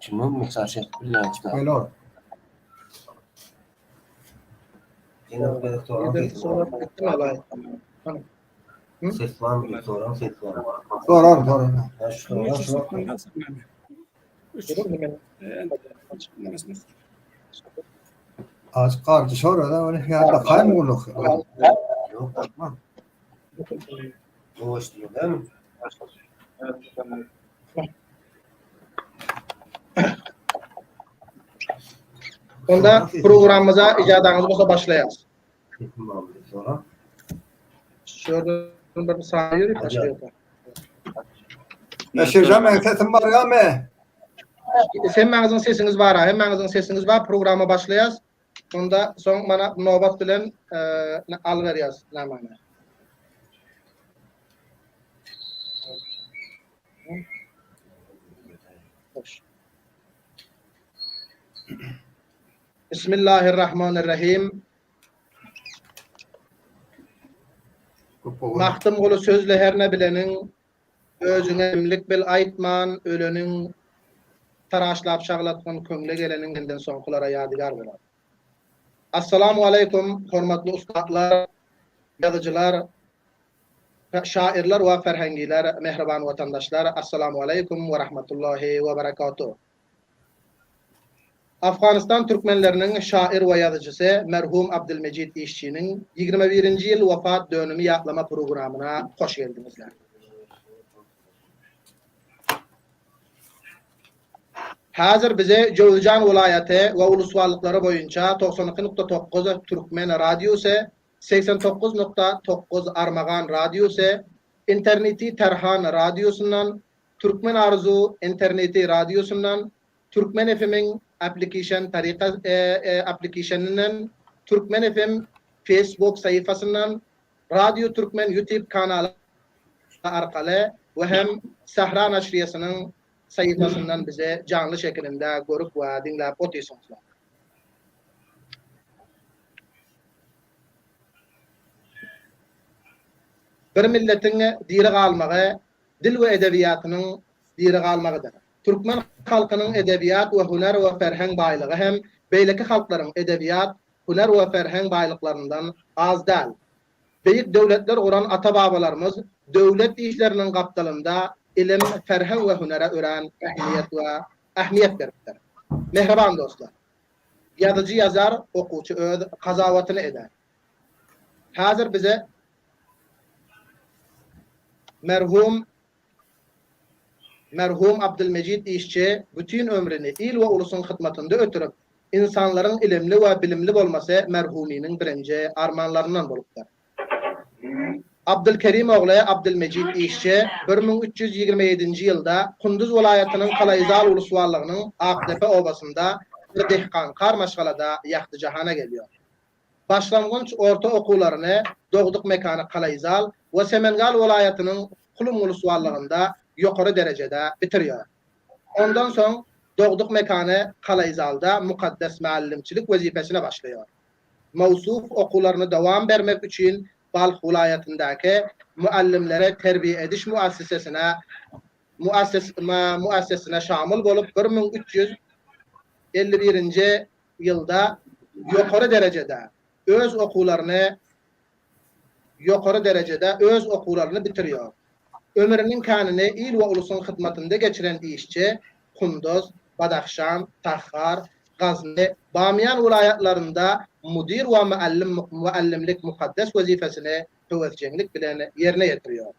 Kimin mesajı bilen çıkar. Hello. Yine bir soran ses var mı? Soran ses var mı? Soran. Ha şu Az karşı sonra da öyle yanda kayboluk. yok bakmam. Doğuş diyor değil mi? Onda programımıza icadınız olsa başlayacağız. Sesim var mı? Soran. Şöyle bir saniye başlayalım. Meşircan ben sesim var ya mı? Hemmenizin sesiniz var ha, hemmenizin sesiniz var. Programa başlayacağız. Onda son bana nöbet bilen al vereceğiz. Namana. Bismillahirrahmanirrahim. Mahtum golu sözle her ne bilenin özüne emlik bil aytman ölenin taraşlap şaglatgan köňle gelenin elden soňkulara ýadygar bolar. Assalamu aleykum hormatly ustadlar, ýazyjylar, şairler we ferhengiler, mehriban watandaşlar. Assalamu aleykum we rahmatullahi we berekatuh. Afganistan Türkmenlerinin şair ve yazıcısı merhum Abdülmecid İşçi'nin 21. yıl vefat dönümü yaklama programına hoş geldinizler. Hazır bize Jowzjan vilayeti ve uluslarlıkları boyunca 92.9 Türkmen radyosu, 89.9 Armagan radyosu, interneti Terhan radyosundan, Türkmen Arzu interneti radyosundan, Türkmen FM'in application tariqa application'ından, Türkmen FM Facebook sayfasından, Radyo Türkmen YouTube kanalı arkalı ve hem Sahra Naşriyası'nın sayfasından bize canlı şeklinde görüp ve dinleyip otuyorsunuz. Bir milletin diri kalmağı, dil ve edebiyatının diri kalmağıdır. Türkmen halkının edebiyat ve hüner ve ferheng baylığı hem beyleki halkların edebiyat, hüner ve ferheng baylıklarından az değil. Büyük devletler olan ata-babalarımız devlet işlerinin kaptalında ilim, ferheng ve hünere öğren ehmiyet veripler. Mehriban dostlar, yazıcı yazar, okuçu öz kazavatını eder. Hazır bize merhum Abdülmecid İşçi bütün ömrünü il ve ulusun hizmetinde ötürüp insanların ilimli ve bilimli olması merhuminin birinci armanlarından boluplar. Abdülkerim oğlu Abdülmecid İşçi 1327. yılda Kunduz vilayetinin Kalayzal uluslarlığının Aktepe obasında bir dehkan karmaşgalada Yaxtıcahana geliyor. Başlangıç orta okullarını doğduk mekanı Kalayzal ve Semengal vilayetinin Kulum uluslarlığında yukarı derecede bitiriyor. Ondan sonra doğduk mekanı Kalayzal'da mukaddes muallimçilik vazifesine başlıyor. Mevsuf okullarını devam vermek için Balx vilayetindeki muallimlere terbiye ediş muassesesine şamil bolup 1351. yılda yukarı derecede öz okullarını bitiriyor. Ömrünün kanını il ve ulusun hizmetinde geçiren işçi Kunduz, Badaxşan, Taxar, Gazne, Bamiyan vilayetlerinde mudir ve muallimlik mukaddes vazifesini hüvvetçenlik bilen yerine getiriyor.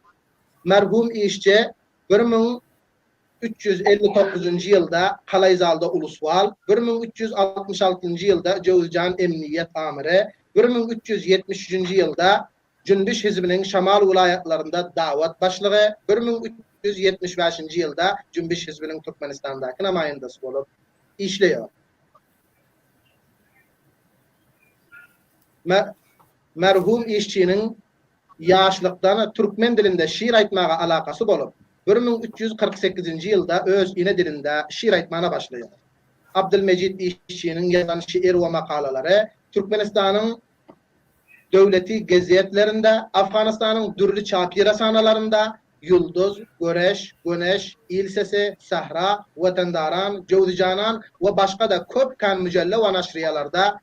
Merhum işçi 1359. yılda Kalayzal'da ulusval, 1366. yılda Jowzjan Emniyet Amiri, 1373. yılda Cünbiş Hizbinin Şamal vilayetlerinde davat başlığı, 1375. yılda Cünbiş Hizbinin Türkmenistan'daki namayandası olup işliyor. Merhum işçinin yaşlıktan Türkmen dilinde şiir aytmağa alakası bolup 1348. yılda öz ine dilinde şiir aytmana başlıyor. Abdülmecid İşçi'nin yazan şiir ve makalaları Türkmenistan'ın devleti gezijetlerinde, Afganistan'ın dürlü çapı rasanalarında, Yulduz, Göreş, Güneş, İl Sesi, Sahra, Vatandaran, Cevdicanan ve başka da köpken mücelle ve naşriyalarda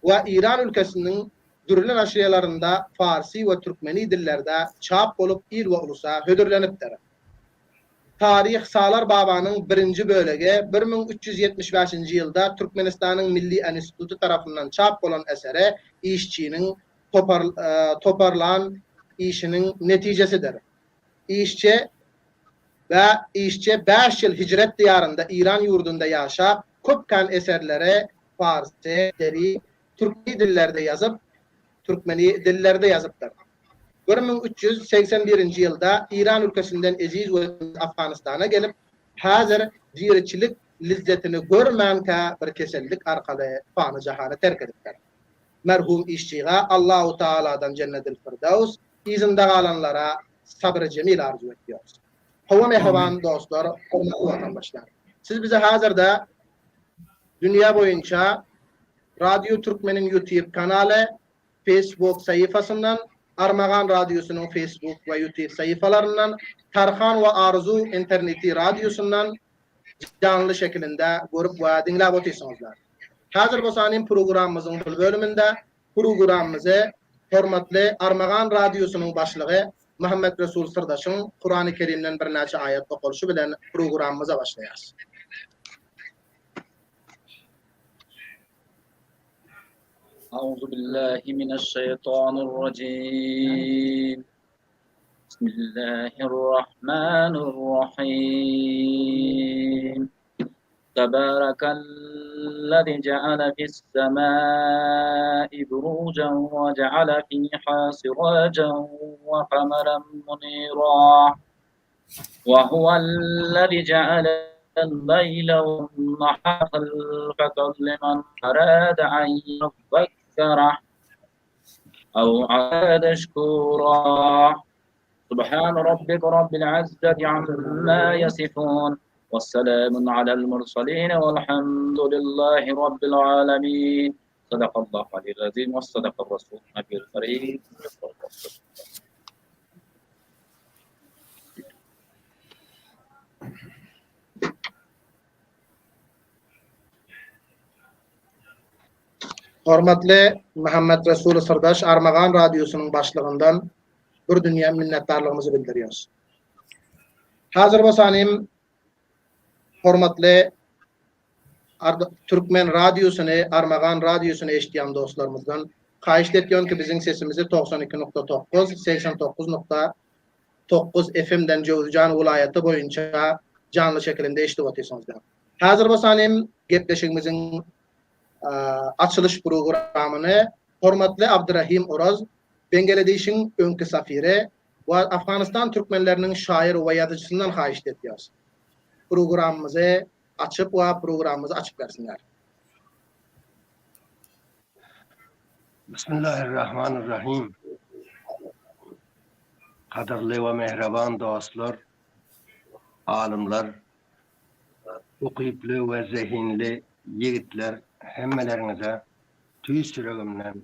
ve İran ülkesinin dürlü naşriyalarında Farsi ve Türkmeni dillerde çap olup il ve ulusa hödürlenipdir. Tarih Salar Baba'nın 1. bölegi 1375. yılda Türkmenistan'ın Milli Enstitüsü tarafından çap olan esere işçinin toparlan işinin neticesidir. İşçi 5 yıl hicret diyarında İran yurdunda yaşap köpken eserlere Farsi, Deri, Türkmeni dillerde yazıptır. 1381. yılda İran ülkesinden eziz ve Afganistan'a gelip hazır diriçilik lezzetini görmänkä bir kesellik arkaly fany jahany terk edipdir. Merhum işçiye Allahu Teala'dan cennetil firdevs, izinde kalanlara sabr cemil arzu ediyoruz. Hava mehriban dostlar, hürmetli vatandaşlar. Siz bize hazırda dünya boyunca Radyo Türkmen'in YouTube kanalı, Facebook sayfasından, Armagan Radyosu'nun Facebook ve YouTube sayfalarından, Tarhan ve Arzu interneti radyosundan canlı şeklinde görüp ve dinlep otuyorsunuzlar. Hazır bu sanin programımızın bu bölümünde programımızı hürmetli Armagan Radyosu'nun başlığı Muhammed Resul Sırdaş'ın Kur'an-ı Kerim'den bir neçe ayet okuyuşu bilen programımıza başlayacağız. أعوذ بالله من الشيطان الرجيم بسم الله الرحمن الرحيم تبارك الذي جعل في السماء بروجا وجعل فيها سراجا وقمرا منيرا وهو الذي جعل الليل والنهار خلفة لمن أراد أن يذكر أو أراد شكورا سبحان ربك رب العزة عما يصفون والسلام على المرسلين والحمد لله رب العالمين صدق الله العلي العظيم وصدق الرسول النبي الكريم. Hürmetli Muhammed Resul Sırdaş Armagan Radyosu'nun başlığından bir dünya minnettarlığımızı bildiriyoruz. Hazır basanim hürmetli Türkmen Radyosu'nu, Armagan Radyosu'nu eşitleyen dostlarımızdan kayışt ediyoruz ki bizim sesimizi 92.9, 89.9 FM'den Cevdican vilayeti boyunca canlı şekilde eşitip otuyorsunuz. Hazır basanim gepleşigimizin açılış programını hürmetli Abdurrahim Oraz, Bangladesh'in önkü safiri ve Afganistan Türkmenlerinin şair ve yazıcısından kayışt ediyoruz. Programımızı açıp versinler. Bismillahirrahmanirrahim. Kadirli ve mehriban dostlar, alimler, ukuyuplu ve zehinli yiğitler, hemmelerinize tüy süregimden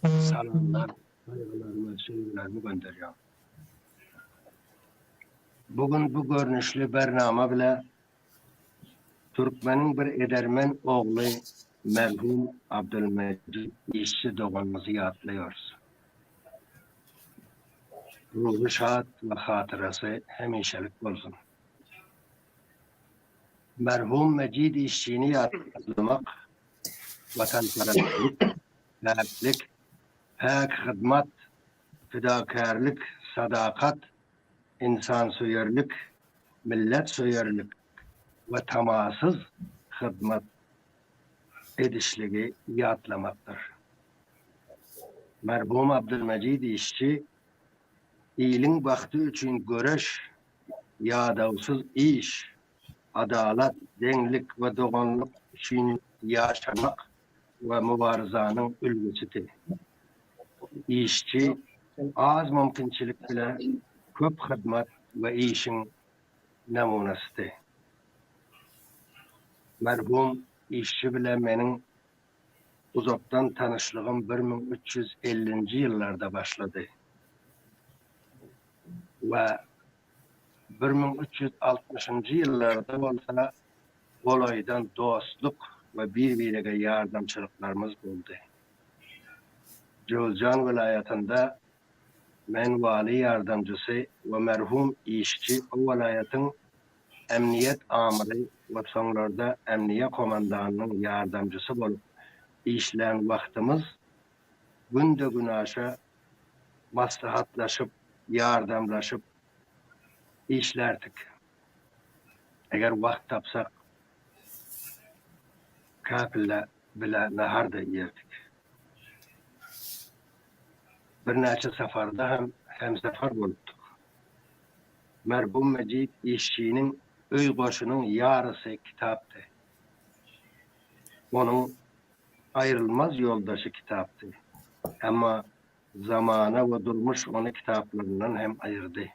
salamlar, saygılarımı, sevgilerimi gönderiyorum. Bugün bu görünüşlü bernama bile Türkmenin bir edermen oğlu merhum Abdülmecid işçi doğanımızı yadlıyoruz. Ruhu şad ve hatırası hemişelik olsun. Merhum Mecid işçini yadlamak, vatanperestlik, layıklık, hak hizmet, fedakarlık, sadakat, insan soyarlık, millet soyarlık ve tamasız hizmet edişliği yadlamaktır. Merhum Abdülmecid işçi, iyiliğin vakti için görüş, yadavsız iş, adalet, denklik ve doğanlık için yaşamak ve mübarizanın ülgüsüdür. İşçi, az mümkünçilik bile köp hizmet ve işin namunesidir. Merhum işçi bile menin uzaktan tanışlığım 1350. yıllarda başladı. Ve 1360-njy ýyllarda bolsa olaydan dostluk we bir-birige ýardamçylyklarymız boldy. Joljan vilayatynda men wali ýardamjysy we merhum işçi o vilayatyň emniyet amiri we soňlarda emniye komandanynyň ýardamjysy bolup işlän wagtymyz günde günaşa maslahatlaşyp, ýardamlaşyp işlerdik. Eger wagt tapsak kapilla bilen naharda yerdik. Bir näçe safarda hem safar bolupdyk. Merhum Mejit işçiniň öý goşunyň ýarysy kitapdy. Onuň ayrılmaz ýoldaşy kitapdy. Ama zamana we durmuş onu kitaplarından hem ayırdy.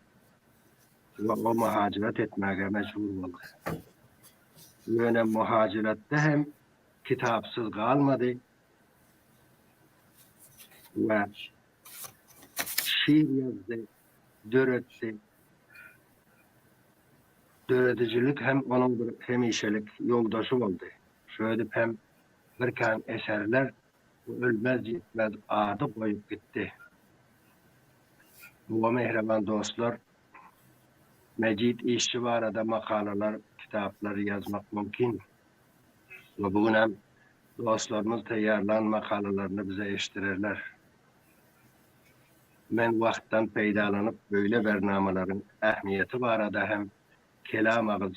Ve o muhaciret etmege mecbur boldy. Ýöne muhaciratda hem kitapsız kalmadı ve şiir yazdı, döretdi. Döredicilik hem onun bir hemişelik yoldaşı oldu. Şöyle hem birkan eserler ölmez gitmez adı koyup gitti. Bu mehreban dostlar, Mejit işçi barada makalalar, kitaplar yazmak mümkün. Ve bugün hem dostlarımız teyyarlan makalalarını bize eştirirler. Men vaqtdan peýdalanıp böyle bernamaların ähmiýeti barada hem kelam ağız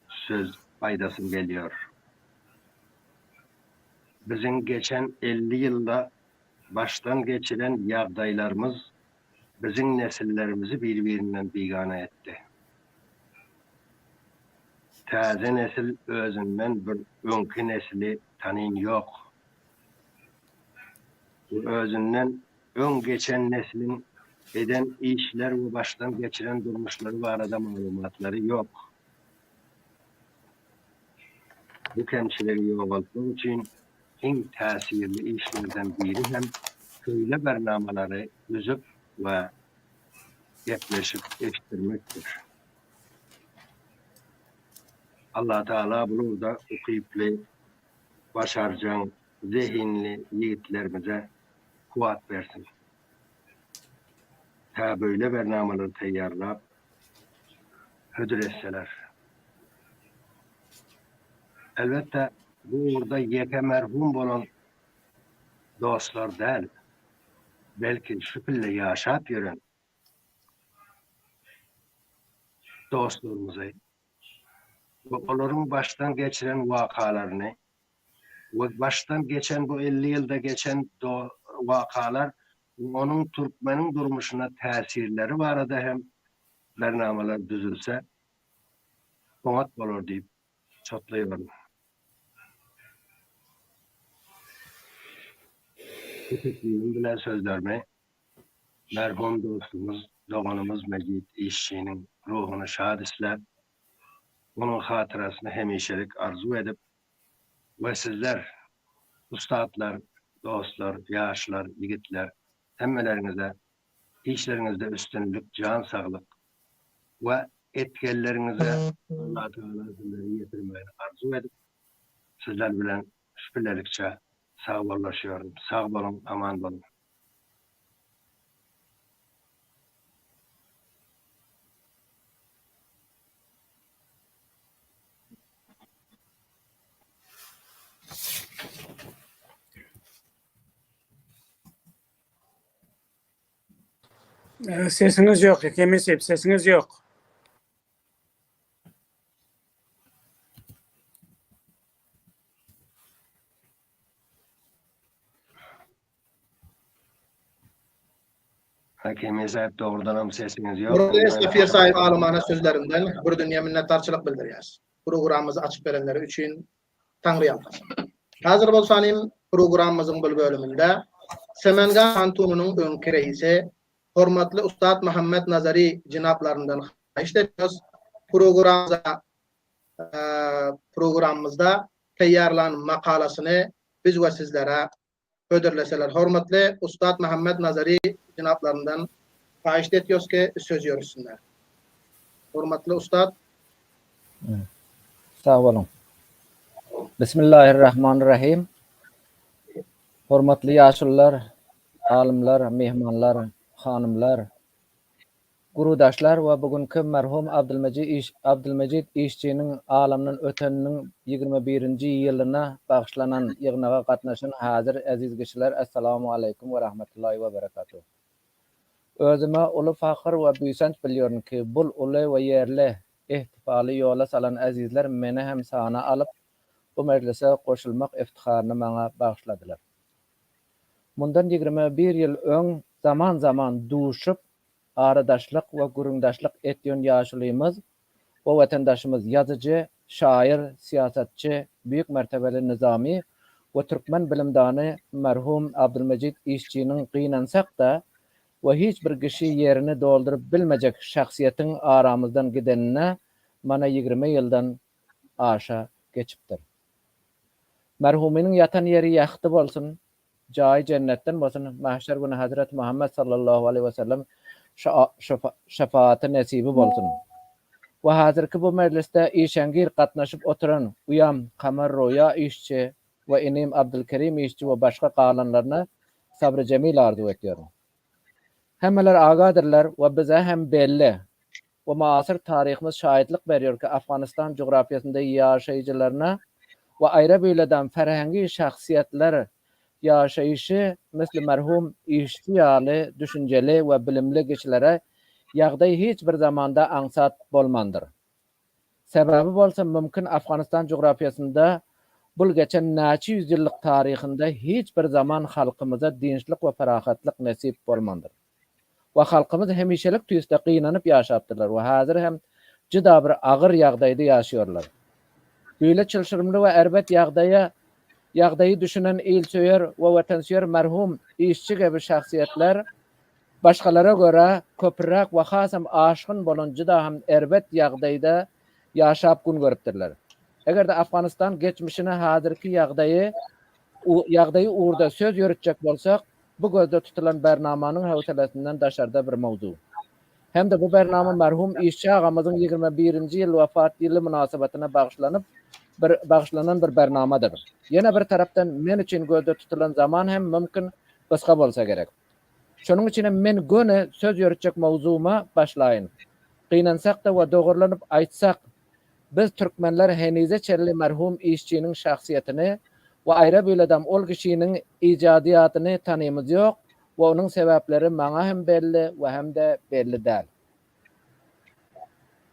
söz faydasın geliyor. Bizim geçen 50 yılda baştan geçiren ýagdaýlarymız bizim nesillerimizi birbirinden bigana etti. Täze nesil özünden bir öňki nesili tanyn yok. Bu özünden ön geçen neslin eden işler ve baştan geçiren durmuşları barada malumatları yok. Bu kemçileri ýogaltmak üçin en täsirli işlerden biri hem köýle bernamaları düzüp ve gepleşip eşittirmektir. Allah Teala bunu da okuyupli, başarcan, zehinli yiğitlerimize kuvat versin. Ta böyle bernamaları teyyarlap hödür etseler. Elbette bu orada yeke merhum bolan dostlar değil. Belki şüphille yaşap yören dostlarımızı ve onların baştan geçiren vakalarını ve baştan geçen bu 50 yılda geçen vakalar onun Türkmenin durmuşuna tesirleri var arada hem bernamalar düzülse konat olur deyip çatlayıyorum. Bu tekniğin bilen sözlerimi merhum dostumuz, doğanımız Mejit işçinin ruhunu şad isler, onun hatırasını hemişelik arzu edip ve sizler, ustadlar, dostlar, yaşlar, yigitler, temmelerinize, işlerinizde üstünlük, can sağlık ve etkilerinize Allah Teala sizleri getirmeyi arzu edip sizler bilen şüphelerlikçe sağollaşıyorum. Sağ olun, aman olun. Sesiniz yok. Kemisip sesiniz yok. Hakemi sahip doğrudan sesiniz yok. Burada Estafir sahip alımana sözlerinden bir dünya minnettarçılık bildirýäs. Programımızı açıp verenleri üçün Tanrı ýaltasyn. Hazır bolsanym programımızın bu bölümünde Semengan kantonunyň öňki reisi hormatly Ustad Muhammed Nazary jinaplaryndan işletýäs. Programımızda teýarlanan makalasyny biz we sizlere ödürleseler. Hormatly Ustad Muhammed Nazary jinaplaryndan faýyş etýäs ki söz ýörüşsinler. Hormatly ustad. Sağ olun. Bismillahirrahmanirrahim. Hormatly ýaşullar, alimler, mehmanlar, hanımlar, gurudaşlar we bugünkü merhum Abdülmejid İşçi'nin alamdan öteninin 21-nji ýylyna bagşlanan ýygnaga gatnaşan hazır aziz kişiler, assalamu aleykum we rahmetullahi we berekatuh. Özüme uly fakyr we büýsenç bilýärm ki, bul uly we ýerli ihtifaly ýola salan azizler meni hem sana alyp bu meclise goşulmak iftiharyny maňa bagşladylar. Mundan 21 ýyl öň zaman duşup aradaşlyk we gurungdaşlyk etýän ýaşulymyz we wetendaşymyz ýazyjy, şair, siýasatçy, büýük mertebeli nizami we türkmen bilimdany merhum Abdülmejid İşçi'nin gynansak da we hiç bir kişi yerini doldurup bilmejek şahsiýetiň aramyzdan gidenine mana 20 ýyldan aşa geçipdir. Merhumynyň ýatan ýeri ýakty bolsun, jaý cennetden bolsun, mahşer günü Hazret Muhammed sallallahu aleyhi ve sellem şefaati nesibi bolsun. Ve hazırki bu mecliste işengir gatnaşyp oturan Uyam Kamar Roya işçi ve inim Abdülkerim işçi ve başka kalanlarına sabrı cemil arzu ediyorum. Hemmeler agadırlar ve bize hem belli ve muasır tarihimiz şahitlik veriyor ki Afganistan coğrafyasında yaşayıcılarına ve ayrı böyleden ferhengi şahsiyetler yaşayışı misli merhum iştiyali, düşünceli ve bilimli kişilere ýagdaý hiç bir zamanda aňsat bolmandyr. Sebebi bolsa mümkin Afganistan coğrafyasında bul geçen näçe ýüzýyllyk taryhynda hiç bir zaman halkymyza dinçlik we ferahatlyk nesip bolmandyr. Ve halkymyz hemişelik tüýsde gynanyp ýaşapdylar we hazır hem jyda bir agyr ýagdaýda ýaşýarlar. Böyle çylşyrymly we erbet ýagdaýy düşünen ilçöýer we watansöýer merhum işçi gibi şahsiýetler başkalara göre köpürrak ve hasam aşkın bolunca da hem erbet ýagdaýda ýaşap gün görüpdirler. Eger de Afganistan geçmişine hazırki ýagdaýy uğurda söz yürütjek bolsak, bu gözde tutulan bernamanyň hewselesinden daşarda bir mowzu. Hem de bu bernama merhum işçi agamyzyň 21-nji ýyl wafat ýyly munasabatyna bagşlanan bir bernamadyr. Ýene bir tarapdan men üçin gözde tutulan zaman hem mümkin kıska bolsa gerek. Şonuň üçin men göne söz yürütjek mowzuma başlaýyn. Gynansak da we dogurlanyp aýtsak, biz türkmenler henize çerli merhum işçiniň şahsiýetini we aýra böyledem ol kişiniň ijadiýatyny tanymyz ýok we onuň sebäpleri maňa hem belli we hem de belli däl.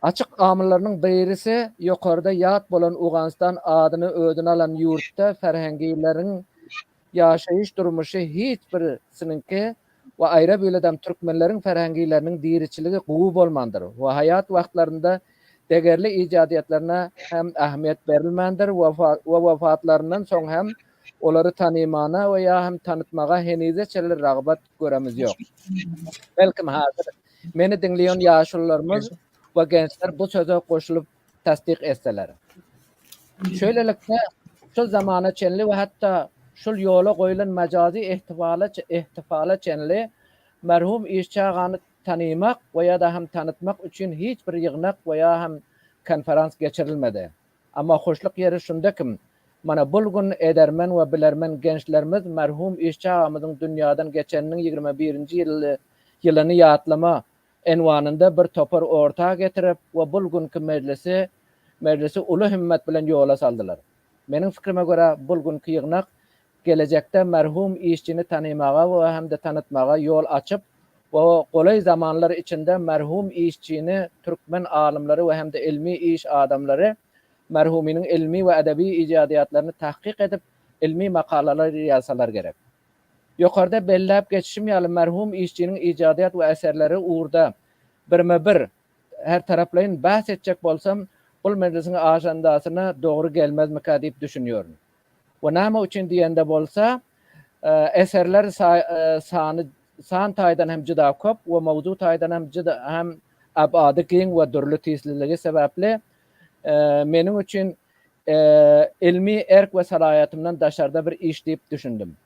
Açyk amyllarynyň birisi ýokarda ýat bolan Uganistan adyny ödüne alan ýurtda ferhengiýlerin ýaşaýyş durmuşy hiç birisininki we aýra böyledem türkmenleriň ferhengiýleriniň diriçiligi guwy bolmandyr we hayat wagtlarynda degerli ijadiýatlaryna hem ähmiýet berilmendir we wafatlaryndan soň hem olary tanymana we ýa hem tanıtmaga henize çerli ragbat göremiz ýok. Belkim hazır meni dinleýän ýaşullarymyz we gençler bu söze goşulyp tasdik etseler. Şöýlelikle şu zamana çenli we hatda şol ýola goýulan majazi ihtifala çenli merhum işçi agany tanymak we ýa-da hem tanıtmak üçin hiç bir ýygnak we ýa hem konferans geçirilmedi. Amma hoşluk ýeri şundaky, mana bul gün edermen we bilermen gençlerimiz merhum işçi agamyzyň dünýäden geçeniniň 21-nji ýylyny ýatlama enwanynda bir topar orta getirip we bul günkü meclisi uly himmet bilen ýola saldylar. Meniň fikrime görä bul günkü ýygnak gelecekde merhum işçini tanymaga we hem de tanıtmaga ýol açyp we golay zamanlar içinde merhum işçini türkmen alimleri we hem de ilmi iş adamları merhuminin ilmi ve edebi ijadiýatlaryny tahqiq edip ilmi makalalar ýazsalar gerek. Ýokarda belläp geçişim ýaly merhum işçiniň ijadiýat we eserleri uğurda birme-bir her taraplayın bahs etjek bolsam, bul meclisiň ajandasyna dogry gelmezmi diýip düşünýärim. We näme üçin diýende bolsa, eserler san taýdan hem jyda köp we mowzu taýdan hem jyda hem abady giň we dürli tisliligi sebäpli meniň üçin ilmi erk we salaýatymdan daşarda bir iş diýip düşündim.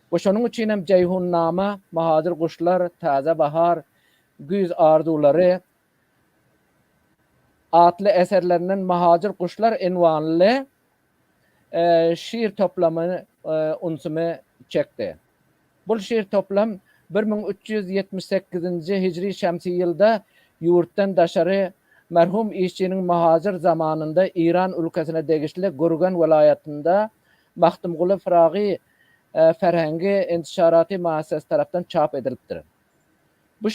We şonuň üçin hem Ceyhunnama, Mahadir guşlar, Taze bahar, güz ardulary adlı eserlerinden Mahacir Kuşlar envanlı şiir toplamını unsumu çekti. Bu şiir toplam 1378. Hicri Şemsi yılda yurttan daşarı merhum işçinin Mahacir zamanında İran ülkesine degişli Gurgan vilayetinde Mahtumgulu Firagi Ferhengi İntişaratı Muassesesi tarafından çap edilipdir. Bu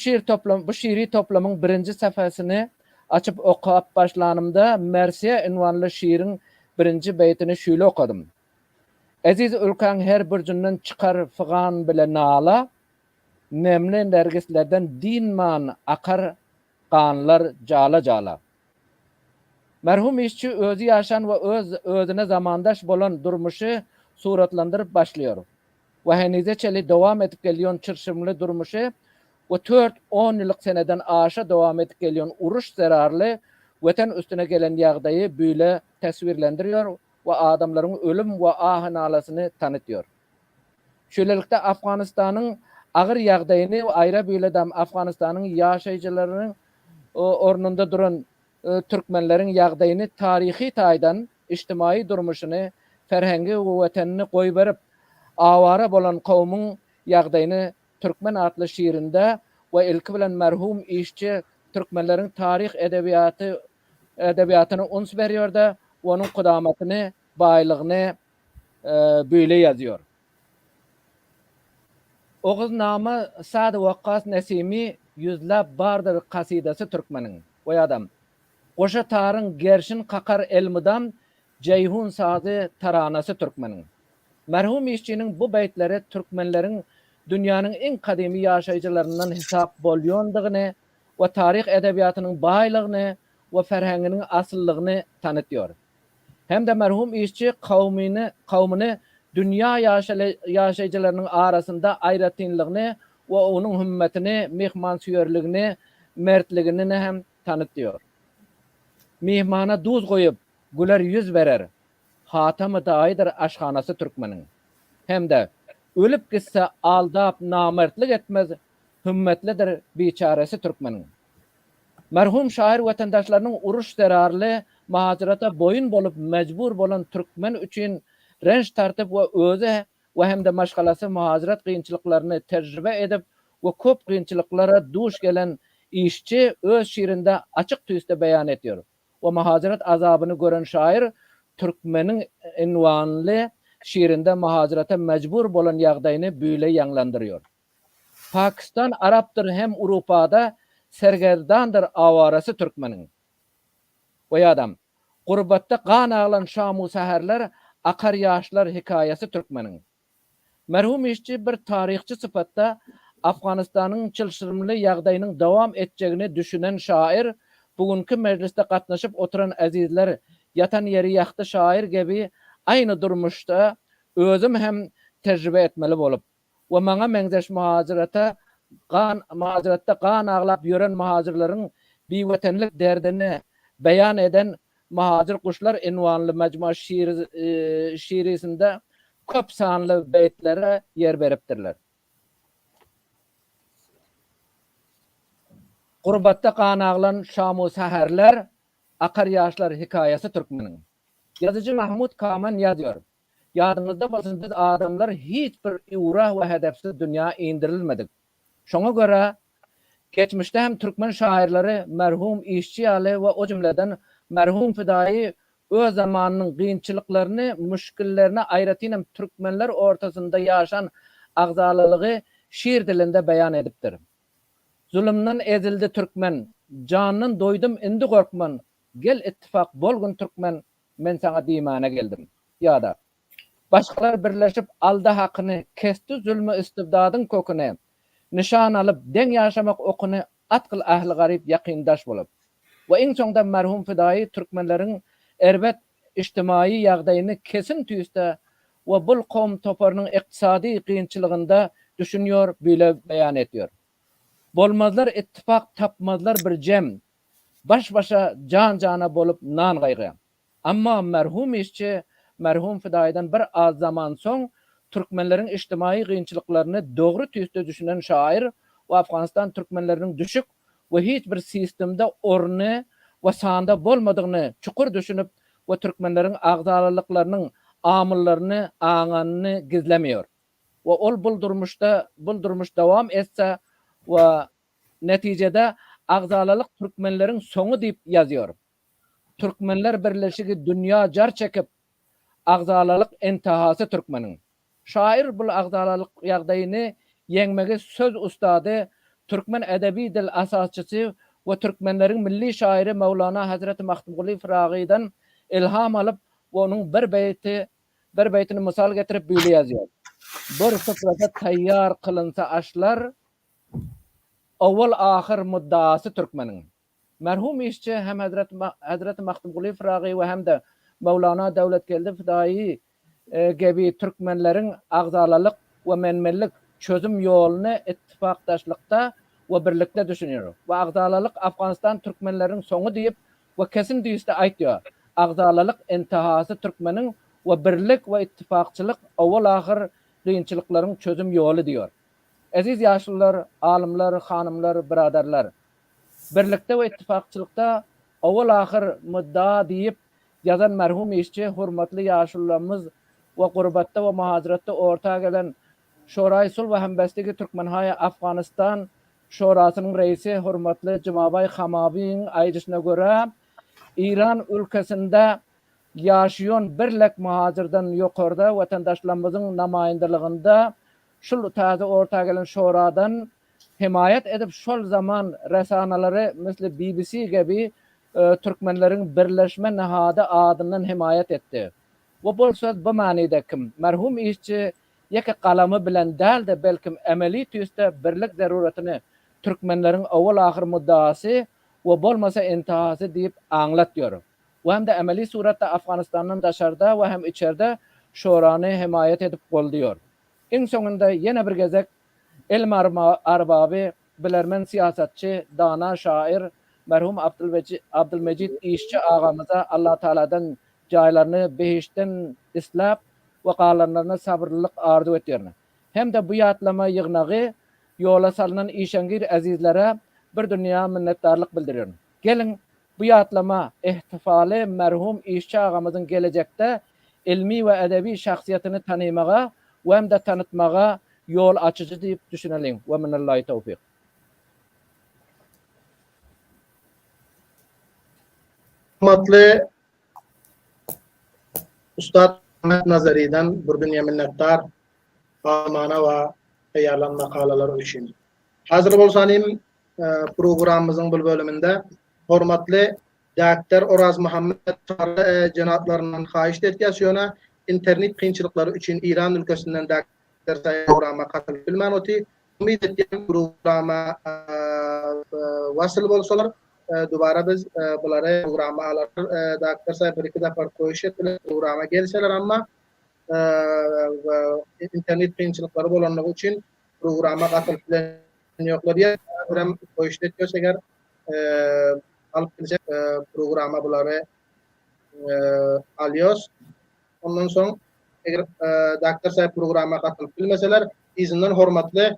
şiiri toplamın birinci sefasını açıp okuyup başlanımda Mersiye ünvanlı şiirin birinci beytini şöyle okudum. Aziz ülken her burcundan çıkar fıgan bile nala, nemli nergislerden dinman akar kanlar cala cala. Merhum işçi özü yaşan ve özüne zamandaş bolan durmuşu suratlandırıp başlıyor. Ve henize çeli devam edip geliyon çırşımlı durmuşu ve 4-10 yıllık seneden aşağı devam edip geliyon uruş zararlı vatan üstüne gelen yağdayı böyle tasvirlendiriyor ve adamların ölüm ve ahın alasını tanıtıyor. Şöylelikle Afganistan'ın ağır yağdayını ve ayrı böyle de Afganistan'ın yaşayıcılarının ornunda duran Türkmenlerin yağdayını tarihi taydan içtimai durmuşunu, ferhengi ve vatanını koy verip avara bolan kavmin yağdayını Türkmen adlı şiirinde ve ilki bilen merhum işçi Türkmenlerin tarih edebiyatını uns veriyor da onun kudamatını, baylığını böyle yazıyor. Oğuz namı Sa'd Vakkas Nesimi yüzlab bardır kasidesi Türkmenin. O adam. Koşa tarın gerşin kakar elmidam Ceyhun sazı taranası Türkmenin. Merhum işçinin bu beytleri Türkmenlerin dünyanın en kadimi yaşayıcılarından hesap bolyondığını ve tarih edebiyatının baylığını ve ferhenginin asıllığını tanıtıyor. Hem de merhum işçi kavmini dünya yaşayıcılarının arasında ayrıtınlığını ve onun hümmetini, mihmansüyörlüğünü, mertliğini hem tanıtıyor. Mihmana duz koyup güler yüz verer. Hatam-ı daidir aşhanası Türkmenin. Hem de ölüp gitse aldap namertlik etmez, hümmetlidir biçaresi Türkmenin. Merhum şair vatandaşlarının uruş zararlı mahacirata boyun bolup mecbur bolan Türkmen üçün renç tartıp ve özü ve hem de maşgalası muhacirat kıyınçılıklarını tecrübe edip ve köp kıyınçılıklara duş gelen işçi öz şiirinde açık tüyüste beyan ediyor. Ve muhacirat azabını gören şair Türkmenin envanlı şiirinde muhacirata mecbur bolan yağdayını böyle yanlandırıyor. Pakistan Arap'tır hem Avrupa'da sergerdandır avarası Türkmenin. Ve adam gurbatta kan ağlan şamu seherler akar yaşlar hikayesi Türkmenin. Merhum işçi bir tarihçi sıfatta Afganistan'ın çılşırımlı yağdayının devam edeceğini düşünen şair bugünkü mecliste katlaşıp oturan azizler yatan yeri yaktı şair gibi aynı durmuşta özüm hem tecrübe etmeli bolup ve maňa meňzeş muhaciratta kan ağlap yören muhacirlerin biwetenlik derdini beyan eden Mahacir Kuşlar envanlı mecmua şiirisinde köp sanlı beytlere yer beripdirler. Gurbatta kan ağlan şamu seherler akar yaşlar hikayesi Türkmenin. Yazıcı Mahmud Kaman yazıyor. Yadınızda basın biz adamlar hiçbir uğrah ve hedefsiz dünya indirilmedik. Şoňa göre geçmişte hem Türkmen şairleri merhum işçi Ali ve o cümleden merhum Fidai öz zamanının kıyınçılıklarını, müşkillerini ayrıtıyla Türkmenler ortasında yaşan agzalılığı şiir dilinde beyan edipdir. Zulümden ezildi Türkmen, canının doydum indi korkman, gel ittifak bolgun Türkmen, men sana dimana geldim. Ya da başkalar birleşip alda hakkını, kesti zulmü istibdadın kokunu, nişan alıp den yaşamak okunu atkıl ahli garip yakindaş bolup. Ve en sonda merhum Fidai Türkmenlerin erbet içtimai yağdayını kesin tüyüste ve bul kavm toparının iktisadi kıyınçılığında düşünüyor, böyle beyan ediyor. Bolmazlar ittifak, tapmazlar bir cem, baş başa can cana bolup nan gaýgy. Amma merhum işçi, merhum Fidai'den bir az zaman soň Türkmenlerin içtimai kıyınçılıklarını doğru tüyüste düşünen şair ve Afganistan Türkmenlerinin düşük ve hiçbir sistemde ornu we sanda bolmadygyny çukur düşünüp we türkmenleriň agzalyklarının amyllaryny, aňanyny gizlemiyor. Ve ol bul durmuş devam etse ve neticede agzalalyk türkmenlerin soňu diýip ýazýar. Türkmenler birleşigi dünya jar çekip agzalalyk intihasy türkmeniň. Şair bu agzalalyk ýagdaýyny ýeňmegi söz ustady, türkmen edebi dil asasçysy we türkmenleriň milli şairi Mevlana Hazreti Mahmud Firagy'dan ilham alıp onuň bir beytini misal getirip böyle ýazýar. Bir sıfrada tayyar kılınsa aşlar, awal ahir muddası Türkmenin. Merhum işçi hem Hazreti Mahmud Firagy ve hem de Mevlana Devletgeldi Fidayi gibi Türkmenlerin agzalalyk ve menmellik çözüm yolunu ittifakdaşlykda ve birlikde düşünüyor. Ve agzalalyk Afganistan Türkmenlerin soňu diýip ve kesin diýişde aýtýar. Agzalalyk intihasy Türkmenin ve birlik ve ittifakçılık awal ahir kıyınçılıkların çözüm yolu diyor. Aziz yaşlılar, alimler, hanımlar, biraderler, birlikte ve ittifakçılıkta awal ahir mudda deyip yazan merhum işçi, hurmatly yaşlılarımız ve gurbatda ve muhaciratda orta gelen Şoray Sul ve Hembestigi Türkmenhaya Afganistan Şorasının reisi hurmatly Cumabay Hamabi'nin aýdyşyna göre İran ülkesinde yaşayan birlek muhacirden yukarıda vatandaşlarımızın namaýandaliginde şol taze orta gelen şoradan himayet edip şol zaman resanalary misli BBC gibi Türkmenlerin birleşme nehada adynyň himayet etdi. Bu bol söz bu manyda kim? Merhum işçi ýeke kalamy bilen däl de belkim emeli tüýste birlik zaruratini Türkmenlerin awal ahir muddasy we bolmasa intihasy diýip aňlatýar. Ve hem de emeli suratda Afganistan'ın daşarda ve hem içeride şorany himayet edip bolduyor. En sonunda yine bir gezek ilm arbabı, bilermen siyasetçi, dana şair, merhum Abdülmecid İşçi ağamıza Allah Teala'dan jaýlaryny behişten islap ve qalanlaryna sabırlılık arzu etýärni. Hem de bu ýatlama ýygnagy yola salynan işengir azizlere bir dünya minnetdarlyk bildirir. Gelin bu ýatlama ihtifali merhum işçi ağamızın gelecekte ilmi ve edebi şahsiyetini tanımaga ve hem de tanıtmaga yol açıcı diýip düşünelim. Ve minallahi tawfiq. Hurmatly Ustad Ahmet Nazari'den bir dünya minnettar amana we taýýarlan makalalar üçin. Hazır bolsanym programımızın bu bölümünde hormatly Dr. Oraz Muhammed janatlarynyň haýyş etýäsýona internet kynçylyklary üçin İran ülkesinden Dr. programa katylyp bilmänoti. Umid etdim programa wasyl bolsalar dubara biz bulary programa alar. Dr. Saýp bir-iki defa koýuş etdiler programa gelseler amma internet kynçylyklary bolanlygy üçin programa katylyp ýoklar ýa hem koýuş etýär eger alıp gelecek programa bulary alyos. Ondan soň eger Dr. Saýp programa katylyp bilmeseler, izinden hormatly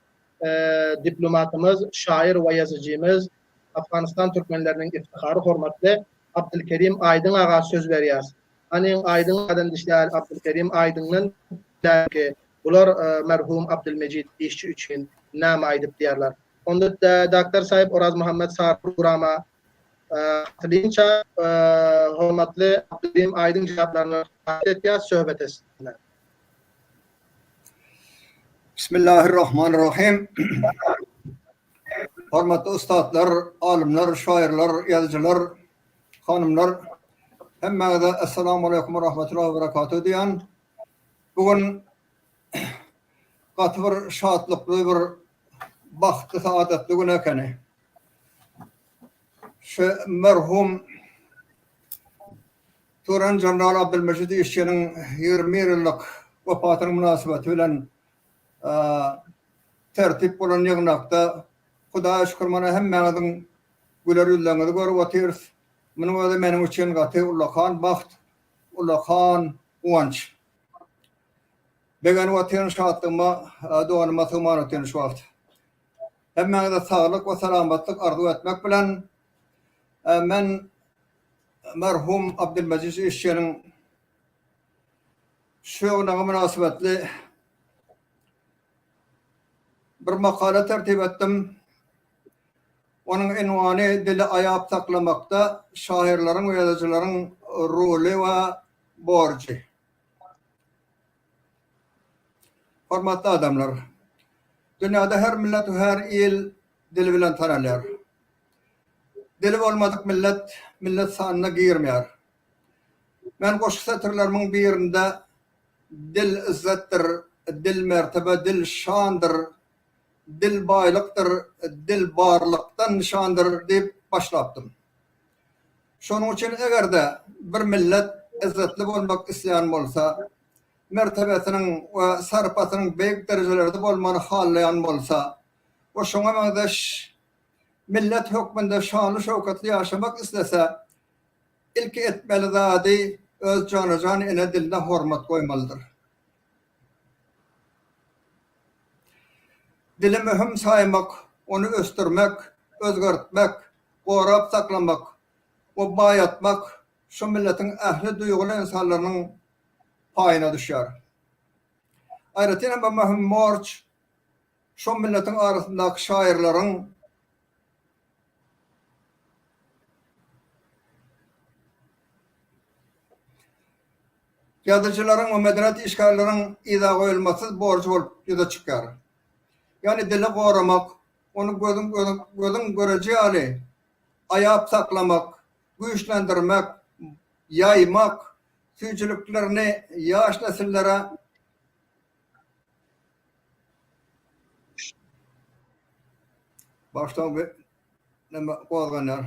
diplomatymız, şair we ýazyjymyz, Afganistan türkmenleriniň iftihary hormatly Abdülkerim Aydın aga söz berýär. Anyň Aydın adan dişler Abdülkerim Aydyn'ın ki bular merhum Abdülmecid işçi üçin näme aýdyp diýerler. Onda Dr. Saýp Oraz Muhammed Sar programa Linça hormatly Abdülkerim Aydın jogaplarını etýär, söhbet etsinler. Bismillahirrahmanirrahim. Hormatly ustadlar, alimler, şairler, ýazgylar, hanymlar, hemmäge assalamu aleykum we rahmetullahi we berekatuh diýen. Bugün gaty bir şatlykly bir bagtly saatly gün ekeni. Şu merhum Turan General Abdülmecid İşçi'nin 20 ýyllyk wafatyny münasibeti bilen tertip bolan ýygnakda Hudaýa şükür mana hemmäňiziň güler ýüzleňizi görüp otyrs. Munyň özü meniň üçin gaty ulakan baht, ulakan uwanç. Begen watyn şatlygyma, duanyma tygman ötýän şu wagt. Hemmäňize saglyk we salamatlyk arzu etmek bilen men merhum Abdülmecid İşçi'nin şoğuna münasebetli bir makale tertip ettim. Onun ünvanı dili ayap saklamakta şairlerin ve yazıcıların rolü ve borcu. Hormatly adamlar, dünyada her millet ve her il dili bilen tanırlar. Dili olmadık millet sanına girmeyer. Ben koşu satırlarımın birinde dil izzettir, dil mertebe, dil şandır, dil baylıktır, dil barlıktan nişandır deyip başlattım. Şunun için eğer de bir millet izzetli olmak isteyen olsa, mertebesinin ve sarpasının büyük derecelerde olmanı hallayan olsa, o şuna mağdaş millet hükmünde şanlı şevkatli yaşamak istese, ilk etmeli zadi öz canı can ine diline hormat koymalıdır. Dili mühim saymak, onu östürmek, özgürtmek, korap saklamak, o bayatmak, şu milletin ehli duygulu insanlarının payına düşer. Ayrıca bu mühim borç, şu milletin arasındaki şairlerin yazıcıların ve medeniyet işgallerinin izah koyulması borcu olup yüze çıkar. Yani dili korumak, onu gözün göreceği hali, ayap saklamak, güçlendirmek, yaymak, sürücülüklerini yaş nesillere baştan bir koyganlar.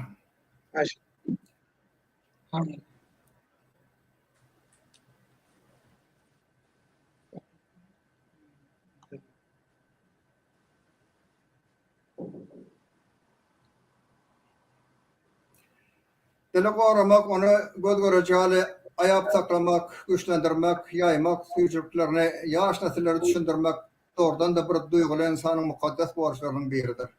Dili korumak, onu göz göreceği hali, ayap saklamak, güçlendirmek, yaymak, sürücülüklerini yaş nesillere düşündürmek doğrudan da bir duygulu insanın mukaddes borçlarının biridir.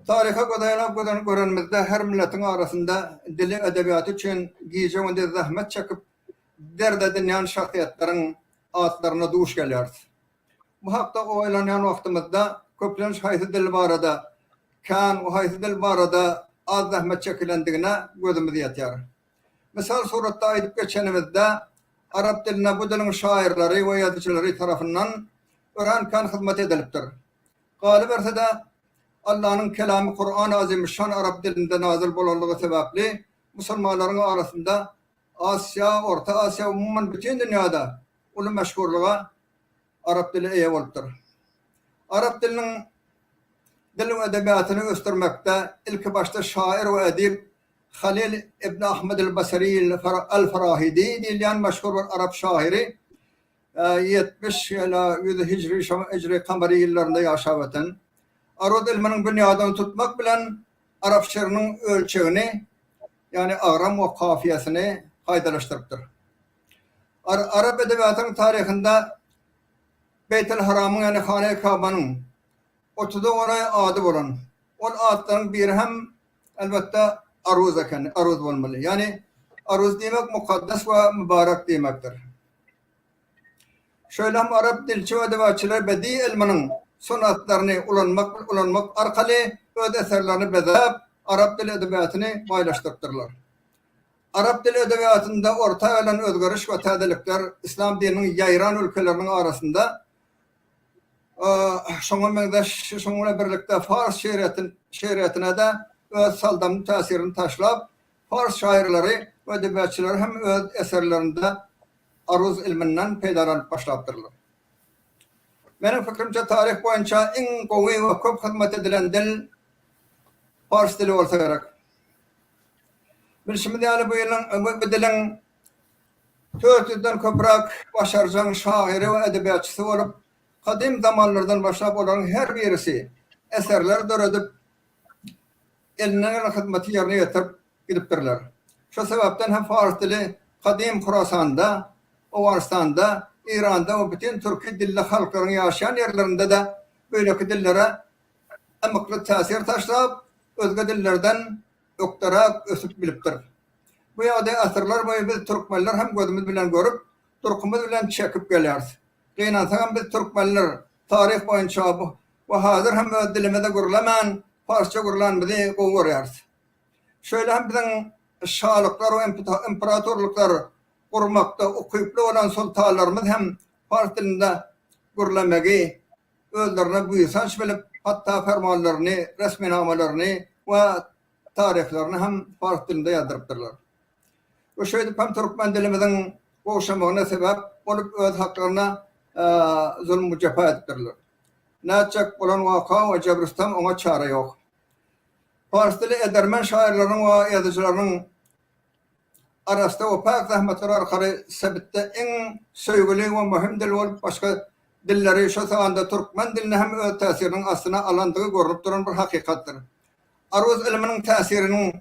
Tarihe dayanıp görenimizde her milletin arasında dili edebiyatı için giyeceğin de zahmet çekip derde dinleyen şahsiyetlerin adlarına duş geliyor. Bu hakta oylanan vaktimizde köplenç haysi dil barada, kan o haysi dil barada az zahmet çekilendiğine gözümüz yeter. Misal suratta aydıp geçenimizde Arap diline bu dilin şairleri ve yazıcıları tarafından öğrenken hizmet ediliptir. Galip verse de Allah'ın kelamı Kur'an-ı Azimüşşan Arap dilinde nazil bolanlığı sebeple Müslümanların arasında Asya, Orta Asya, umuman bütün dünyada ulu meşhurluğa Arap dili iyi oluptur. Arap dilinin edebiyatını göstermekte ilk başta şair ve edip Halil İbn Ahmed el-Basri el-Farahidi diyen meşhur bir Arap şairi 70 ila 100 Hicri kameri yıllarında yaşaveten Arud ilminin bünyadını tutmak bilen Arap şiirinin ölçeğini yani ağram ve kafiyesini haydalaştırıptır. Arap edebiyatının tarihinde Beyt-el Haram'ın yani Hane-i Kaba'nın 30 oraya adı olan. O adların biri hem elbette aruz eken, aruz olmalı. Yani aruz demek mukaddes ve mübarek demektir. Şöyle hem Arap dilçi ve edebiyatçılar bedi ilminin sunatlarını ulanmak arkalı öz eserlerini bezep Arap dil edebiyatını paylaştırırlar. Arap dil edebiyatında ortaya olan özgürlük ve tadilikler İslam dininin yayıran ülkelerinin arasında şonunla birlikte Fars şiiriyetine de öz saldamın tesirini taşlap Fars şairleri ve edebiyatçıları hem öz eserlerinde aruz ilminden peydalanıp başlattırılır. Benim fikrimce tarih boyunca en kuvvi ve çok hizmet edilen dil Fars dili olsa gerek. Şimdi yani bu dilin 400'den köprek başarıcan şairi ve edebiyatçısı olup kadim zamanlardan başlayıp olan her birisi eserler döredip eline hizmeti yerine getirip gidiptirler. Şu sebepten hem Fars dili kadim Khurasan'da, Ovaristan'da, İran'da ve bütün Türkiye dilli halkların yaşayan yerlerinde de böyleki dillere emekli tesir taşlayıp özge dillerden öktararak ösüp biliptir. Bu ýa-da asyrlar boýy biz türkmenler hem gözümüz bilen görüp, turkumuz bilen çekip gelýäris. Gynansaň biz türkmenler taryh boýunça bu hazır hem öz dilimizde gurulaman, farsça gurulan bizi gowurýarys. Şöyle hem bizim şahlyklar we imperatorluklar gurmakda ukyply olan sultanlarymız hem fars dilinde gurulamagy, özlerine buýsanç bilip, hatta fermanlaryny, resminamalaryny we tarihlerini hem fars dilinde ýazdyrypdyrlar. O şöyle hem türkmen dilimiziň gowşamagyna sebäp bolup öz haklaryna zulm mücefa etdirler. Näçek bolan waka we jebristan oňa çara ýok. Fars dili edermen şairleriň we ýazyjylaryň arasynda o pak zahmetler arkaly sebitde en söýgüli we möhim dil bolup başga dilleri şu sanda türkmen diline hem öz täsiriniň asyna alandygy görünüp duran bir hakykatdyr. Aruz ilminiň täsiriniň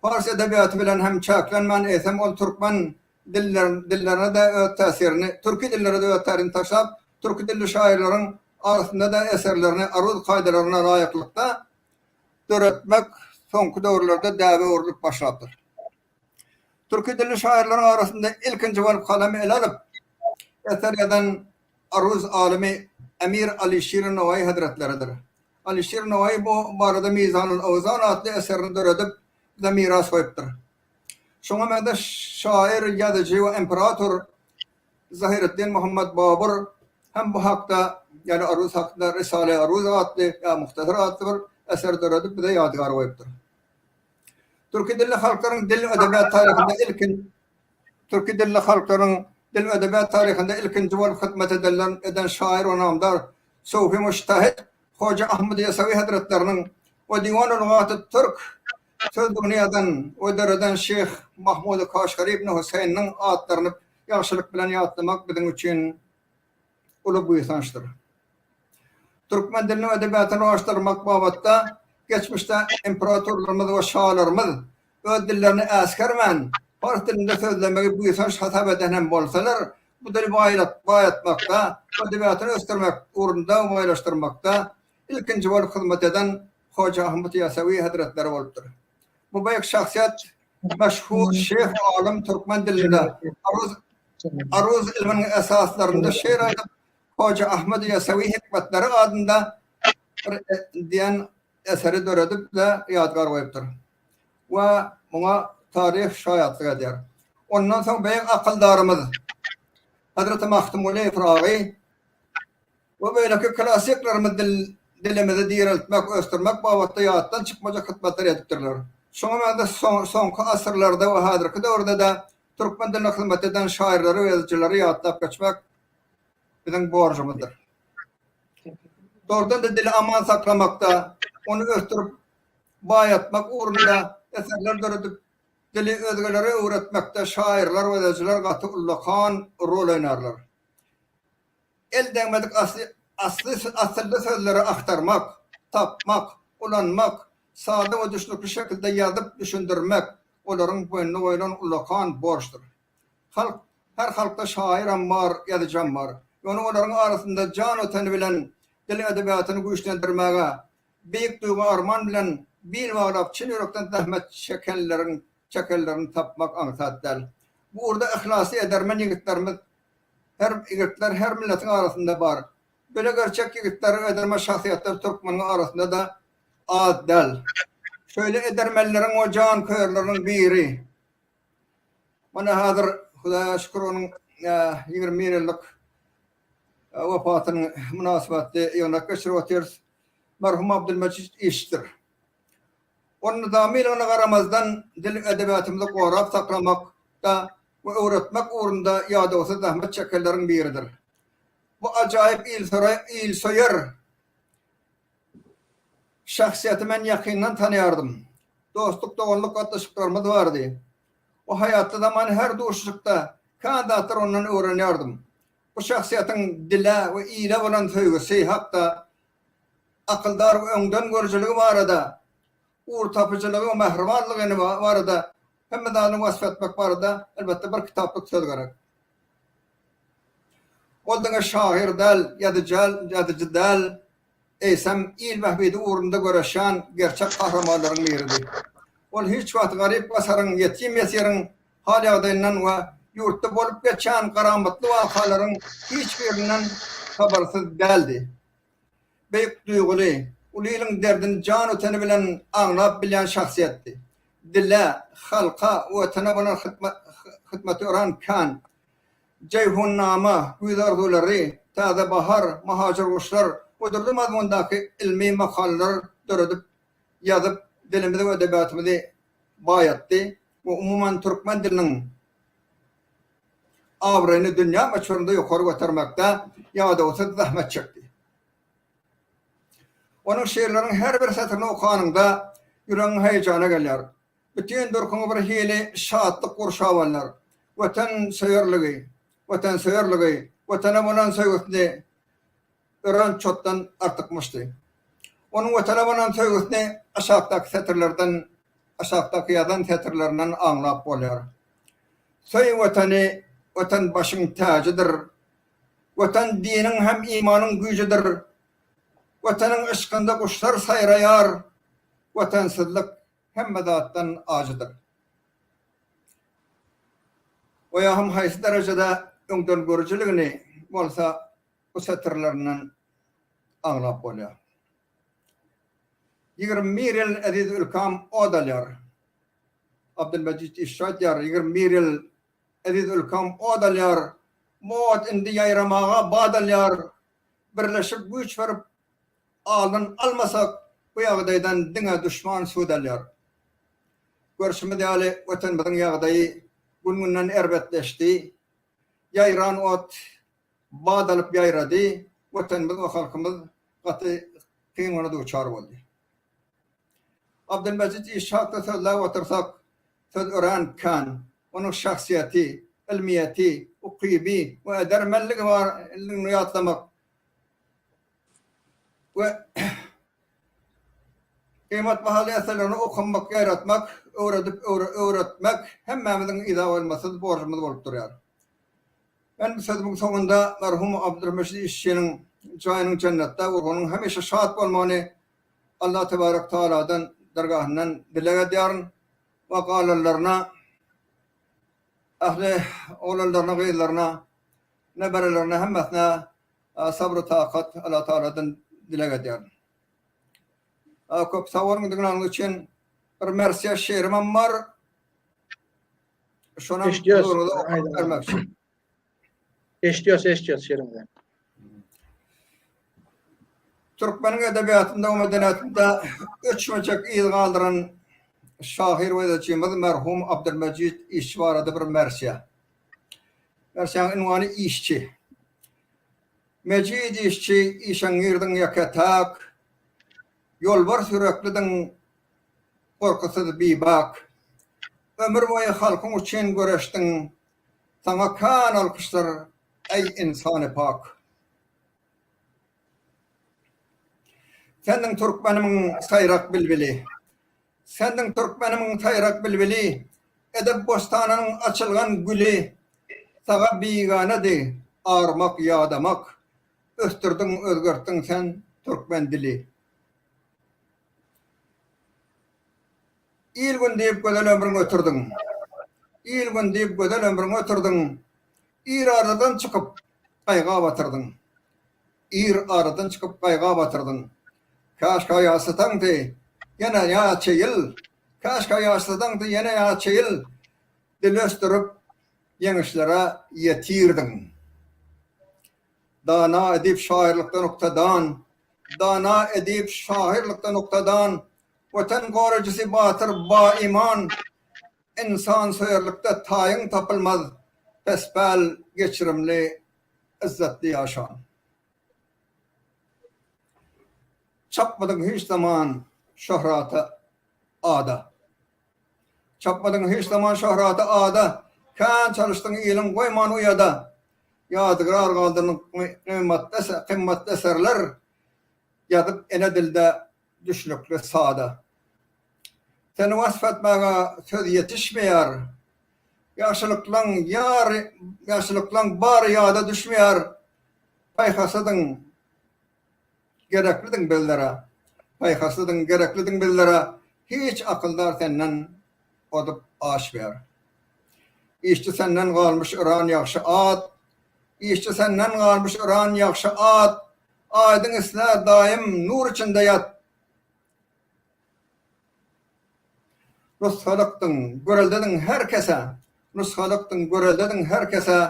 Fars edebiýaty bilen hem çaklanman esem ol türkmen dillerine de öz täsirini, türki dillerine de öz täsirini taşap, türki dilli şairleriň arasynda da eserlerini aruz kaydalaryna laýyklykda döretmek soňky döwürlerde däwe urulyp başlapdyr. Türki dilli şairleriň arasynda ilkinji bolup kalamy el alyp eser ýazan aruz alimi Emir Alişir Nowai Hazretleridir. Alişir Nowai bu barada Mizanul Awzan adly eserini döredip da miras koyupdyr. Şoňa mende şair, ýazyjy we imperator Zahireddin Muhammed Babur hem bu hakda, yani aruz hakda Risale-i Aruz adly ýa Muhtasar adly bir eser döredip bize ýadgar koyupdyr. Türki dilli halklaryň dil edebiýat taryhynda Türki dilli halklaryň dil edebiýat taryhynda ilkinji bolup hyzmat eden şair we namdar Sufi mujtahid Hoca Ahmed Yasavi Hazretlerining we Diwan-ul Lugat-ı Türk söz dünýäden we dereden Şeyh Mahmud Kaşgari ibn Hüseyin'in adlaryny ýagşylyk bilen ýatlamak biziň üçin uly buýsançdyr. Türkmen dilini edebiýatyny ýaşdyrmak babatda geçmişde imperatorlarymyz we şaharlarymyz öz dillerini äskermän fars dilinde sözlemegi buýsanç hasap eden hem bolsalar bu dili baýatmakda, edebiýatyny ösdürmek urunda baýlaşdyrmakda ilkinji bolup hyzmat eden Hoca Ahmed Yasavi Hazretleri bolupdyr. Bu beýik şahsiýet meşhur şeyh alim türkmen dilinde aruz ilminiň esaslarynda şeýer aýdyp Hoca Ahmed Yasavi hikmetleri adında diýen eseri döredip de ýadgar goýupdyr. We muňa tarih şaýatlyk edýär. Ondan soň beýik akyldarymyz Hazreti Mahtumul Efragi we beýleki klasiklerimiz dilimizi diýeriltmek, ösdürmek babatda ýatdan çykmajak hyzmatlar edipdirler. Şoňa mende soňky asyrlarda we hazyrky döwürde de türkmen diline hyzmat eden şairleri we ýazyjylary ýatlap geçmek biziň borjumyzdyr. Doğrudan da dili aman saklamakta, onu östürüp baýatmak urunda eserler döredip dili özgelere öwretmekde şairler we ýazyjylar gaty ullakan rol oýnarlar. El degmedik asly sözleri aktarmak, tapmak, ulanmak, sade we düşnükli şekilde ýazyp düşündirmek olaryň boýnuny goýulan ullakan borçdur. Her halkda şair bar, ýazyjam bar. Ýöne olaryň arasynda jan öteni bilen dil edebiýatyny güýçlendirmäge, beýik duýgu arman bilen bir baglap çyn ýürekden zähmet çekellerini tapmak aňsatdyr. Bu urda ihlasy edermen ýigitlerimiz her milletiň arasynda bar. Böyle gerçek ýigitler ederme şahsiýetler türkmeniň arasynda da az del. Şöyle edermenleriň o jan köýerleriň biri. Mana hazır Hudaýa şükür onuň 20 ýyllyk wafatyny münasibetli ýönek geçirip otyrys. Merhum Abdülmecid iştir. Onun nizamiyle ona garamazdan dil edebiýatymyzy gorap saklamakda we öwretmek urunda ýa-da bolsa zähmet çekenleriň biridir. Bu ajaýyp ilsoýar şahsiýaty men ýakyndan tanýardym. Dostluk, doganlyk gatnaşyklarymyz bardy. O haýatda da men her duşlukda kandatlar ondan öwrenýärdim. Bu şahsiýatyň dile we ýyle bolan söýgüsi hakda akyldar we öňden görjüligi barada, uğur tapıcılığı ve mehribanlygyny barada hemmedany wasf etmek barada elbette bir kitaplyk söz gerek. Oldaňa şair däl, ýazyjy däl, eýsem il wahbidi urunda göreşen gerçek kahramanlaryň biridir. ol hiç wagt garip basarın, yetim yesirin hal ýagdaýyndan we ýurtda bolup geçen garamatly wakalaryň hiçbirinden habarsyz däldi. Beýik duýguly, ulylyň derdini jan öteni bilen aňlap bilen şahsiýetdi. Dille, halka we tana bolan hytmaty ören kan. Ceyhun nama, güýdardulary, taza bahar, mahajir guşlar, bu mazmundaky ilmi makalalar döredip ýazyp dilimizde we edebiyatymyzy baýatdy we umuman türkmen diliniň awrany dünýä maçlarynda ýokary götürmekde ýa-da olsa zahmet çekdi. Onun şeýerleriň her bir satyryny okanyňda ýüregiň heýjana gelýär. Bütün durkuny bir hili şatlyk gurşawanlar. Watan söýerligi, watana bolan söýgüsini ören çotdan artykmyşdy. Onun watana bolan söýgüsini aşagdaky satyrlardan, aşagdaky ýazan satyrlaryndan aňlap bolýar. Söý watany, watan başyň taýydyr. Watan diniň hem imanyň güýjidir. Watanyň ışkynda guşlar saýraýar. Watansyzlyk hemme zatdan ajydyr. O ýahym haýsy derejede öňden görüjiligini bolsa bu satyrlaryndan aňlap bolýar. 20 ýyl aziz ülkam odalýar. Abdülmecid işşaýar 20 ýyl aziz ülkam odalýar. Mot indi ýaýramaga badalýar. Birleşip güýç berip aldyn almasak bu ýagdaýdan diňe düşman suwdalýar. Görüşmedi ýaly watan biziň ýagdaýy gün-günden erbetleşdi. Ýaýran ot badalyp ýaýrady. Watan biziň halkymyz gaty kyngyna duçar boldy. Abdülmecid işşaýda sözläp otursak söz ören kan, onun şahsiyeti, ilmiyeti, ukybi ve edermelligi var ýatlamak ve kıymet bahalı eserlerini okumak, yaratmak, öğretmek hemmemizin ida olmasız borcumuz bolup durýar. Ben sözümün sonunda merhum Abdülmecid işçinin jaýynyň cennetde urgunyň hemişe şat bolmagyny Allah tebarek taaladan dergahından dilege edýäryn we galanlaryna ahli oğlanlarına, gıylarına, neberelerine hemmesine sabr-ı takat Allah Teala'dan dilek edýäryn. Köp sawarlyň diňlaryň üçin bir mersiýe şeýrim bar. Şona Eşdiýos şeýrimden. Türkmeniň edebiyatında, medeniyetinde öçmejek ýyl galdyran şair we yazıcımız merhum Abdülmecid işçi barada bir mersiýe. Mersiýanyň unwany işçi. Mecid işçi işaň ýerdiň ýakatak, ýolbar süreklidin gorkusyz bibak. Ömür boýy halkyň üçin göreşdiň. Sana kan alkyşlar ey insany pak. Senden Türkmeniň saýrak bilbili. Senden Türkmeniň saýrak bilbili. Edep bostanynyň açylgan güli. Saga biganady, armak ýadamak. Östürdüň, özgertdiň sen Türkmen dili. İl gün diýip gözel ömrüň ötürdüň. İl gün diýip gözel ömrüň ötürdüň. Ir aradan çykyp gaýga batyrdyň. Ir aradan çykyp gaýga batyrdyň. Kaşka ýasasaňdy, ýene ýaçyl. Kaşka ýasasaňdy, ýene ýaçyl. Dilöstürüp ýeňişlere ýetirdiň. Dana edip şairlikden noktadan, dana edip şairlikden noktadan, vatan gorajysi batır ba iman, insan soýarlykda taýyň tapylmaz, pesbel geçirimli, izzetli ýaşan. Çapmadyň hiç zaman şöhrata ada. Çapmadyň hiç zaman şöhrata ada. Kan çalışdyň ýylyň goýman uýada. Ýadygar galdyryň kymmatly eserler ýazyp ene dilde düşnükli sada. Seni wasfatmaga söz ýetişmeýär. Ýaşylyklaň bar ýada düşmeýär. Paýhasadyň gereklidiň bellere. Paýhasadyň gereklidiň bellere. hiç akıldar senden odup aş ver. İşte senden kalmış ıran yakşı at, işte senden kalmış ıran yakşı at, aydın isler daim nur içinde yat. Nushalıktın, göreldedin herkese, nushalıktın, göreldedin herkese,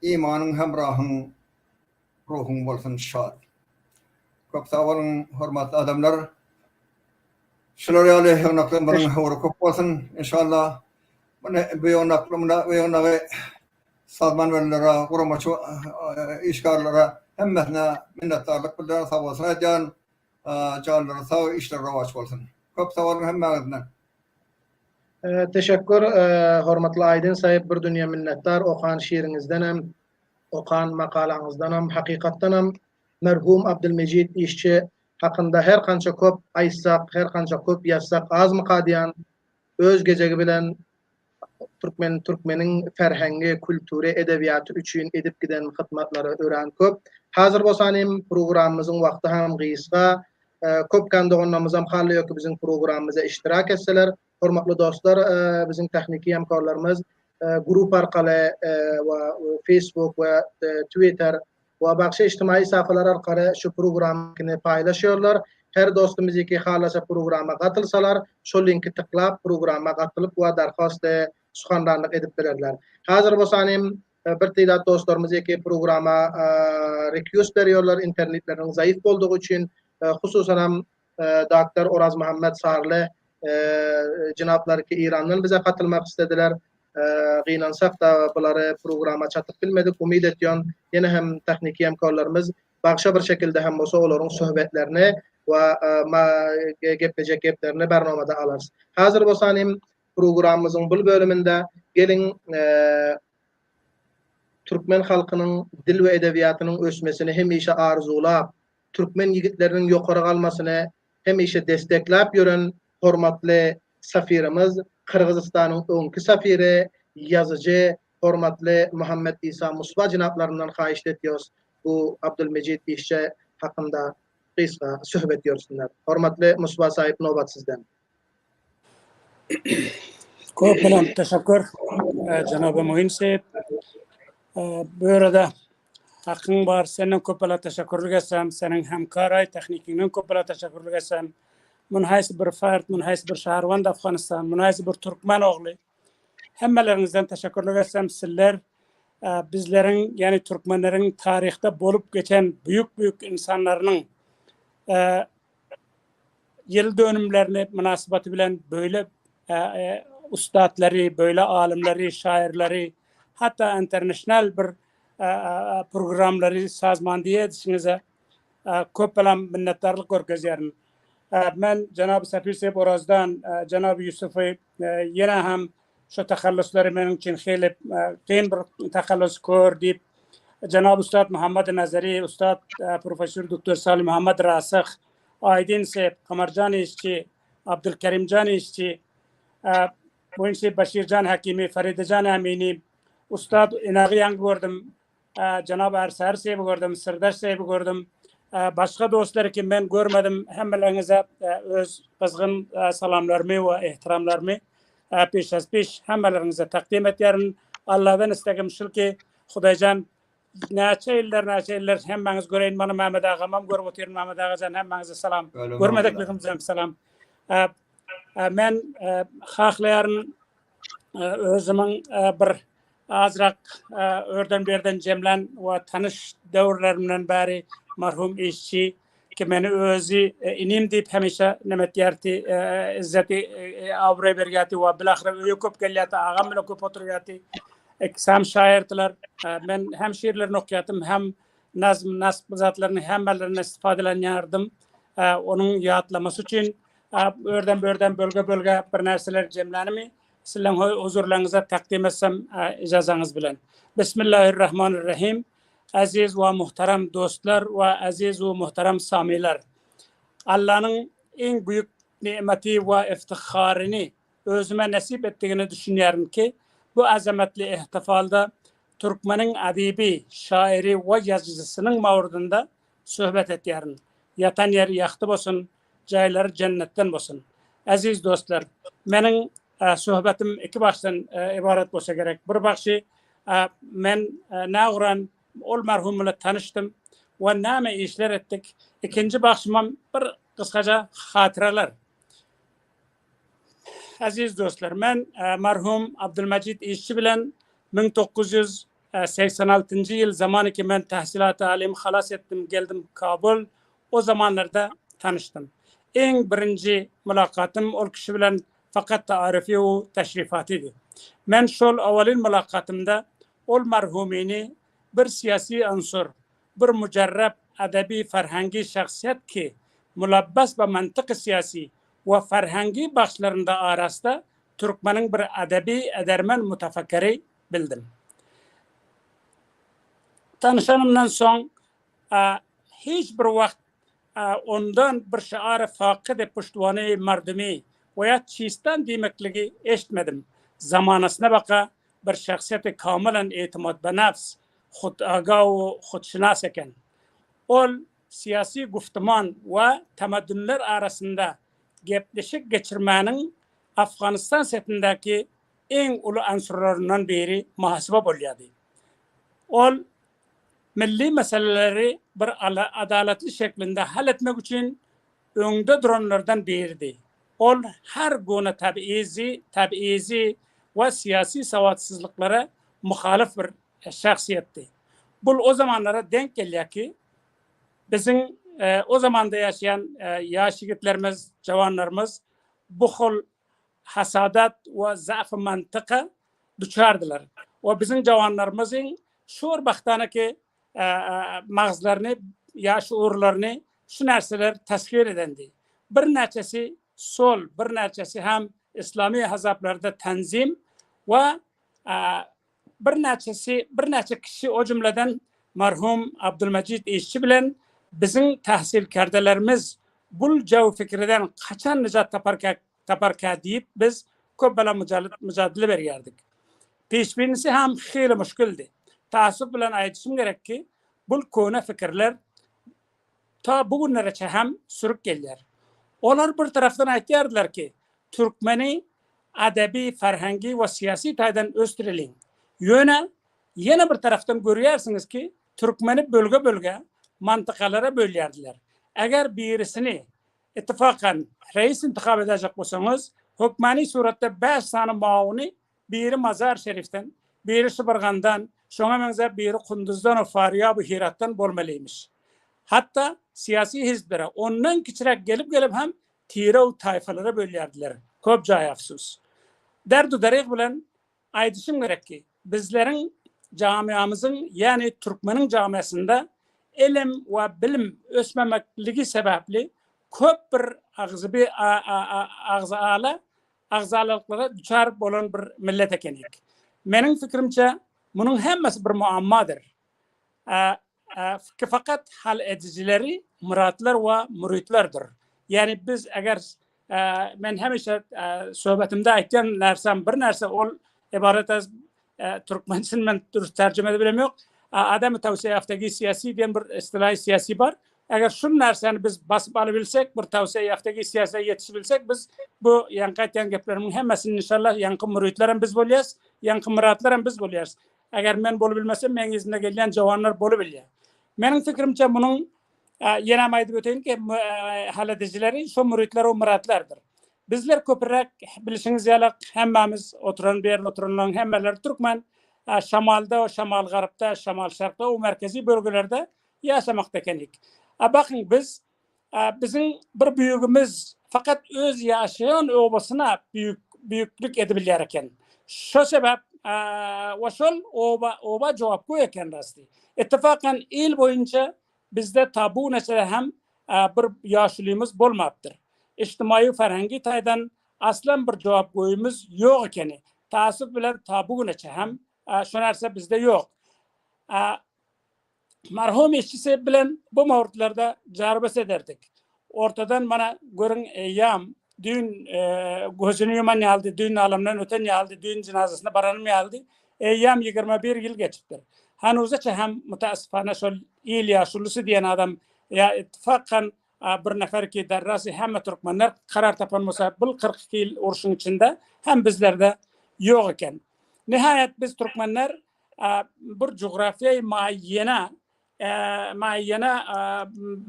imanın hemrahın, ruhun bolsun şad. Köp sağ olun, hürmetli adamlar. Şular ýaly ýagnaklaryň howry köp bolsun inşallah. Bunu bu ýagnaklaryň Salman verilere, kuramaçı işgarlara hemmesine minnettarlyk bildiren sağ bolsun. Aýdýan canlara sağ işler rawaç bolsun. Köp sağ olun hemmesinden. Teşekkür hormatly Aydın saýyp bir dünýä minnettar okan şiiriňizden hem okan makalaňyzdan hem hakykatdan hem merhum Abdülmecid işçi hakynda her kança köp aýtsak, her kança köp ýazsak azmy kadýan öz gejegi bilen Türkmeniň ferhengi, kültüri, edebiýaty üçin edip giden hyzmatlary ören köp. Hazır bolsanym programmamyzyň wagty hem gysga. Köp kandoğunlarımız hem haly ýok biziň programmamyza iştirak etseler. Hormatly dostlar, biziň techniki hemkarlarymyz grup arkaly Facebook we Twitter we başga ijtimai sahalar arkaly şu programmy paýlaşýarlar. Her dostumuz iki halasa programa gatylsalar, şol linki tıklap programa gatylyp we darhast suhandanlyk edip bererler. Hazır bolsanym bir tiýdat dostlarymyz iki programa request berýärler internetleriniň zaýyf boldugy üçin, hususan hem Dr. Oraz Muhammed Sarly jinaplary ki Irandan bize katılmak istediler. Gynansak da bulary programa çatyp bilmedik. Umid etýän ýene hem techniki hemkarlarymyz başga bir şekilde hem bolsa olaryň söhbetlerini we gepleşek geplerini bernamada alars. Hazır bolsanym programmamyzyň bu bölüminde gelin Türkmen halkynyň dil we edebiýatynyň ösmesini hemişe arzulap, Türkmen ýigitleriniň ýokary galmasyny hemişe destekläp ýören hormatly safirimiz Kırgızistanyň öňkü safiri, ýazyjy, hormatly Muhammed İsa Musba jinaplarynyň haýyş etýäris bu Abdülmecid işçi hakynda gysga söhbet ýörsinler. Hormatly Musba saýyp nobat sizden. Köp bilen teşekkür Janaba Muhin saýyp. Bu arada hakyň bar, senden köp bilen teşekkürlik etsem, seniň hemkary technikiňden köp bilen teşekkürlik etsem. Munhaýsy bir fert, munhaýsy bir şahrwand Afganistan, munhaýsy bir Türkmen ogly. Hemmeleringizden teşekkürlik etsem, sizler bizleriň, yani Türkmenleriň taryhda bolup geçen büyük insanlarynyň ýyl dönümlerini münasibeti bilen böyle ustadlary, böyle alimleri, şairleri, hatta international bir programlary sazmandiýa edişiňize köp bilen minnetdarlyk görkezýärin. Men Janab Safir Saýyp Orazdan, Janab Yusufow ýene hem şu tahalluslary meniň üçin hely kyn bir tahallus kör diýip Janab Ustad Muhammed Nazary, Ustad Profesör Dr. Salim Muhammed Rasyh, Aydın Saýyp, Kamarjan işçi, Abdülkerimjan işçi, Muinsi Başirjan Hakimi, Faridejan Amini, Ustad Inagiyan gördüm, Janab Ersar Saýyp gördüm, Sirdaş Saýyp gördüm. Başka dostlar ki ben görmedim, hemmelerinize öz kızgın salamlarımı ve ihtiramlarımı peş hemmelerinize takdim etýärin. Allah'dan istegim şul ki Hudaýjan näçe iller hemmeniz göreýin many Mehmet agamam görüp otyrum Mehmet agajan hemmenize salam. Görmedikligimizem salam. Men haklaýaryn özümiň bir azrak örden berden jemlen we tanış döwürlerimden bäri marhum işçi ki meni özü inim diýip hemişe nemet ýerti izzeti awre berýärdi we bilahira öýe köp gelýärdi, agam bilen köp oturýardy. Sam şairdiler. Men hem şiirlerini okuyatım, hem nasb zatlaryny hemmelerini istifadelenýärdim. Onun ýatlamasy üçin örden bölge bir nerseler jemlenimi sizleň huzurlaryňyza takdim etsem ijazanız bilen. Bismillahirrahmanirrahim. Aziz ve muhterem dostlar ve aziz ve muhterem samiler. Allah'ın en büyük nimeti ve iftiharını özüme nasip ettiğini düşünüyorum ki bu azametli ihtifalda Türkmenin adibi, şairi ve yazıcısının mavurdunda sohbet etýärin. Yatan yer ýakty bolsun, jaýlary cennetten bolsun. Aziz dostlar, mening sohbetim iki baştan ibaret bolsa gerek. Bir baxşı men nağran ol merhum bilen tanıştım ve näme işler ettik. İkinci baxşymam bir kıskaca hatıralar. Aziz dostlar, men merhum Abdülmecid İşçi bilen 1986 yıl zamanı ki men tahsilat alim halas ettim, geldim Kabul. O zamanlarda tanıştım. En birinci mülakatım ol kişi bilen fakat tarifi ve teşrifatıydı. Men şol avalin mülakatımda ol merhumini bir siyasi unsur, bir mücerreb edebi ferhangi şahsiyet ki mulabbas ve mantık siyasi ve ferhangi başlarında arasında Türkmenin bir edebi edermen mutafakkiri bildim. Tanışanımdan son hiçbir vakit ondan bir şiarı fakir puştuvani merdumi veya çistan demekligi eşitmedim. Zamanasına baka bir şahsiyeti kamilen itimat be nefs, khud aga ve khudşinas eken. Ol siyasi guftuman ve temeddünler arasında gepleşik geçirmenin Afganistan setindeki en ulu unsurlarından biri muhasebe bolyadı. Ol milli meseleleri bir adaletli şeklinde halletmek için önde duranlardan biriydi. Ol her gona tabiizi ve siyasi savatsızlıklara muhalif bir şahsiyetti. Bu o zamanlara denk geliyor ki bizim o zamanda yaşayan yaş yigitlerimiz, cavanlarımız bu hol hasadat ve zaaf mantıka düşerdiler. Ve bizim cavanlarımızın şuur baktanaki mağızlarını, yaş uğurlarını şu narsalar tashkil edendi. Bir neçesi sol, bir neçesi hem İslami hazaplarda tanzim ve bir neçe kişi o cümleden merhum Abdülmecid İşçi bilen bizim tahsil kardelerimiz bu cav fikriden kaçan nicat taparka deyip biz köbbela mücadele veriyorduk. Peşbinisi hem xeyli müşkildi. Taassup bilen aytışım gerek ki bu konu fikirler ta bugünlere hem sürüp geldiler. Onlar bir taraftan aytıyorlar ki Türkmeni edebi, ferhangi ve siyasi taydan östürelim. Yine bir taraftan görüyorsunuz ki Türkmeni bölge mantıkalara bölüyorlar. Eğer birisini ittifakan reis intikab edecek olsanız hükmani surette 5 tane mauni biri Mazar Şerif'ten, biri Şıbırgan'dan, şuna benzer biri Kunduz'dan ve Faryab-ı Hirat'tan bolmalıymış. Hatta siyasi hizblere ondan küçük gelip hem tirav tayfalara bölüyorlar. Köpcay afsus. Derdu derik bilen aytışım gerek ki bizlerin camiamızın yani Türkmenin camiasında ilim ve bilim ösmemekligi sebeple köp bir ağzalıklara düşer bolan bir millet ekenik. Menin fikrimce bunun hemmesi bir muammadır. Fakat hal edicileri muratlar ve muritlerdir. Yani biz eğer men hemişe sohbetimde aytgan narsam bir narsa ol ibaret az Türkmensin men dürüst tercüme edebilem yok. Adam tavsiye yaftagi siyasi diyen bir istilahi siyasi var. Eğer şu narsani biz basıp alabilsek, bir tavsiye yaftagi siyasiye yetişebilsek biz bu yankaytyan geplerimin hemmesini inşallah yankı muritlerim biz bolyas, yankı muratlarım biz bolyas. Eğer men bolu bilmesem men izinde gelen cavanlar bolu bilya. Menin fikrimce bunun yine aytıp öteyin ki halledicileri şu muritler o muratlardır. Bizler köpürek bilişiniz yalak hemmemiz oturan bir yerde oturanların hemmeler Türkmen şamalda, şamal garipta, şamal şarkta o merkezi bölgelerde yaşamakta kenik. Bakın biz bizim bir büyüğümüz fakat öz yaşayan obasına büyüklük edebilirken. Şu sebep ve şol oba cevap koyarken rastı. İttifakan il boyunca bizde tabu mesela hem bir yaşlılığımız bolmaptır. İçtimai ferhangi taydan aslan bir cevap koyumuz yok iken taassup bilen tabu neçe hem şu narsa bizde yok. Merhum işçisi bilen bu mevzularda carbes ederdik. Ortadan bana görün eyyam dün gözünü yuman aldı, dün alamdan öten aldı, dün cenazesine baranım aldı. Eyyam 21 yıl geçiptir. Hanuzca hem müteassıfane şol il yaşlısı diyen adam ya ittifakkan bir nefer ki derrasi hem Türkmenler karar tapan olsa bu 42 yıl uruşun içinde hem bizlerde yok iken. Nihayet biz Türkmenler bir coğrafyayı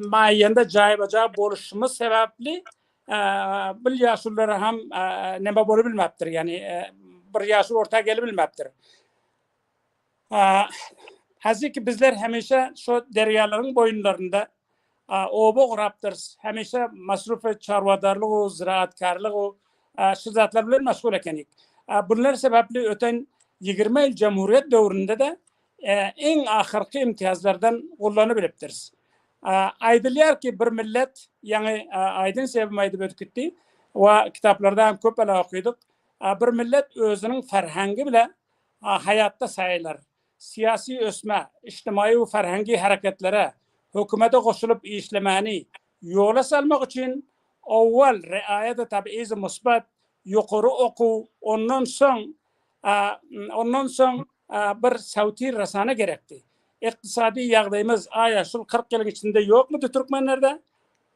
muayyende caybaca boluşumuz sebepli bir yaşlılara hem neme bolu bilmeptir. Yani bir yaşlı ortaya gelebilmeptir. Haziki bizler hemişe şu deryaların boyunlarında oba kuraptırız. Hemişe masruf çarvadarlığı, ziraatkarlığı, şu zatlar bilen meşgul ekenik. Bunlar sebeple öten 20 yıl Cumhuriyet dövründe de en ahırkı imtiyazlardan kullanabiliptiriz. Aydılar ki bir millet, yani aydın sevim aydı bötükütti ve kitaplardan köpele okuduk. Bir millet özünün ferhangi bile hayatta sayılır. Siyasi ösme, içtimai ve ferhangi hareketlere, hükümete koşulup işlemeni yola salmak için evvel riayet-i tabiiz-i musbat, yukarı oku, ondan son bir savti rasana gerekti. İktisadi yağdayımız şu 40 yılın içinde yok mu Türkmenlerde?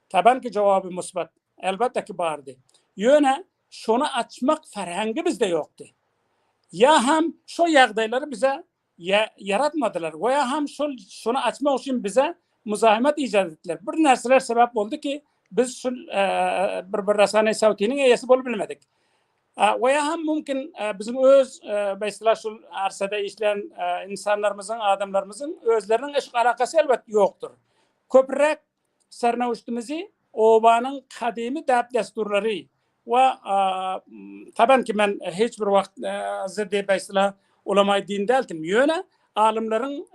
Taban ki cevabı musbat. Elbette ki vardı. Yöne şunu açmak ferhangi bizde yoktu. Ya hem şu yağdayları bize yaratmadılar veya hem şunu açmak için bize muzahimet icat ettiler. Bir narsalar sebep oldu ki biz bir rasane savtinin eyesi bulabilmedik. Veya hem mümkün bizim öz mesela şu arsada işleyen insanlarımızın, adamlarımızın özlerinin eşk alakası elbette yoktur. Köprek sarnavuştumuzu obanın kadimi dağıt desturları ve taban ki ben hiçbir vakit ziddi mesela ulama-i din deltim. Yöne alimlerin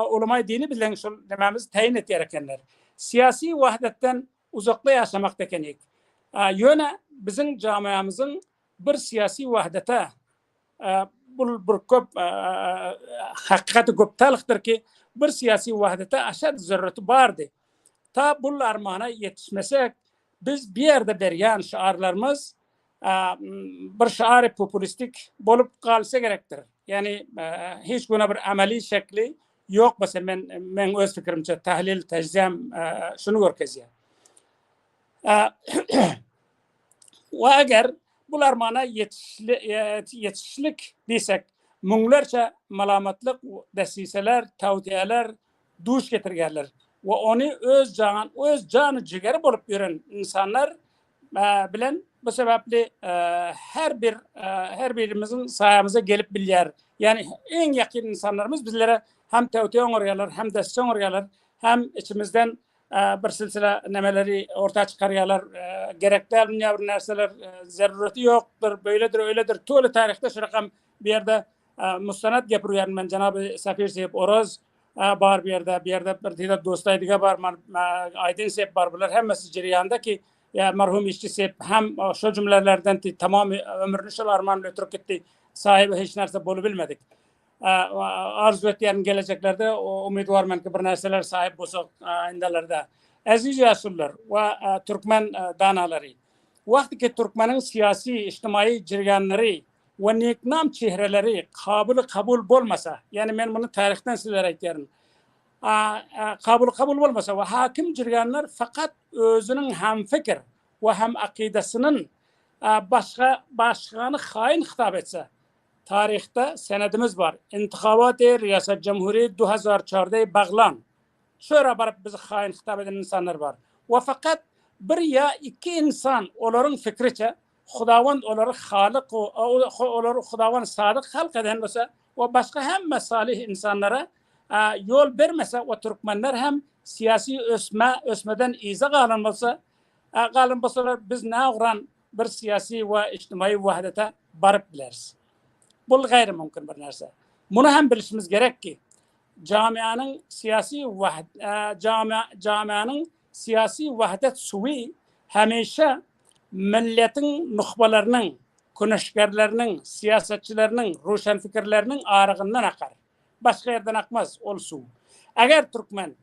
ulama-i dini bilen şu dememiz tayin et gerekenler. Siyasi vahdetten uzakta yaşamakta kenik. Yöne bizim camiamızın bir siyasi vahdete bir köp hakikati köptalıktır ki bir siyasi vahdete aşağı zürreti vardı. Ta bu armağana yetişmesek biz bir yerde beryan şiarlarımız bir şiari populistik bolup kalsa gerektir. Yani hiç buna bir ameli şekli yok. Mesela ben öz fikrimce tahlil, teczim şunu görkeziyem. Ve eğer bu armağana yetişlik desek, münglerce malamatlık desiseler, tavtiyeler duş getirgerler. Ve onu öz canı cigeri bulup gören insanlar bilen bu sebeple her birimizin sayamıza gelip bilyer. Yani en yakın insanlarımız bizlere hem tevtiye onuyorlar, hem destek onuyorlar, hem içimizden bir silsile nemeleri ortaya çıkarıyorlar. Gerekli alınıyor bir narsalar zarureti yoktur, böyledir, öyledir. Tüm tarihte şu rakam bir yerde mustanat yapıyorum ben Cenab-ı Safir Seyip Oroz var bir yerde bir tiyat dostaydıga var, Aydın Seyip var bunlar hemmesi ciriyanda ki merhum işçi Seyip hem şu cümlelerden tamamı ömrünü şu armağanla ötürük gitti sahibi hiç narsa bolu bilmedik. Arzu ettiğin geleceklerde umidvarım ki bir narsalar sahip olsak indalarda. Aziz yaşlılar ve Türkmen danaları. Vakti ki Türkmenin siyasi, içtimai cirganları ve niknam çehreleri kabul olmasa, yani ben bunu tarihten sizlere eklerim. Kabul olmasa ve hakim cirganlar fakat özünün hem fikir ve hem akidesinin başkanı hain hitap etse, tarihte senedimiz var. İntikabat-ı Riyasat Cumhuriyet 2004'de bağlan. Şöyle barıp bizi hain hitap eden insanlar var. Ve fakat bir ya iki insan onların fikriçe Xudavand onları halik onları Xudavand sadık halk eden olsa ve başka hem mesalih insanlara yol vermese ve Türkmenler hem siyasi ösmeden iza galın olsa biz ne uğran bir siyasi ve içtimai vahdete barıp bileriz. Bu gayri mümkün bir narsa. Bunu hem bilişimiz gerek ki camianın siyasi vahdet suvi hemişe milletin nuhbalarının, konuşgerlerinin, siyasetçilerinin, ruşen fikirlerinin arığından akar. Başka yerden akmaz ol su. Eğer Türkmen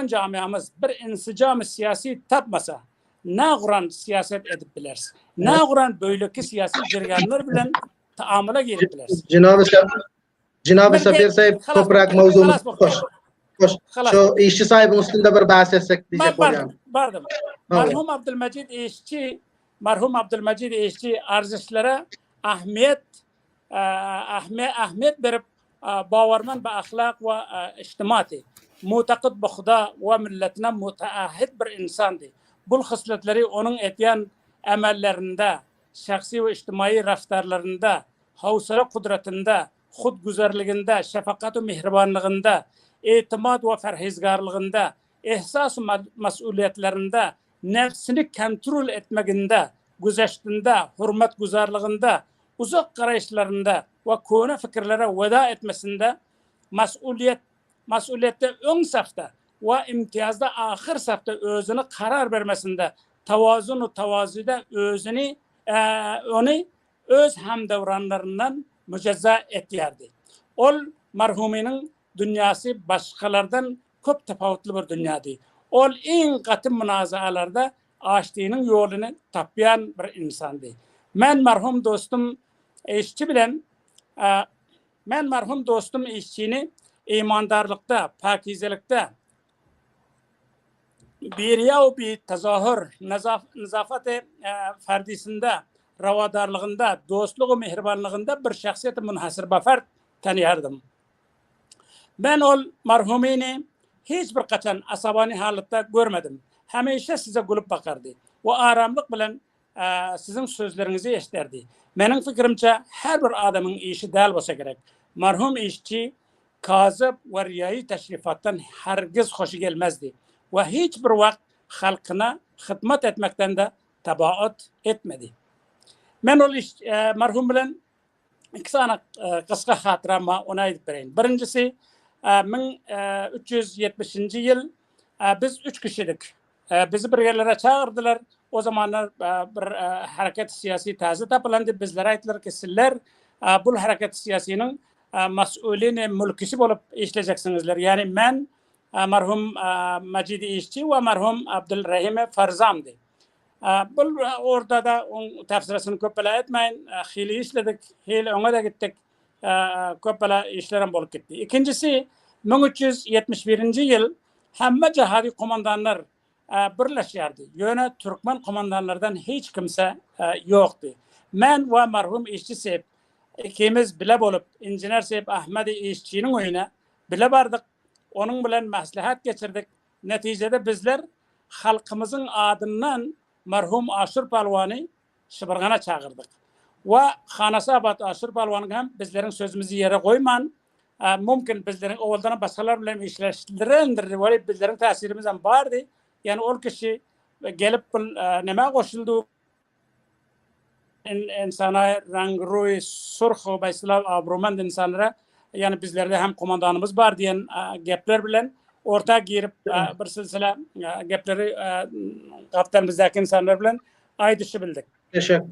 camiamız bir insicam siyasi tapmasa ne kuran siyaset edip bileriz. Ne kuran böyleki siyasi cirganlar bilen taamula girip bileriz. Cenab-ı Safir Sahip toprak mevzumuz Halas. Şu işçi sahibinin üstünde bir bahs etsek diyecek Bardım. Tamam. Merhum Abdülmecid İşçi, merhum Abdülmecid İşçi arzışlara ahmiyet verip bavarman ve ahlak ve içtimati. Mutakid bu Xuda ve milletine mutaahhid bir insandı. Bu xisletleri onun etiyen emellerinde, şahsi ve içtimai raftarlarında, havsala kudretinde, xudguzarliginde, şefakat ve mihribanlığında, itimat ve ferhizgarlığında, ihsas mas'uliyetlerinde, nefsini kontrol etmeginde, güzeştinde, hürmet guzarlığında, uzak karayışlarında ve konu fikirlere veda etmesinde, mas'uliyette ön safta ve imtiyazda ahir safta özünü karar vermesinde, tavazıda özünü onu öz hamdevranlarından mücezza etiyerdi. Ol merhuminin dünyası başkalardan köp tefavutlu bir dünyadı. Ol en katı münazaalarda açtığının yolunu tapyan bir insandı. Men merhum dostum işçini imandarlıkta, pakizelikte, bir tezahür, nezafet ferdisinde, ravadarlığında, dostluğu mehribanlığında bir şahsiyeti münhasır bafert tanıyardım. Ben ol merhumini hiçbir kaçan asabani halıtta görmedim. Hemeyşe size gülüp bakardı. O aramlık bilen sizin sözlerinizi eşlerdi. Benim fikrimce her bir adamın işi değil olsa gerek. Merhum işçi kazıp ve riyayı teşrifattan herkes hoşu gelmezdi. Ve hiçbir vakit halkına hizmet etmekten de tabaat etmedi. Ben ol merhum bilen iki tane kısa hatırama ona edip vereyim. Birincisi 1370. yıl biz 3 kişiydik. Bizi bir yerlere çağırdılar. O zamanlar bir hareket siyasi taze tapılandı. Bizlere ayttılar ki sizler bu hareket siyasinin mas'ulini mülkisi olup işleyeceksinizler. Yani ben merhum Macidi İşçi ve merhum Abdülrahim Farzam'dı. Orada da tefsirasını köpele etmeyin. Hili işledik. Hili ona da gittik. Köpele işlerim bolup gitti. İkincisi 1371. yıl hemme cihadi komandanlar birleşerdi. Yöne Türkmen komandanlardan hiç kimse yoktu. Men ve merhum işçi sahip ikimiz bile bolup injiner sahip Ahmedi İşçi'nin oyuna bile bardık. Onun bilen maslahat geçirdik. Neticede bizler halkımızın adından merhum Aşır Palvan'ı Şıbırgan'a çağırdık. Ve Hanası Abad Aşır Palvan'ı hem bizlerin sözümüzü yere koyman, mümkün bizlerin oğuldan başkalar bilen işleştirendirdi. Ve bizlerin tesirimizden vardı. Yani o kişi gelip neme koşuldu insana rangruy surxu bayslav abrumand insanlara yani bizlerde hem komandanımız var diyen gepler bilen orta girip bir silsile gepleri kaptanımızdaki insanlar bilen aydışı bildik. Teşekkür.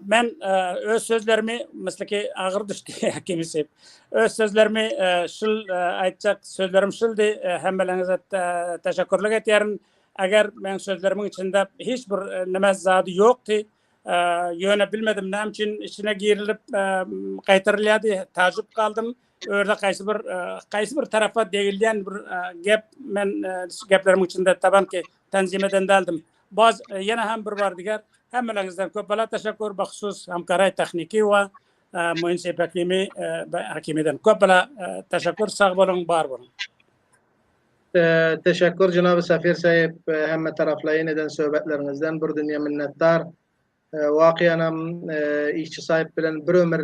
Ben öz sözlerimi mesleki ağır düştü kimisi. Öz sözlerimi şul aytacak sözlerim şuldi. Hemmelenize teşekkürlük etiyorum. Eğer ben sözlerimin içinde hiçbir nemez zadı yoktu. Yöne bilmedim ne için içine girilip kaytarılıyordu. Tacip kaldım. Orada kaysı bir tarafa değildiğin bir gep ben geplerimin içinde taban ki tenzim eden deldim. Bazı yine hem bir var diğer hemmelerinizden köpala teşekkür baksus hamkaray tekniki ve münsip hakimiden köpala teşekkür sağ olun var olun. Teşekkür Cenab-ı Safir sahip hemme taraflayın eden sohbetlerinizden bir dünya minnettar. Vakiyanam işçi sahip bilen bir ömür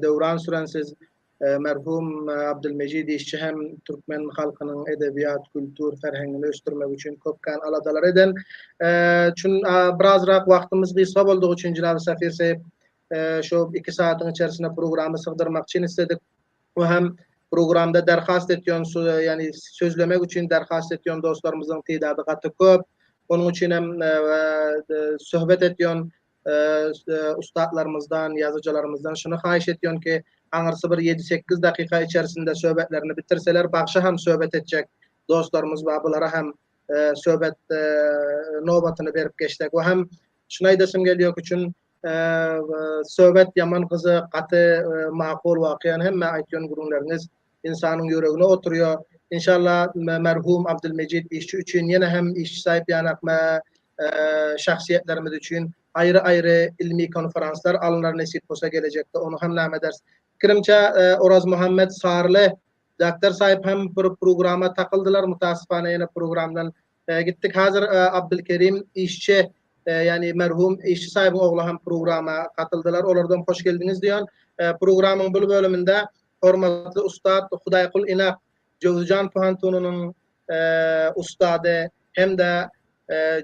devran sürensiz merhum Abdülmecid İşçi hem Türkmen halkının edebiyat, kültür, ferhengini östürmek için köpkan aladalar eden. Çünkü birazrak vaktimiz kısa olduğu için Cenab-ı Safir sahip şu 2 saatin içerisinde programı sığdırmak için istedik. O hem programda derhast ediyorsun yani sözlemek için derhast ediyorsun dostlarımızın tidadı katı köp. Onun için hem sohbet ediyorsun ustadlarımızdan, yazıcılarımızdan şunu xahiş ediyorsun ki anırsı bir 7-8 dakika içerisinde sohbetlerini bitirseler başka hem sohbet edecek dostlarımız ve abilara hem sohbet nöbetini verip geçtik. O hem şuna edesim geliyor için sohbet yaman kızı katı makul vakiyan hem aytyon gurunlarınız insanın yüreğine oturuyor. İnşallah merhum Abdülmecid işçi için yine hem iş sahip yanakma şahsiyetlerimiz için ayrı ilmi konferanslar alınır nasip olsa gelecekte onu hem nam ederiz. Fikrimce Oraz Muhammed Sarlı doktor sahip hem programa takıldılar mutasifane yine programdan gittik. Hazır Abdülkerim işçi yani merhum işçi sahibi oğlu hem programa katıldılar. Onlardan hoş geldiniz diyor. Programın bu bölümünde hormatly ustad Hudaykul İnak Jowzijan Puhantonu'nun ustadı hem de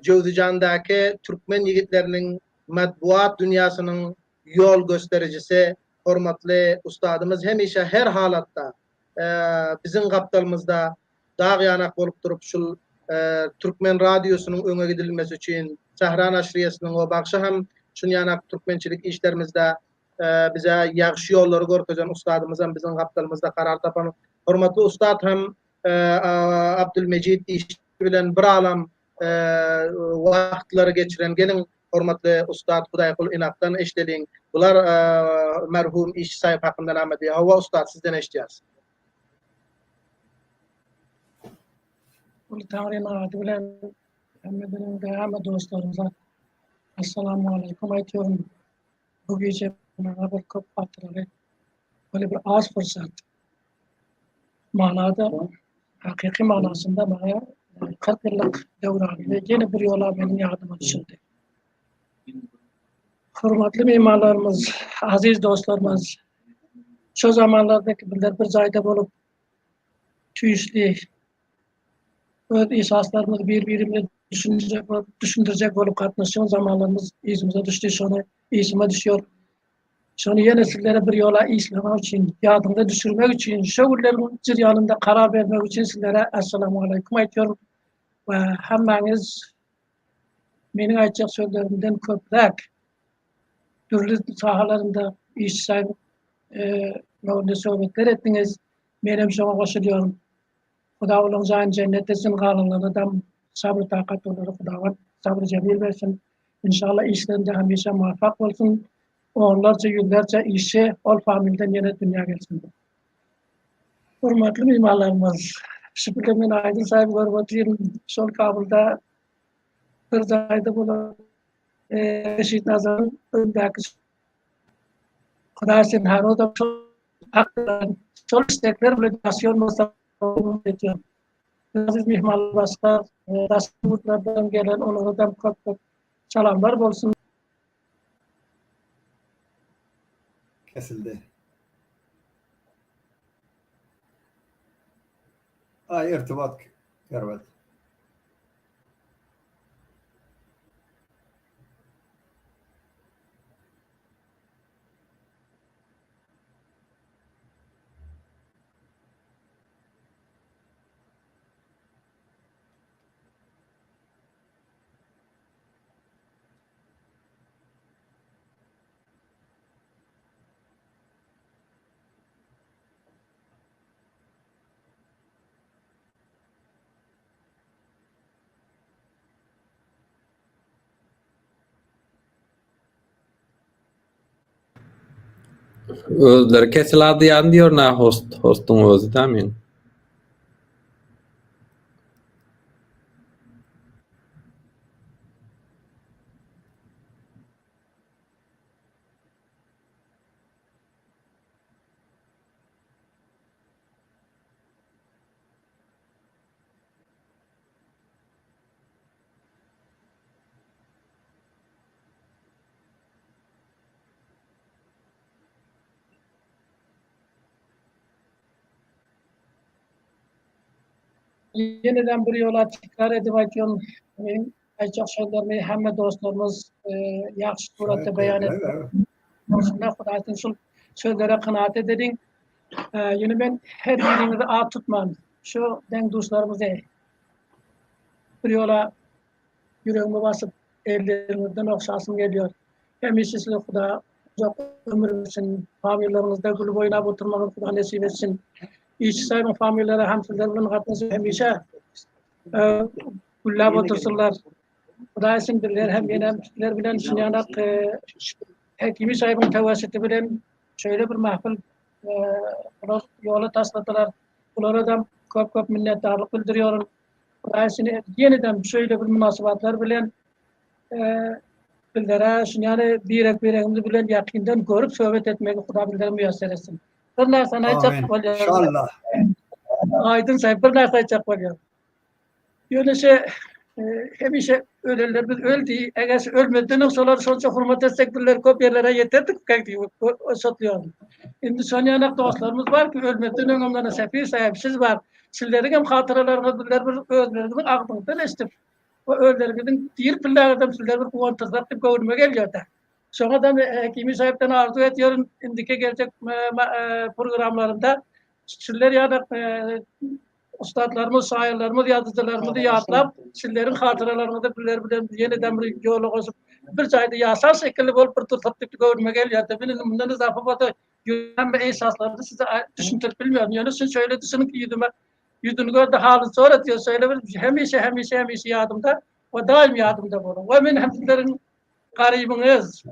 Jowzijan'daki Türkmen yigitlerinin matbuat dünyasının yol göstericisi hormatly ustadımız hemişe her halatta bizim kaptalımızda dağ yanak bolup durup şu Türkmen radyosunun öňe gidilmesi için Sahra Naşriyasının o bakışı hem şun yanak Türkmençilik işlerimizde bize yaxşı yolları görkejen ustadımız hem bizim kaptalımızda karar tapan hormatly ustad hem Abdülmecid iş bilen bir alam wagtları geçiren gelin hormatly ustad Hudaykul İnak'tan eşdeliň. Bular merhum iş sahibi hakkında namedi. Hawa ustad sizden eşdiyaz. Kul Tanrı'nın adı bilen Muhammed'in dostlarımıza Esselamu Aleyküm aytıyorum. Bu gece bana bir köp hatırları böyle bir az fırsat manada hakiki manasında bana 40 yıllık devranı ve yeni bir yola benim yardıma düşündü. Hürmetli mimarlarımız, aziz dostlarımız, şu zamanlardaki bir zayda bulup tüyüşlü öz esaslarımızı birbirimle düşündürecek olup katlaşan zamanlarımız izimize düştü. Şunu izime düşüyor. Şunu yeni nesillere bir yola islamak için, yadında düşürmek için, şöğürlerin ciryanında karar vermek için sizlere Esselamu Aleyküm aytıyorum. Ve hemmeniz benim aytacak sözlerimden köplek türlü sahalarında iş sahibi yolunda sohbetler ettiniz. Benim şuna koşuluyorum. Huda olan zayn cennettesin kalınlığını da sabır takat olur. Hudavan sabır cemil versin. İnşallah işlerinde hemşe muvaffak olsun. Onlarca yıllarca işi ol familden yine dünya gelsin. Hürmetli mimarlarımız, Şüphelemin aydın sahibi görbatıyım. Sol Kabul'da bir zayda bulup Reşit Nazar'ın öndeki Huda sen her o da sol istekler obligasyon masasını ediyor. Aziz mihmal başka Rasmutlardan gelen onlardan çok selamlar olsun. Kesildi. Ay irtibat görmedi. Özleri kesiladi yan diyor na hostun özü de min. Yeniden bir yola tekrar edip aytıyorum. Aytacak sözlerimi hemme dostlarımız yaxşı suratda beyan etmek. Şuna Hudaýyň şol sözlere kanaat edin. Yine ben her birinizi ağ tutmam. Şu den dostlarımıza bir yola yüreğime basıp ellerinizden okşasım geliyor. Hem sizle Huda uzak ömür için familyalarınızda gülüp oynap oturmanı Huda nasip etsin. İş sahibi familyalara hamsızlarının katması hemişe güllap otursunlar. Huda için birler hem yenemler bilen şunyanak hekimi sahibinin tevasiti bilen şöyle bir mahfil yola tasladılar. Bunlara da köp minnettarlık bildiriyorum. Burasını yeniden şöyle bir münasebetler bilen bildiriş, yani birimizi bilen yakından görüp sohbet etmeyi Huda bildirim müyesser etsin. Bir narsa aytsak Amin. bolýar. İnşallah. Aydın sayıp bir narsa aytsak bolýar. Ýöneşe hemişe ölenler biz öldü. Eger ölmeden solar şonça hurmat etsek birler köp yerlere yeterdik käkdi sotluyor. Indi sonyanak dostlarımız var ki ölmeden öňümden sefir sahipsiz var. Sizlerin hem hatıralarınız birler bir özlerinizin agdyňdan eşitip. O öllerimizin diýip birlerden sizler bir kuwantyrsak dip görme gelýärdi. Şoňadan hekimi sahipden arzu ediyorum indiki gelecek programlarında sizler ýa-da ustadlarımız, şairlerimiz, yazıcılarımızı yadlap, sizlerin hatıralarını birler bilen yeniden bir yola koşup bir çayda yasal şekilde bolup bir tutup görme gelýärdi. Benim bundan izafı bada hem esaslarını size düşüntürüp bilmiyorum. Yani siz şöyle düşünün ki yüzünü gördü halini sonra diyor söyle hemişe yadımda ve daim yadımda bulun. Ve men hem sizlerin garibiniz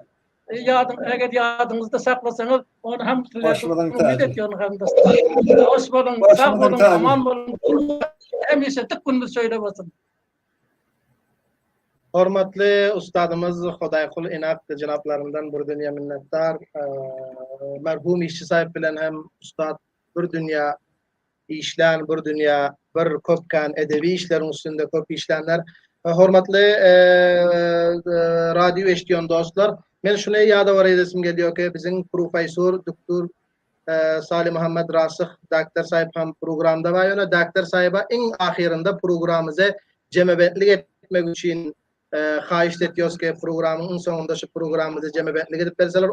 eğer yadınızda saklasanız onu hem Başımızın tacı. ediyorum hem de hoş olun, sağ olun, aman olun. Hemişe tıkkınız söyle basın. Hormatly ustadımız Hodayqul Inak janaplarından bir dünya minnettar. Merhum işçi sahip bilen hem ustad bir dünya işlen, bir dünya bir köpkan edebi işlerin üstünde köp işlenler. Hormatly radyo eşdiýän dostlar, men şunu ýada var edesim gelýär ki bizim profesör doktor Salih Muhammed Rasih doktor sahip hem programda var. Ýöne doktor sahiba en ahirinde programımızı cemebetlik etmek için haýyş etýäs ki programın soňunda şu programımızı cemebetlik edip berseler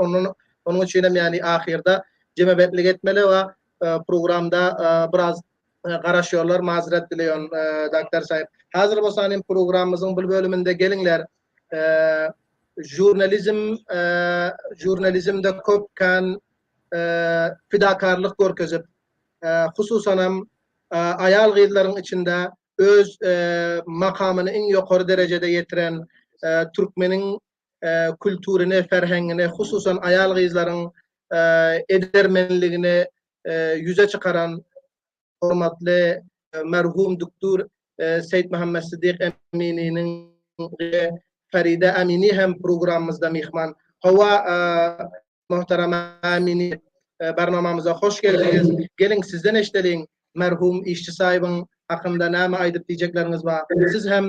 onun için yani ahirde cemebetlik etmeli ve programda biraz garaşýarlar, mazeret dileýän doktor sahip. Hazır bolsaň programımızın bu bölümünde gelinler jurnalizmde köpkan fidakarlyk görkezip hususan ayal gyzlaryň içinde öz makamyny en ýokary derejede ýetiren türkmeniň kültürine, ferhengine, hususan ayal gyzlaryň edermenligini yüze çıkaran hormatly merhum doktor Seyyid Muhammed Siddiq Emini'nin Feride Amini hem programımızda mihman. Hava muhterem Amini barnamamıza hoş geldiniz. Gelin sizden eşitleyin merhum işçi sahibin hakkında näme aýdyp diýjekleriniz var. Siz hem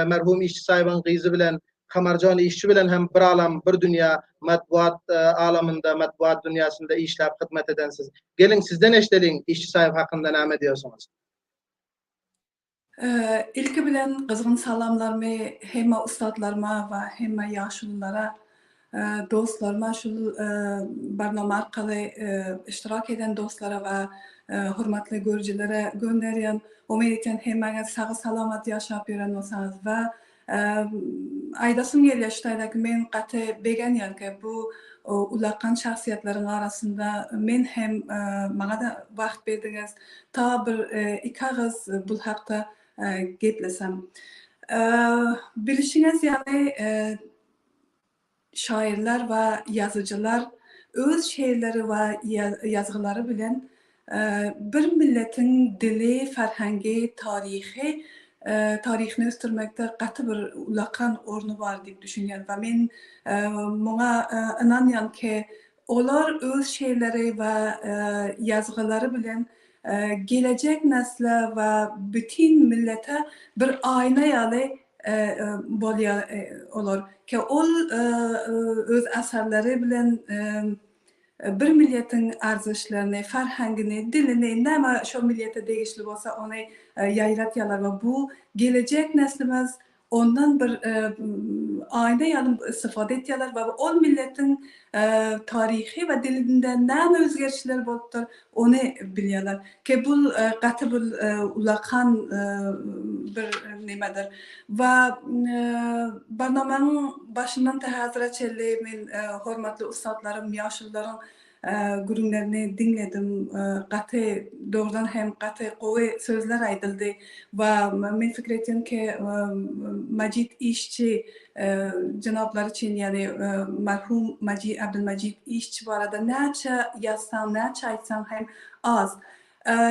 merhum işçi sahibin gyzy bilen Kamarjan işçi bilen hem bir alam, bir dünya matbuat alamında, matbuat dünyasında işläp hyzmat edensiz. Gelin sizden eşitleyin işçi sahip hakkında näme diýersiňiz? İlki bilen kızgın salamlarımı hem ustadlarıma ve hem yaşlılara, dostlarıma, şu barnama arkalı iştirak eden dostlara ve hürmetli görücülere gönderiyen, umediten hem sağ salamat yaşap yören olsanız ve aydasım geliştaydak men qatı beğeniyen ki bu ulaqan şahsiyetlerin arasında men hem bana da vaqt berdiniz ta bir iki ağız bu haqda geplesem. Bilişiniz yani şairler ve yazıcılar öz şeirleri ve yazgıları bilen bir milletin dili, ferhengi, tarihi tarihini östürmekte qatı bir ulaqan ornu var diye düşünüyorum ve men buna inanıyorum ki onlar öz şeirleri ve yazgıları bilen gelecek nesle ve bütün millete bir ayna yalı olur ki ol öz eserleri bilen bir milletin arzışlarını, ferhengini, dilini, näme şu millete degişli bolsa onu yayratýarlar ve bu gelecek neslimiz ondan bir ayna ýaly istifade etýärler we ol milletin tarihi we dilinde näme özgerişler bolupdyr onu bilýärler. Ki bu gaty bir ulaqan bir nimedir. We barnamanyň başyndan ta hazıra çelli men hormatly ustadlarym, ýaşlylaryň gurunlarını dinledim. Qatı doğrudan hem qatı qo'y sözler aytıldı ve men fikir etdim ki Macit İşçi cenablar için yani merhum Abdülmecid İşçi bu arada neçe yazsam neçe aytsam hem az.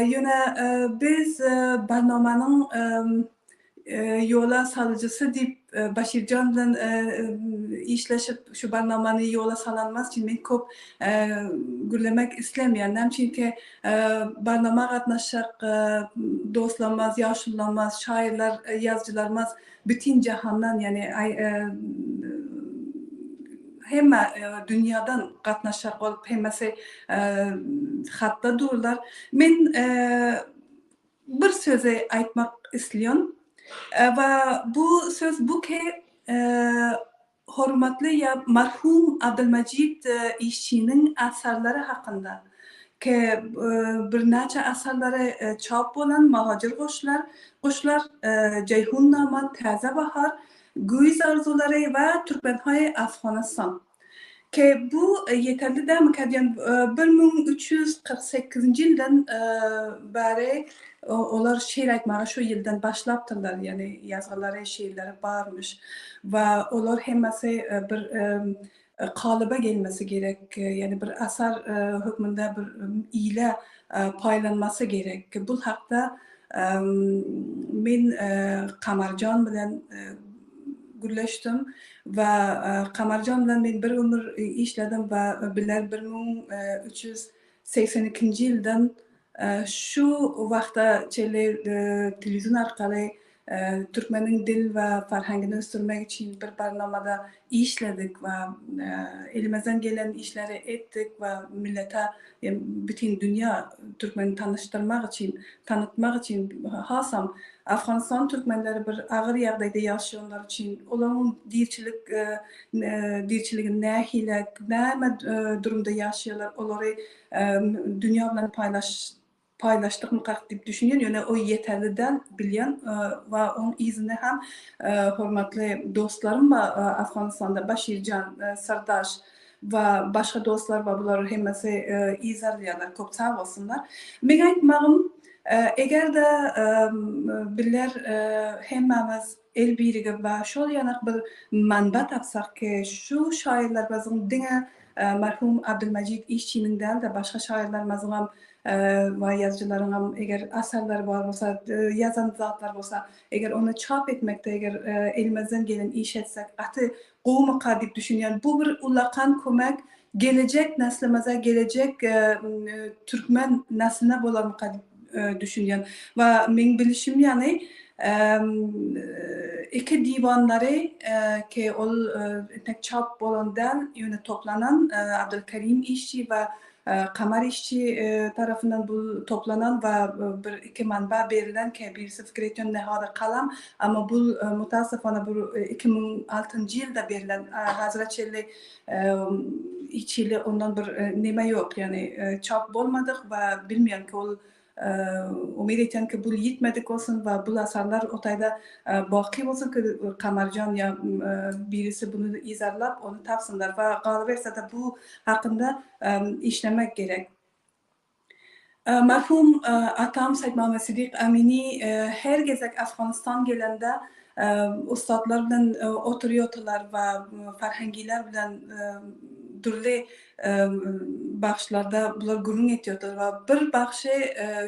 Yine biz barnomanın yola salıcısı deyip Başircan'dan işleşip şu barnamanı yola salanmaz için ben çok gürlemek istemeyenler çünkü barnama katnaşak dostlarımız, yaşlılarımız, şairler, yazıcılarımız bütün cihandan yani hem dünyadan katnaşak olup hemmesi hatta dururlar. Ben bir söze aytmak istiyorum. Ve bu söz bu ki hürmetli ya merhum Abdülmecid İşçi'nin eserleri hakkında ki bir neçe eserleri çap olan Mahacir Kuşlar, Ceyhunnama, Taze Bahar, Güiz Arzuları ve Türkmenhay Afganistan. Ki bu yeterli değil mi? Yani 1348 yıldan beri onlar şiir aytmağa şu yıldan başlaptılar. Yani yazıları, şiirleri varmış. Ve onlar hemmesi bir kalıba gelmesi gerek. Yani bir eser hükmünde bir ile paylanması gerek. Bu hakta ben Kamarcan bilen gürleştim ve Kamarcan bilen ben bir ömür işledim ve biler 1382 yıldan şu vaqtda televizyon arkalı Türkmenin dil ve farhangini östürmek için bir barnamada işledik ve elimizden gelen işleri ettik ve millete bütün dünya Türkmeni tanıtmak için hasam Afganistan Türkmenleri bir ağır yerdeyde yaşayanlar için onun dirçiliğin ne hile, ne durumda yaşıyorlar, onları dünyayla paylaştık mı deyip düşünüyorum. Yani o yeterli değil bilen ve onun izni hem hürmetli dostlarım var Afganistan'da Başircan, Sardaş ve başka dostlar var. Bunları hemmesi izlerliyorlar. Çok sağ olsunlar. Ben aytmağım eğer de bizler hemmemiz el birliği ve şöyle yanak bir manba tapsak ki şu şairlerimizin dine merhum Abdülmecid İşçi'nin değil de başka şairlerimizin ve yazıcıların eğer eserler var olsa, yazan zatlar olsa, eğer onu çap etmekte, eğer elimizden gelen iş etsek, atı qoğumu kadip düşünüyorum. Bu bir ulakan kömek, gelecek neslimize, gelecek Türkmen nesline bolan kadip düşünüyorum. Ve men bilişim yani iki divanları ki o tek çap bolan del yöne toplanan Abdülkerim İşçi ve Kamar İşçi tarafından bu toplanan ve bir iki manba verilen ki birisi Fikretyon Nehada kalam ama bu mutasafana bu 2006 yılda verilen Hazretçeli içili ondan bir neme yok yani çap olmadık ve bilmiyorum ki o umid eten ki bu yetmedik olsun ve bu eserler otayda baki olsun ki Kamarcan ya birisi bunu izarlap onu tapsınlar ve galiba da bu hakkında işlemek gerek. Merhum atam Said Mehmet Sıddık Amini her gezek Afganistan gelende ustadlar bilen oturuyorlar ve farhangiler bilen türlü baxışlarda bunlar gurur etiyorlar ve bir baxışı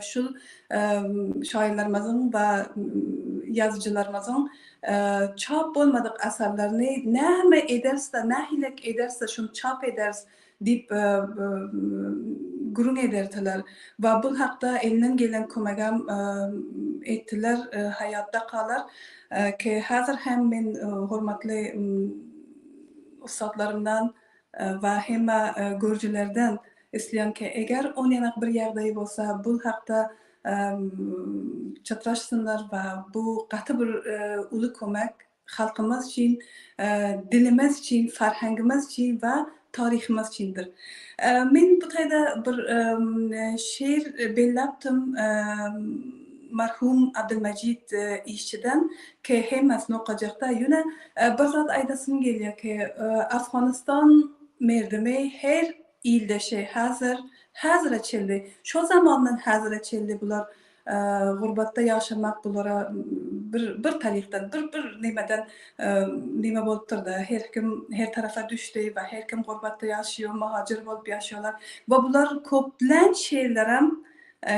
şu şairlerimizin ve yazıcılarımızın çap olmadık eserlerini ne ederse, ne hilek ederse şunu çap ederiz deyip gurur ederdiler ve bu hakta elinden gelen kömeğim ettiler hayatta kalır ki hazır hem ben hürmetli ustadlarımdan ve hem görücülerden isteyen ki eğer on yanak bir yerde olsa bu hakta çatraşsınlar ve bu katı bir ulu kömek halkımız için, dilimiz için, farhangimiz için ve tarihimiz içindir. Ben bu tayda bir şiir belirttim merhum Abdülmecid İşçi'den ki hemmes nokacakta yine bir zat aydasım geliyor ki Afganistan merdimi her ildeşe hazır açıldı. Şu zamandan hazır açıldı bular gurbatda yaşamak bulara bir tarihten bir nimeden nime bolup turdu. Her kim her tarafa düştü ve her kim gurbatda yaşıyor, muhacir bolup yaşıyorlar. Ve bular köplen şeylerim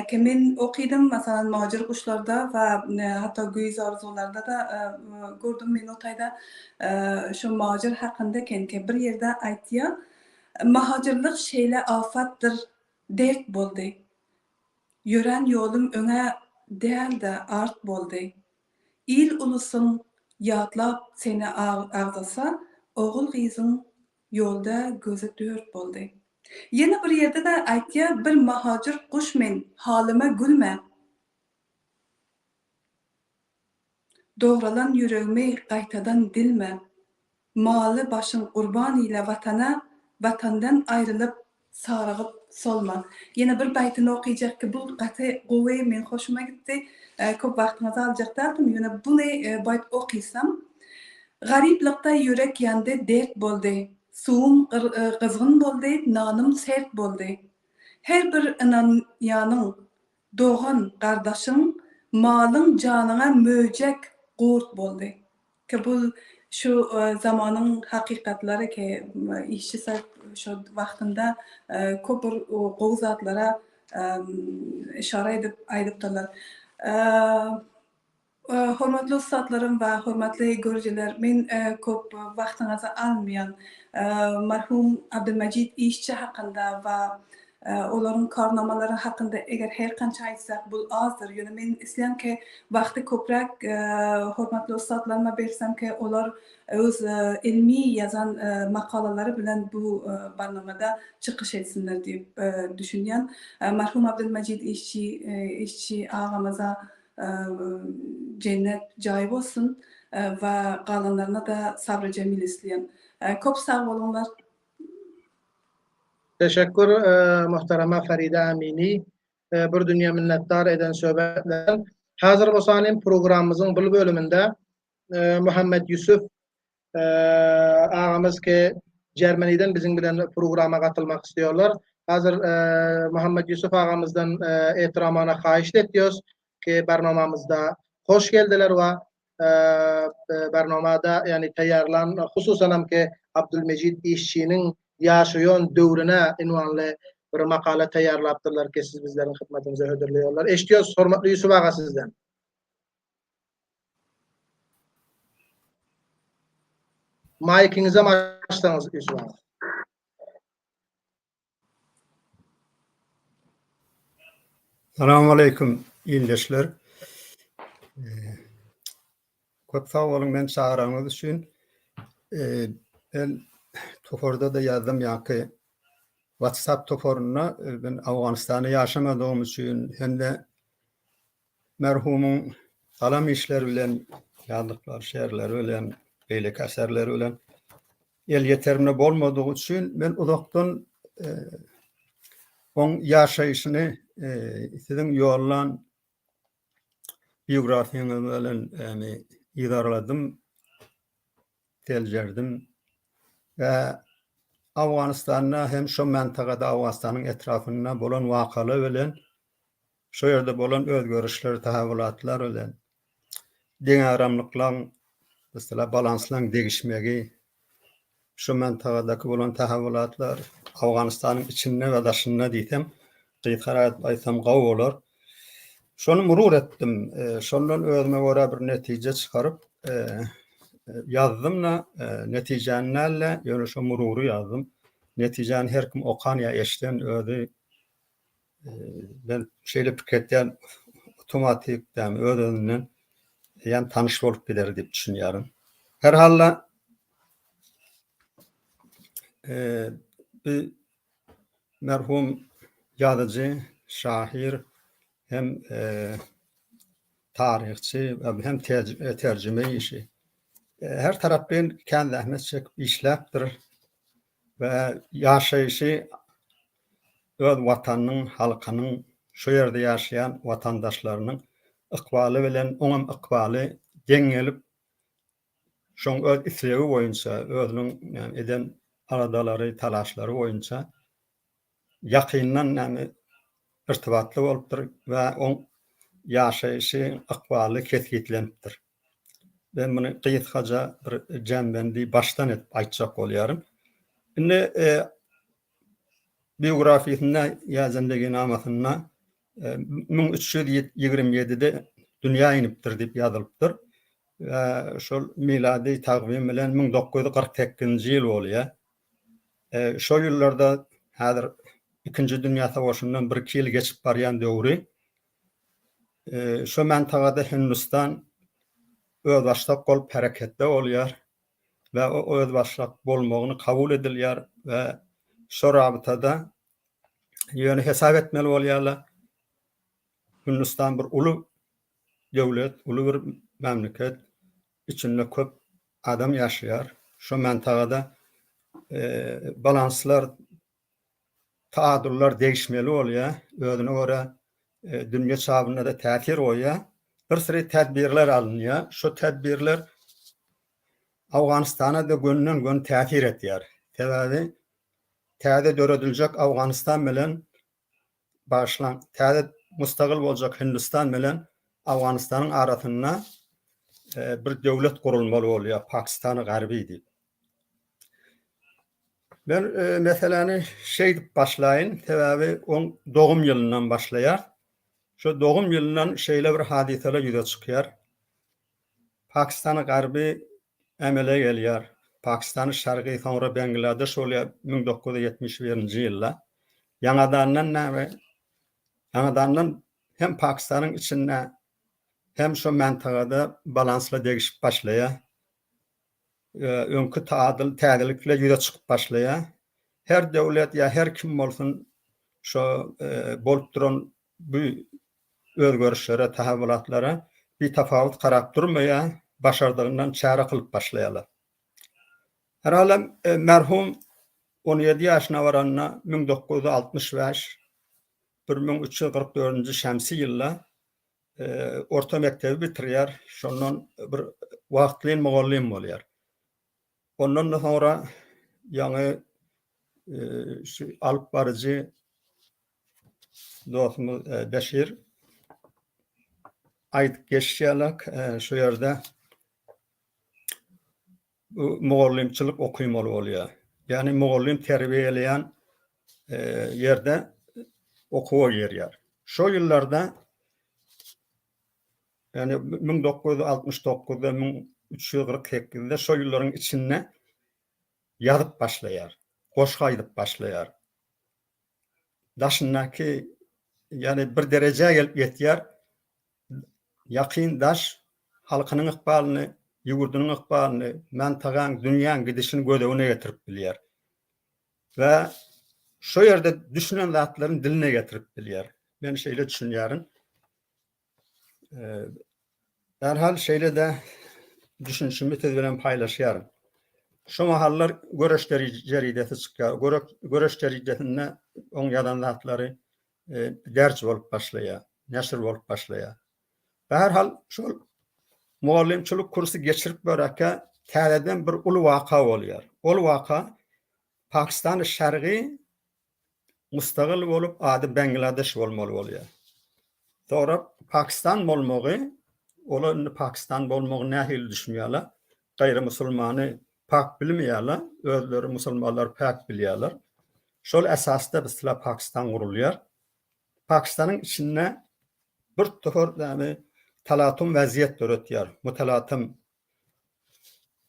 kimin okuydım mesela muhacir kuşlarda ve hatta güyüz arzularda da gördüm men otayda şu muhacir hakkında ki bir yerde aytya muhacirlik şeyle afattır dert boldu. Yören yolum öne değil de art boldu. İl ulusun yadlap seni ağdasa, oğul gizin yolda gözü dört boldu. Yine bir yerde de aytya bir muhacir kuşmen, halime gülme. Doğralan yüreğimi qaytadan dilme. Malı başın kurban ile vatana, vatandan ayrılıp sarıgıp solma. Yine bir baytını okuyacak ki bu katı kuvve men hoşuma gitti. Çok vaktinizi alacak derdim. Yine bunu bayt okuysam. Gariplikta yürek yandı dert boldu. Suğum kızgın boldu, nanım sert boldu. Her bir inan yanın, doğan kardeşin, malın canına möcek qurt boldu. Ki bu şu zamanın hakikatleri ki işçi şu vaktinde köpür qoğuzatlara işare edip aydıptılar. Hörmetli ustadlarım ve hörmetli görücüler, men köp vaktinizi almayan merhum Abdülmecid İşçi hakkında ve onların karnamaları hakkında eğer her kança aytsak bu azdır. Yani men isleyen ki vakti köprek hörmetli ustadlarıma bersem ki onlar öz ilmi yazan makalaları bilen bu barnamada çıkış etsinler diye düşünüyen. Merhum Abdülmecid İşçi ağamıza cennet cayı olsun ve kalanlarına da sabrı cemil isteyen. Çok sağ olunlar. Teşekkür muhtereme Feride Amini. Bir dünya minnettar eden söhbetlerden. Hazır olsanim programımızın bu bölümünde Muhammed Yusuf ağamız ki Cermani'den bizim bilen programa katılmak istiyorlar. Hazır Muhammed Yusuf ağamızdan ehtiramına xahiş ediyoruz ki barnamamızda hoş geldiler ve barnamada yani tayarlan hususan hem ki Abdülmecid İşçi'nin yaşayan dövrüne ünvanlı bir makale tayarlaptırlar ki siz bizlerin hizmetinize ödülüyorlar. Eştiyoruz hürmetli Yusuf ağa sizden. Mike'inize açtınız Yusuf ağa. Selamun Aleyküm ildeşler. Çok sağ olun ben çağıranız için. Ben Tofor'da da yazdım yani WhatsApp toforuna ben Afganistan'da yaşamadığım için hem de merhumun kalam işleri bilen yazdıkları şiirleri bilen beylik eserleri bilen el yeterimde olmadığı için ben uzaktan onun yaşayışını sizin yollan biyografiyanızı bilen yani idaraladım, telcerdim ve Afganistan'da hem şu mentakada Afganistan'ın etrafında bolan vakalı bilen şu yerde bolan özgörüşler, tahavvulatlar bilen din aramlıklan mesela balanslan değişmegi şu mentakadaki bolan tahavvulatlar Afganistan'ın içinde ve dışında diysem qiyqarat aysam qav olur. Şonu murur ettim. Şondan özüme göre bir netice çıkarıp yazdım da neticenlerle yani şu mururu yazdım. Neticen her kim okan ya eşten ödü ben şeyle piketleyen otomatik dem ödünden yani tanış olup gider diye düşünüyorum. Herhalde bir merhum yazıcı, şair hem tarihçi hem tercüme işi. Her taraftan kendi zahmet çekip işleptir ve yaşayışı öz vatanının, halkının, şu yerde yaşayan vatandaşlarının ıkbalı bilen onun ıkbalı genelip şun öz islevi boyunca özünün yani eden aradaları, talaşları boyunca yakından näme irtibatly bolupdyr we on yaşaýyşy akbaly ketgitlenipdir. Ben bunu gıyıtkaca bir cembendi baştan etip aytjak bolýarym. Indi biografiyasynda ýazandagi namasyna 1327-de dünýä inipdir diýip ýazylypdyr. Şol miladi takvim bilen 1948-nji ýyl bolýar. Şol ýyllarda häzir Ikinji Dünya Savaşyndan 1-2 ýyl geçip barýan döwri. Şo mantagada Hindistan öz başlap bolup hareketde bolýar we o öz başlap bolmagyny kabul edilýär we şo rabytada ýöne hesap etmeli bolýarlar. Hindistan bir uly döwlet, uly bir memleket, içinde köp adam ýaşaýar. Şo mantagada balanslar, taadurlar değişmeli bolýar. Özüne göre dünýä çapynda da täsir goýar. Bir sürü tedbirler alınýar. Şo tedbirler Awganystana da gönden gün täsir etýär. Sebäbi täze dörediljek Awganystan bilen başlan täze mustaqil boljak Hindistan bilen Awganystanyň arasynda bir döwlet gurulmaly bolýar, Pakistany garby diýip. Ben meseleni diýip başlaýyn, sebäbi on dogum ýylyndan başlaýar. Şo dogum ýylyndan şeýle bir hadiseler ýüze çykýar. Pakistany garby emele gelýär. Pakistany şarky soňra Bangladeş bolýar 1971-nji ýylda. Ýanadandan hem Pakistanyň içinde hem şo mantagada balansla degişip başlaýar. Öňkü täzelikle ýüze çykyp başlaýar. Her döwlet ýa her kim bolsun şo bolup duran bu özgörüşlere, tahawulatlara bir tafawut garap durmaýar, başardygyndan çara kılıp başlaýarlar. Her halem merhum 17 ýaşyna baranyna 1965 1344-nji şämsi ýylda orta mektebi bitirýär. Şondan bir wagtlyň mugallim bolýar. Ondan sonra ýa-ni şu alyp barjy dostumuz Beşir ayt geçýärler şu ýerde mugallimçilik okuýmaly bolýar. Ýani mugallim terbiýeleýän ýerde okuwa ýerýär. Şo ýyllarda yani 1969-da 1348-de şo ýyllaryň içinde ýazyp başlaýar, goşga aýdyp başlaýar. Daşyndaky yani bir derejä gelip ýetýär. Ýakyn daş halkynyň ykbalyny, ýugurdunyň ykbalyny, mantagaň, dünýäň gidişini gödegine getirip bilýär. We şo ýerde düşünen zatlaryň diline getirip bilýär. Men şeýle düşünýärim. Derhal şeýle de düşünşimi tez bilen paýlaşýarym. Şo mahallar göreş jeridesi çykýar. Göreş jeridesinde oň ýadan zatlary ders bolup başlaýar, näşr bolup başlaýar. Derhal şol mugallimçilik kursu geçirip böreke täzeden bir uly waka bolýar. Ol waka Pakistan şerqi mustaqil bolup ady Bangladeş bolmaly bolýar. Sonra Pakistan bolmagy, olar Pakistan bolmagy nähili düşünýärler. Gaýry musulmany pak bilmeýärler, özleri musulmanlar pak bilýärler. Şol esasda bizler Pakistan gurulýar. Pakistanyň içinde bir töhür talatum vaziyet döretýär. Mutalatum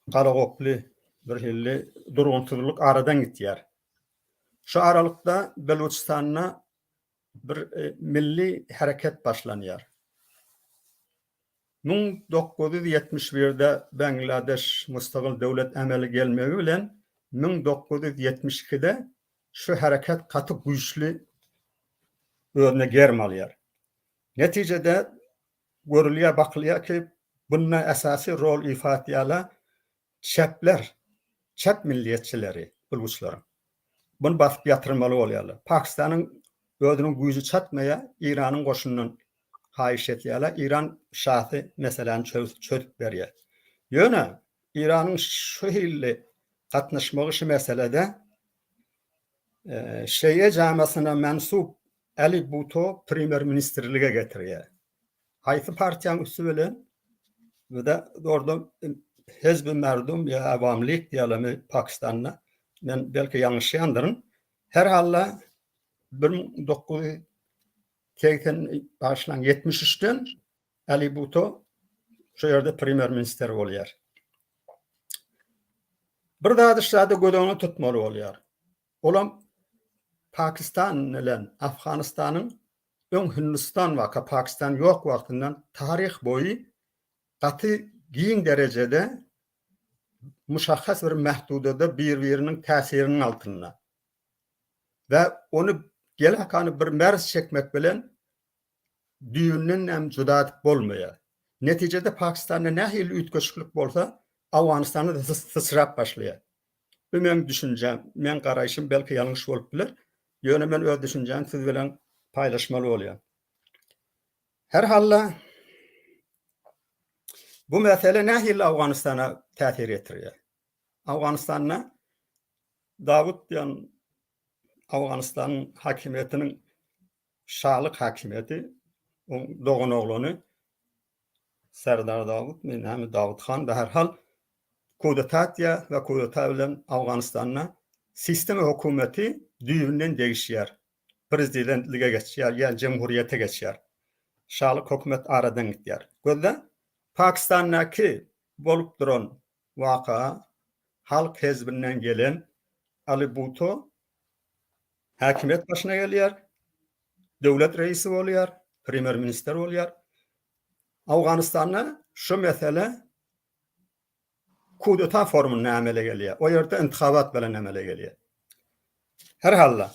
garagokly bir hilli durgunçylyk aradan gitýär. Şu aralykda Beluçistanyna bir milli hareket başlanýar. 1971-de Bangladeş mustaqil döwlet emeli gelmegi bilen 1972-de şu hareket katy güýçli özüne germalýar. Netijede görülýär, bakylýar ki bundan esasy rol ifa etýärler çepler, çep milliýetçileri, bulguçlar. Bunu basyp ýatyrmaly bolýarlar. Pakistanyň özüniň güýji çatmaýa İranyň goşunyň haýyş etýärler. İran şahsy meseleni çözüp berýär. Ýöne İranyň şu hilli gatnaşmagy şu meselede Şeye camasına mensup Ali Bhutto Premier Ministerliğe getiriyor. Haytı partiyan üstü bilen ve de orada Hezb-i Merdum ya Avamlik diyelim Pakistan'la. Ben belki yanlış yandırın. Her halla 1973'ten Ali Bhutto şu yerde Premier Minister oluyor. Bir daha dışarıda gödöğünü tutmalı oluyor. Olam Pakistan ile Afganistan'ın ön Hindistan vaka Pakistan yok vaktinden tarih boyu katı giyin derecede muşahhas bir mehdudada birbirinin tesirinin altında. Ve onu gelakanı bir merz çekmek bilen düğünün hem cüdadık olmuyor. Neticede Pakistan'da ne hil ütköşüklük bolsa Afganistan'da da sısırap başlıyor. Bu benim düşüncem, benim karayışım belki yanlış olup bilir. Yöne ben öyle düşüncem siz bilen paylaşmalı oluyor. Her halla bu mesele ne hil Afganistan'a tesir ettiriyor. Afganistan'a Davut diyen Afganistan'ın hakimiyetinin şahlık hakimiyeti Doğan oğlunu Serdar Davut, hem Davut Khan ve herhal kudetatya ve kudeta bilen Afganistan'a sistem hükümeti düğünden değişiyor. Prezidentliğe geçiyor, yani cumhuriyete geçiyor. Şahlık hükümet aradan gidiyor. Gözde Pakistan'daki bolup duran vaka halk hezbinden gelen Ali Bhutto hakimiyet başına geliyor. Devlet reisi oluyor, premier minister oluyor. Afganistan'da şu mesele kudeta formunda amele geliyor. O yerde intihabat bilen amele geliyor. Herhalde.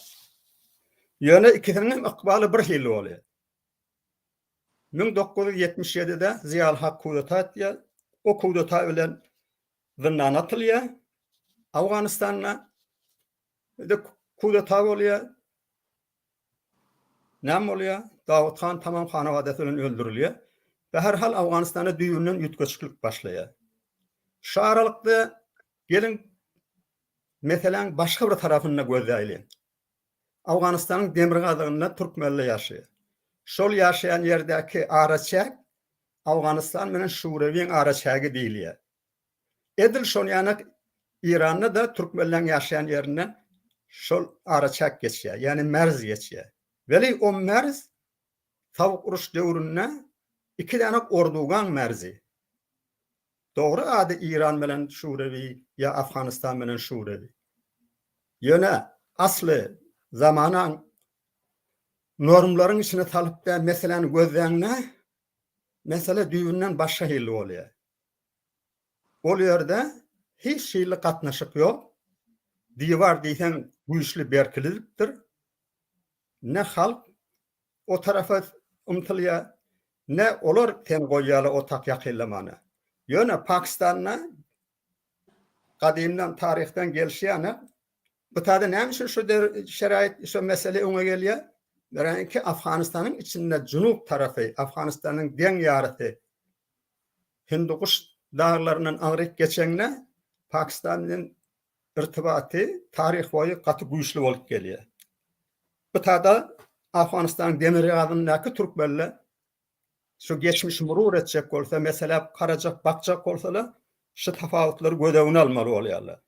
Yöne ikisinin ikbalı bir hili oluyor. 1977'de Ziyal Haq kudeta ettiler. O kudeta bilen zindana atılıyor. Afganistan'da kudeta oluyor. Ne oluyor? Davut Khan tamam hanavadetinden öldürülüyor. Ve herhal Afganistan'da düğünün yütküçlük başlıyor. Şu aralıkta gelin mesela başka bir tarafına gözleyelim. Afganistan'ın Demirgazı'nda Türkmenli yaşıyor. Şol yaşayan yerdeki araçak Afganistan menen Şurevi'nin araçağı değil ya. Edil şon yani İran'da da Türkmenlerin yaşayan yerinden şol araçak geçiyor. Yani merz geçiyor. Veli o merz Tavuk uruş devrinde iki tane ordugan merzi. Doğru adı İran menen Şurevi ya Afganistan menen Şurevi. Yöne aslı zamanan normların içine talıp da meselen gözlerine mesele düğünden başka hilli oluyor. Oluyor da hiç şeyle katnaşık yok. Divar diysen bu işli berkililiktir. Ne halk o tarafa umtuluyor, ne olur ten koyalı o tak yakıllamanı. Yöne Pakistan'la kadimden, tarihten gelişiyene bu tadı neymiş şu şerait, şu mesele ona geliyor. Yani ki Afganistan'ın içinde Cunub tarafı, Afganistan'ın den yarısı Hindukuş dağlarının ağrık geçenle Pakistan'ın irtibatı tarih boyu katı güçlü olup geliyor. Bu tadı Afganistan'ın Demirgazı'ndaki Türkmenle şu geçmiş murur edecek olsa, mesela karacak, bakacak olsalar şu tefavutları gödevine almalı oluyorlar.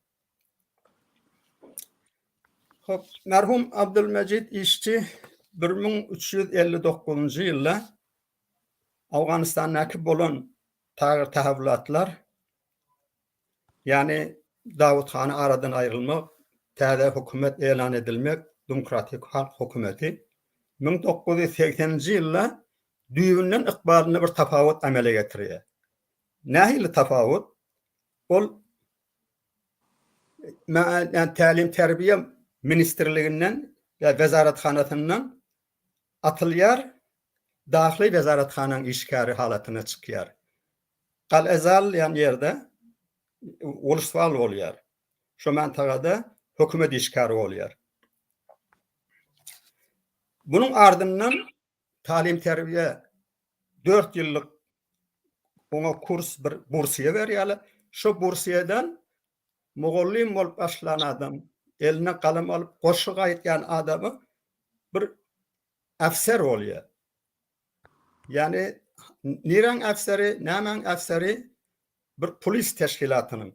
Hop, merhum Abdülmecid İşçi 1359 yılda Afganistan'daki bolan tahavvulatlar yani Davut Khan'ı aradan ayrılmak, təhdə hükümet elan edilmek, demokratik halk hükümeti 1980 yılda düğünden ikbalını bir tafavut amele getiriyor. Nahili tafavut? Ol yani Talim Terbiye Ministerliğinden ve Vezarethanasından atılıyor, Daxili Vezarethananın işgari halatına çıkıyor. Kal-Ezal yani yerde ulusal oluyor. Şu mentakada hükümet işgari oluyor. Bunun ardından Talim Terbiye 4 yıllık ona kurs bir bursiye veriyorlar. Şu bursiyeden Moğollim olup başlayan adam eline kalem alıp koşu aytgan adamı bir afser oluyor. Yani niren afseri, nämen afseri bir polis teşkilatının.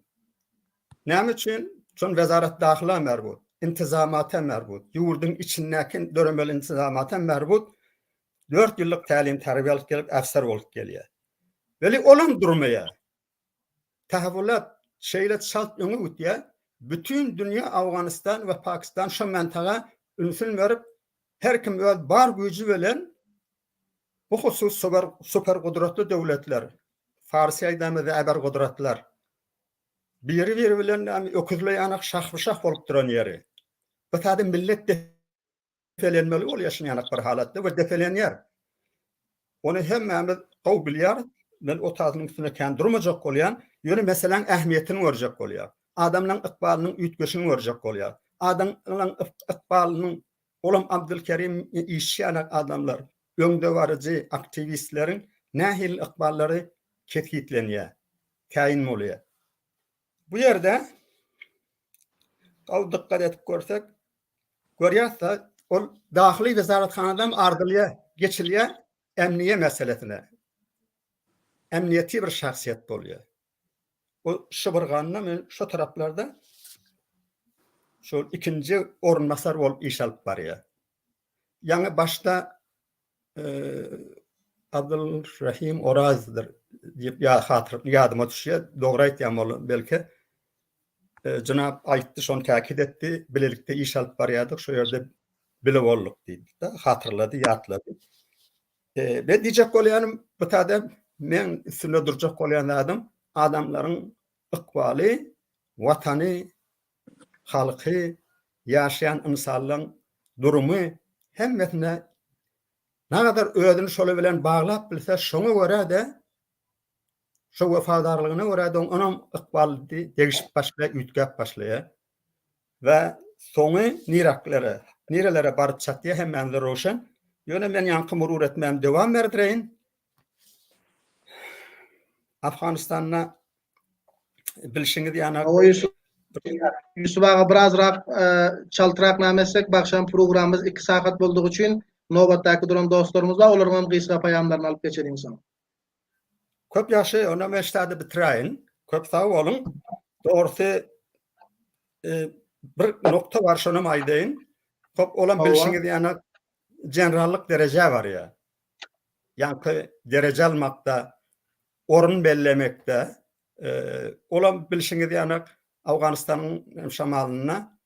Näme üçin? Şon Wezaret Dahila merbut, intizamata merbut, yurdun içindäki döremel intizamata merbut 4 ýyllyk tälim terbiýe gelip afser bolup gelýär. Veli olan durmaya. Tahawulat şeýle şalt öňe gitýär. Bütün dünya Afganistan ve Pakistan şu mentaga ünsün verip her kim öz bar gücü bilen bu husus süper kudretli devletler, Farsi aýdamy we aber kudretler biri bilen öküzle anak şahbışah bolup duran ýeri. Bu taýda millet defelenmeli bolýar şuny anak bir halatda we defelenýär. Onu hemmemiz gowy bilýär. Men o taýdyň üstüne kän durmajak bolýan, ýöne meselen ähmiýetini görjek bolýar. Adamlaryň ykbalynyň üýtgeşini görjek bolýar. Adamlaryň ykbalynyň olam Abdülkerim işçi anak adamlar, öňde barjy aktivistleriň nähil ykballary ketkitlenýär, käyin bolýar. Bu ýerde gaw dikkat edip görsek, görýärsiz, ol daxily wezaretxanadan ardylýa geçilýär emniye meselesine. Emniyeti bir şahsiyet bolýar. O şıbırganna men şu taraplarda şu ikinci orunmasar bolup iş alyp barýar. Ýa-ni başta Abdulrahim Orazdyr diýip ýadyma düşýär. Dogry aýtýan bolan belki. Jynap aýtdy, şonu täkid etdi, bilelikde iş alyp barýardyk, şu ýerde bilip bolduk diýdi. Hatırlady, ýatlady. Ve diýjek bolýanym bu taýda men üstüne durjak bolýan adam adamlaryň ykbaly, watany, halky, ýaşaýan insanlaryň durumy hemmetine nädär özüni şola bilen baglap bilse şoňa görä de şo wefadarlygyna görä de onam ykbaly degişip başlaýar, üýtgäp başlaýar. We soňy nirelere baryp çatýar hemmende roşan. Ýöne men ýanky murur etmem dewam berdireýin. Afganistanyna bilşiňiz ýana Yusuf ağa birazrak çaltyrak nämesek bakşam programımız 2 saat boldugy üçin nobatdaky duran dostlarymyzla olaryň gysga paýamlaryny alyp geçelim soň. Köp ýaşy ona meştady bitiräýin. Köp sag bolun. Dogry bir nokta bar şonu aýdyn. Köp olan bilşiňiz ýana generallyk derece var ya. Yani derece almakta, orun bellemekte, olan bilişiniz yani Afganistan'ın şamalına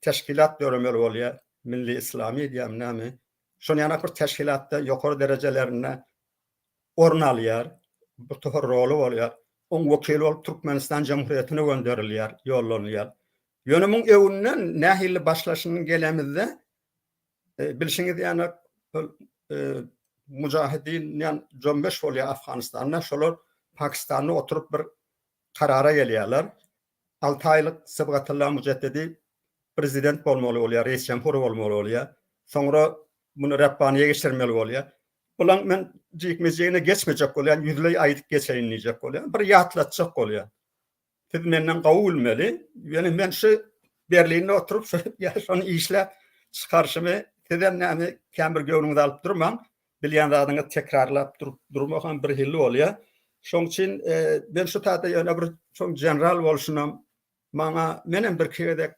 teşkilat döremeli oluyor. Milli İslami diyem näme. Şonu yana bir teşkilatta yukarı derecelerine orun alýar. Bu tohur rolu oluyor. On vekil olup Türkmenistan Cumhuriyetine gönderilýär, yollanýar. Ýönümün ewünden nähili başlaşynyň gelemizde bilşiňiz ýany mujahidin ýan 15 bolýar Afganistanda şolar Pakistanda oturup bir karara gelýärler. 6 aýlyk Sıbgatullah Mujaddidi prezident bolmaly bolýar, reis jamhur bolmaly bolýar. Soňra muny Rabbaniýe geçirmeli bolýar. Ulan men jikmejegine geçmejek bolýar, ýüzlei aýdyp geçeýinlejek bolýar. Bir ýatlatjak bolýar. Siz menden gawy bilmeli. Ýani men şu Berlinde oturup şonu işläp çykarşymy sizden näme kämbir göwrüňizi alyp durmaň. Bilýän zadyňy tekrarlap durmagan bir hilli bolýar. Şoň üçin ben şu taýda ýöne bir çok general bolşunam. Maňa menen bir kedek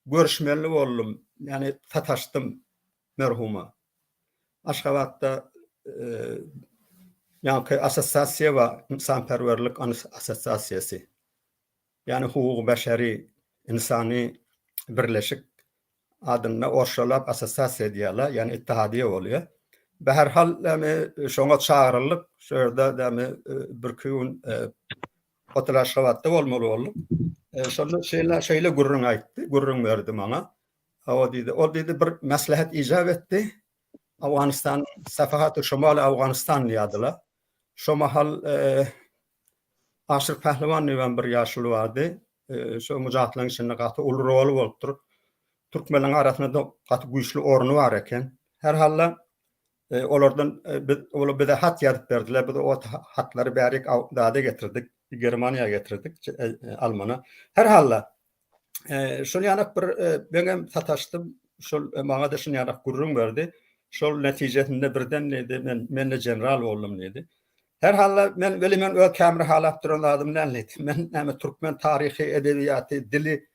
görüşmeli boldum. Yani sataşdym merhuma. Aşgabatda ýa-ni assosiasiýa we insanperwerlik assosiasiýasy. Yani hukuk beşeri insani birleşik adına orşalap assosiasiýa diýerler, yani ittihadiýe bolýar. Be her hal şoňa çağrılık şurada däme bir gün otulaşgatda bolmaly boldum. Şonu şeýle gurrun aýtdy, gurrun berdi maňa. O diýdi bir maslahat ijab etdi. Afganistan Safahat-ı Şumal Afganistan diýdiler. Şo mahal Aşyr Pehliwan diýen bir ýaşly bardy. Şo mujahidlaryň içinde gaty ul rol bolupdyr. Türkmenler arasında gaty güýçli ornu bar eken. Her halla olardan bir de hat ýazyp berdiler. Biz o hatlary bärik dada getirdik, Germaniýa getirdik, Almana. Her halla Şol ýanyk bir beňem sataşdym. Şol maňa da şol ýanyk gurrun berdi. Şol netijesinde birden neydi? Men de general boldum dedi. Her halla men öz kämri halat duran adam nälet. Men näme türkmen tarihi, edebiýaty, dili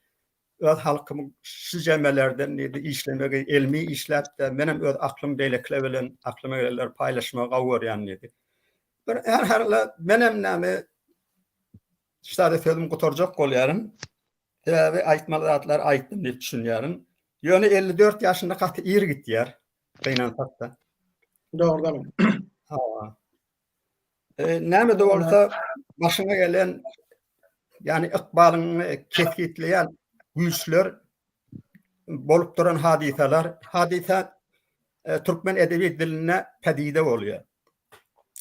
öz halkymyň şu jemelerden neydi? İşlemege, ilmi işläpde menem öz aklym beýlekle bilen aklyma gelenler paýlaşmaga gowurýan neydi. Bir her halla menem näme şeýle film gutarjak bolýaryn. Ve aýtmalar aýtdym diýip düşünýäryn. Ýöne 54 ýaşynda gaty ir gitýär. Beýnan tatda. Doğrudan. Ha. Näme de bolsa başyna gelen yani ykbalyny kesgitleýän güýçler bolup duran hadise türkmen edebi diline pedide bolýar.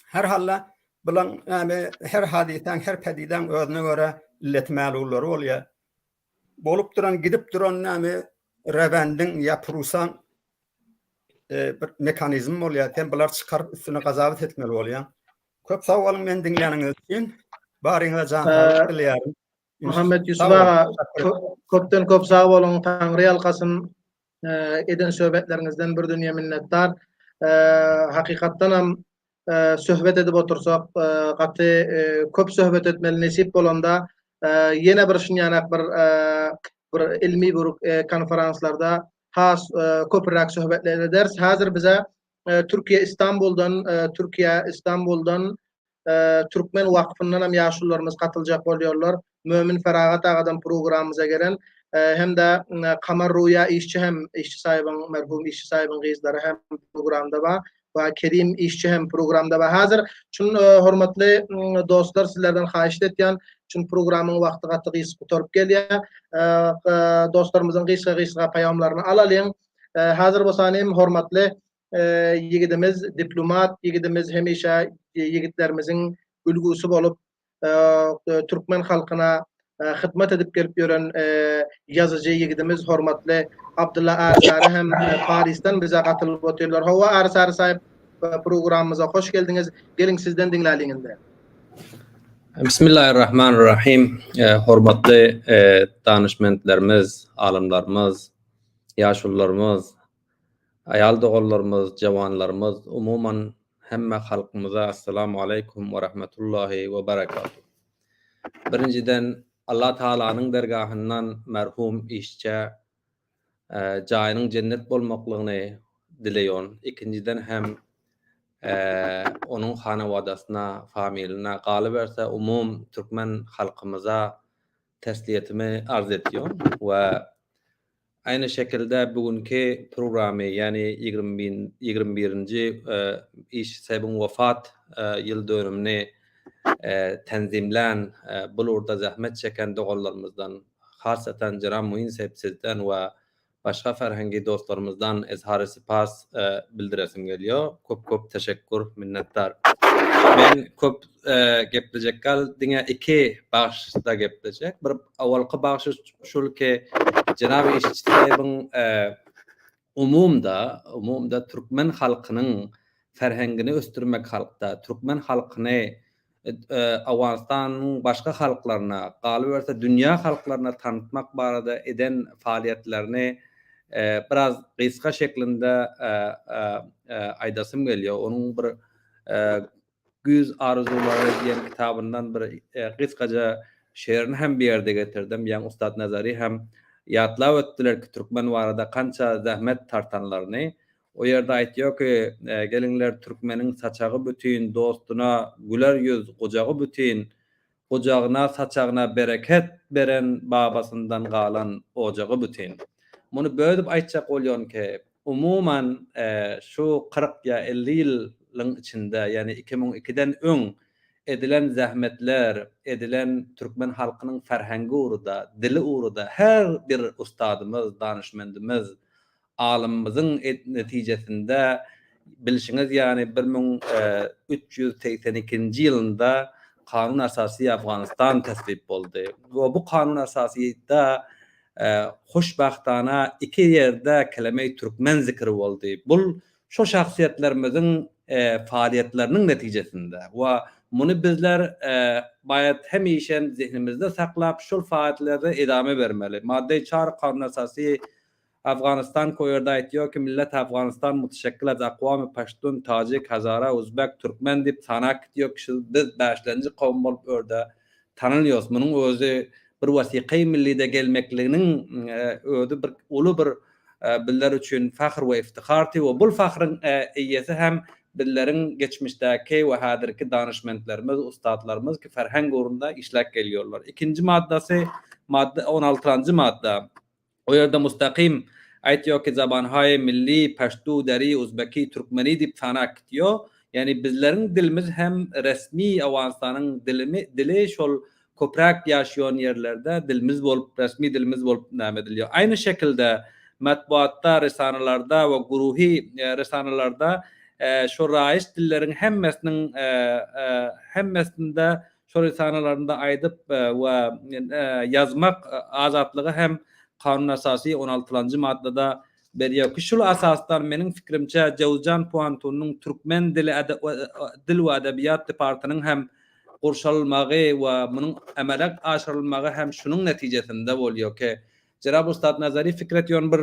Her halla bilen näme her hadisen her pediden özüne göre illetmäli bolýar. Bolup duran gidip duran näme rewendin ya prusan bir mekanizm bolýar. Hem bular çykaryp üstüne gazabat etmeli bolýar. Köp sag bolun men dinleýäniňiz üçin. Baryňyza jan sağlyk dilýärim. Muhammed Yusuf ağa köpden köp sağ bolun. Taňry ýalkasyn eden söhbetleriňizden bir dünýä minnetdar. Hakykatdan ham söhbet edip otursak gaty köp söhbet etmeli nesip bolanda ýene bir şunýanak bir ilmi bir konferanslarda has köpürak söhbetler ederiz. Hazır bize Türkiye İstanbul'dan Türkmen Wakfyndan hem ýaşullarymız gatyljak bolýarlar. Mömin Feragat agadan programımıza gelen hem de Kamar Ruya işçi hem işçi sahibiň merhum işçi sahibiň gyzlary hem programda ba we Kerim işçi hem programda ba. Hazır şun hormatly dostlar sizlerden haýyş etýän şun programyň wagty gaty gysy gutarıp gelýär. Dostlarymyzyň gysga paýamlaryny alalyň. Hazır bolsanym hormatly yigidimiz diplomat, yigidimiz hemişe yigitlerimiziň ülgüsü bolup Türkmen halkyna hyzmat edip gelip ýören ýazyjy yigidimiz hormatly Abdulla Arsary hem Parisden bize gatylyp oturýarlar. Hawa Arsary sahyp programymyza hoş geldiňiz. Geliň sizden dinläliňizde. Bismillahirrahmanirrahim. Hormatly danışmentlerimiz, alımlarımız, ýaşullarymız, ayal dogullarymız, jawanlarymız, umuman hemme halkymyza assalamu aleykum we rahmetullahi we berekatuh. Birinciden Allah Taalanyň dergahyndan merhum işçe jaýynyň cennet bolmaklygyny dileýän. İkinciden hem onun hanawadasyna, familine galy berse umum Türkmen halkymyza tesliyetimi arz etýän we aynı şekilde bugünkü programı yani 21-nji iş sebäbi wafat ýyl dönümini tenzimlän bulurda zahmet çeken dogullarymızdan hasaten Jaran Muin sepsizden we başga ferhengi dostlarymızdan izhary sipas bildiresim gelýär. Köp teşekkür, minnetdar. Men köp gepleşek gal diňe iki başda gepleşek. Bir awalky başy şulki Janaby işçilerin umumda Türkmen halkynyň ferhengini östürmek halkda, Türkmen halkyny Awganistanyň başga halklaryna, galy berse dünýä halklaryna tanıtmak barada eden faaliýetlerini biraz gysga şeklinde aýdasym gelýär. Onuň bir güz arzulary diýen kitabyndan bir gysgaja şeýerini hem bir ýerde getirdim. Ýa Ustad Nazary hem ýatlap ötdiler ki Türkmen barada kança zahmet tartanlaryny. O ýerde aýtýar ki gelinler Türkmeniň saçagy bütün, dostuna güler ýüz, gojagy bütün, gojagyna saçagyna bereket beren babasyndan galan ojagy bütün. Muny böldüp aýtjak bolýan ki umuman şu 40 ýa 50 ýylyň içinde yani 2002'den öň edilen zahmetler, edilen Türkmen halkynyň ferhengi uruda, dili uruda her bir ustadymyz, danışmendimiz, alymymyzyň netijesinde bilişiňiz yani 1382-nji ýylynda Kanun Asasy Afganistan tesbip boldy. We bu Kanun Asasyda hoşbahtana iki ýerde kelime-i Türkmen zikri boldy. Bul şu şahsiýetlerimiziň faaliyetlerinin neticesinde ve bunu bizler bayat hemişen zihnimizde saklap şol faaliyetlerde idame vermeli. Madde 4 Kanun Esası Afganistan koyarda aytıyor ki millet Afganistan müteşekkil az akvam-ı Paştun, Tacik, Hazara, Uzbek, Türkmen dip tanak diyor ki biz 5. kavim bolup orada tanınıyoruz. Bunun özü bir vasiqe milli de gelmekliğinin ödü bir ulu bir bizler üçün fahr ve iftiharti ve bu fahrın iyesi hem bizlerin geçmişteki ve hadirki danışmentlerimiz, ustadlarımız ki ferhang uğrunda işlek geliyorlar. İkinci maddesi madde 16. madde. O yerde müstakim aytıyor ki zabanhay milli, Paştu, Deri, Uzbeki, Türkmeni dip fanak diyor. Yani bizlerin dilimiz hem resmi Afganistan'ın dili şol koprak yaşayan yerlerde dilimiz bolup resmi dilimiz bolup devam ediliyor. Aynı şekilde matbuatta, risanalarda ve guruhi risanalarda şu raiş dillerin hemmesinde şu risanalarında aydıp ve yazmak azatlığı hem Kanun Esası 16. maddede beriyor ki şu asasdan menin fikrimce Cevzcan Puantun'un Türkmen dil ve edebiyat departmanının hem kurşalılmağı ve bunun emelek aşırılmağı hem şunun neticesinde oluyor ki Cenab-ı Ustad Nazari Fikretiyon bir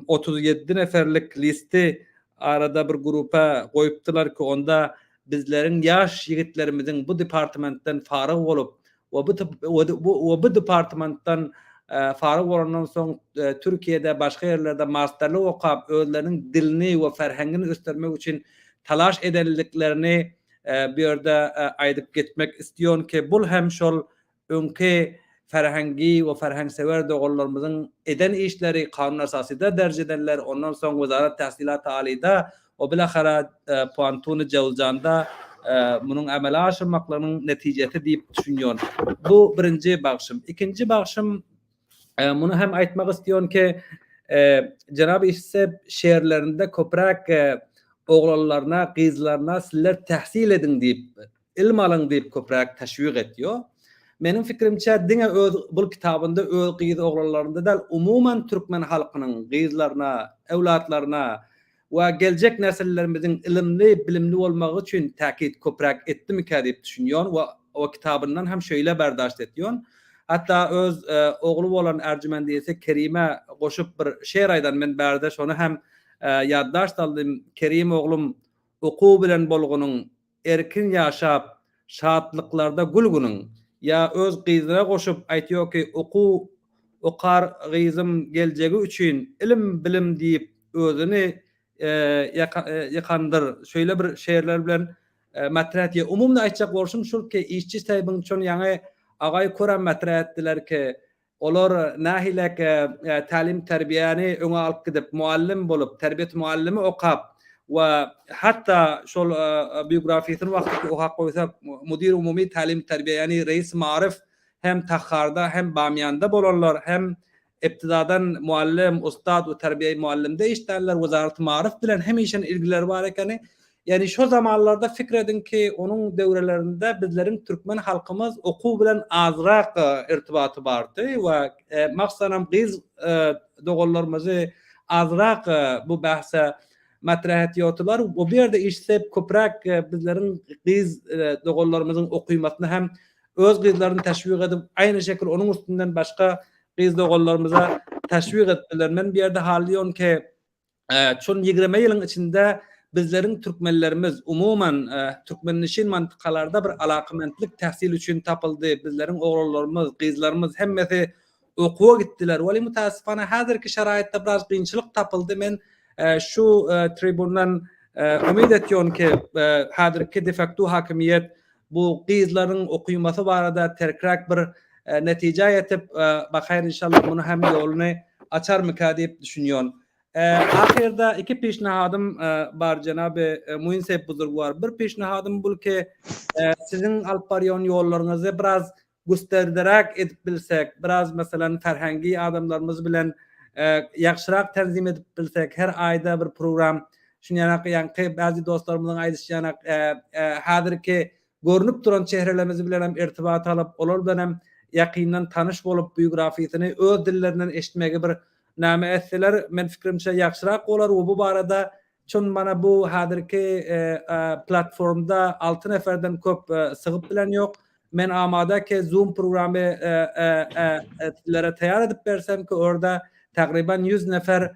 37 neferlik listi arada bir grupa koyuptular ki onda bizlerin yaş yigitlerimizin bu departmandan farık olup bu departmandan farık olandan soň Türkiýede başga yerlerde masterlik okap özleriniň dilini we ferhengini göstermek üçin talaş edenliklerini bir ýerde aýdyp getmek istiyor ki bul hem şol öňki ferhengi we ferhengsewer dogallarymyzyň eden işleri Kanun Esasyda derj edenler ondan soň Wezaret Tähsilat Alyda o bilahara Puantuny Jawzjanda bunun amala aşyrmaklarynyň netijesi diýip düşünýär. Bu birinji bagşym. İkinji bagşym bunu hem aytmak istiyorum ki Cenab-ı İshep şeirlerinde koprak oğlanlarına, kızlarına sizler tahsil edin deyip, ilm alın deyip koprak teşvik ediyor. Benim fikrimçe dine bu kitabında kız oğlanlarında da umuman Türkmen halkının kızlarına, evlatlarına ve gelecek nesillerimizin ilimli, bilimli olmak için takit koprak etti mi ki deyip düşünüyor ve o kitabından hem şöyle berdaşt ediyor. Hatta öz oğlu olan Ercümendiyesi Kerime koşup bir şeir aydan men berdaş onu hem yaddaşt aldım. Kerim oğlum oku bilen bolgunun erkin yaşap şatlıklarda gulgunun ya öz kızına koşup aytıyor ki oku okar kızım geleceği üçün ilim bilim deyip özünü yakandır. Şöyle bir şeirler bilen matratiye umumda aytacak bolşum şul ki işçi saybın çon yani agay Kur'an matrah etdiler ki olar nahilek talim terbiyani öňe alyp gidip muallim bolup terbiyet muallimi okap ve hatta şol biyografiýasyny wagtky okap goýsak mudir umumi talim terbiye yani reis marif hem Takharda hem Bamyanda bolanlar hem iptidadan muallim ustad we terbiye muallimde işlerler Wezaret Marif bilen hemişen ilgileri bar ekeni. Yani şu zamanlarda fikredin ki onun devrelerinde bizlerin Türkmen halkımız oku bilen azrak irtibatı bardı ve maksanam kız dogallarımızı azrak bu bahse matrah ediyorlar. O bir yerde işsep koprak bizlerin kız dogallarımızın okuymasını hem öz kızlarını teşvik edip aynı şekilde onun üstünden başka kız dogallarımıza teşvik ettiler. Ben bir yerde halliyon ki çün 20 yılın içinde bizlerin Türkmenlerimiz umuman Türkmenleşen mantıkalarda bir alakamentlik tahsil üçün tapıldı. Bizlerin oğullarımız, kızlarımız hemmesi okuwa gittiler. Wali mutasifana hazırki şaraitde biraz kıyınçılık tapıldı. Men şu tribundan umid ediyorum ki hazırki de facto hakimiyet bu kızların okuyması barada terkrak bir netice yetip bakayır inşallah bunu hem yolunu açar mı deyip düşünüyorum. Ahirde iki peşnihadım var Cenab-ı Muinsep buzurgwar. Bir peşnihadım bul ki sizin alparyon yollarınızı biraz göstererek edip bilsek, biraz mesela ferhengi adamlarımız bilen yaxşırak tenzim edip bilsek, her ayda bir program şunu yani bazı dostlarımızın aydışyanak hazırki görünüp duran çehrelerimizi bilen hem irtibat alıp olur bilen yakinden tanış bolup biyografisini öz dillerinden eşitmege bir näme etseler men fikrimçe yaxşırak bolar we bu barada Çün mana bu hazırki platformda 6 neferden köp sygyp bilen ýok. Men amada ki Zoom programı lere tayar edip bersem ki orada takriban 100 nefer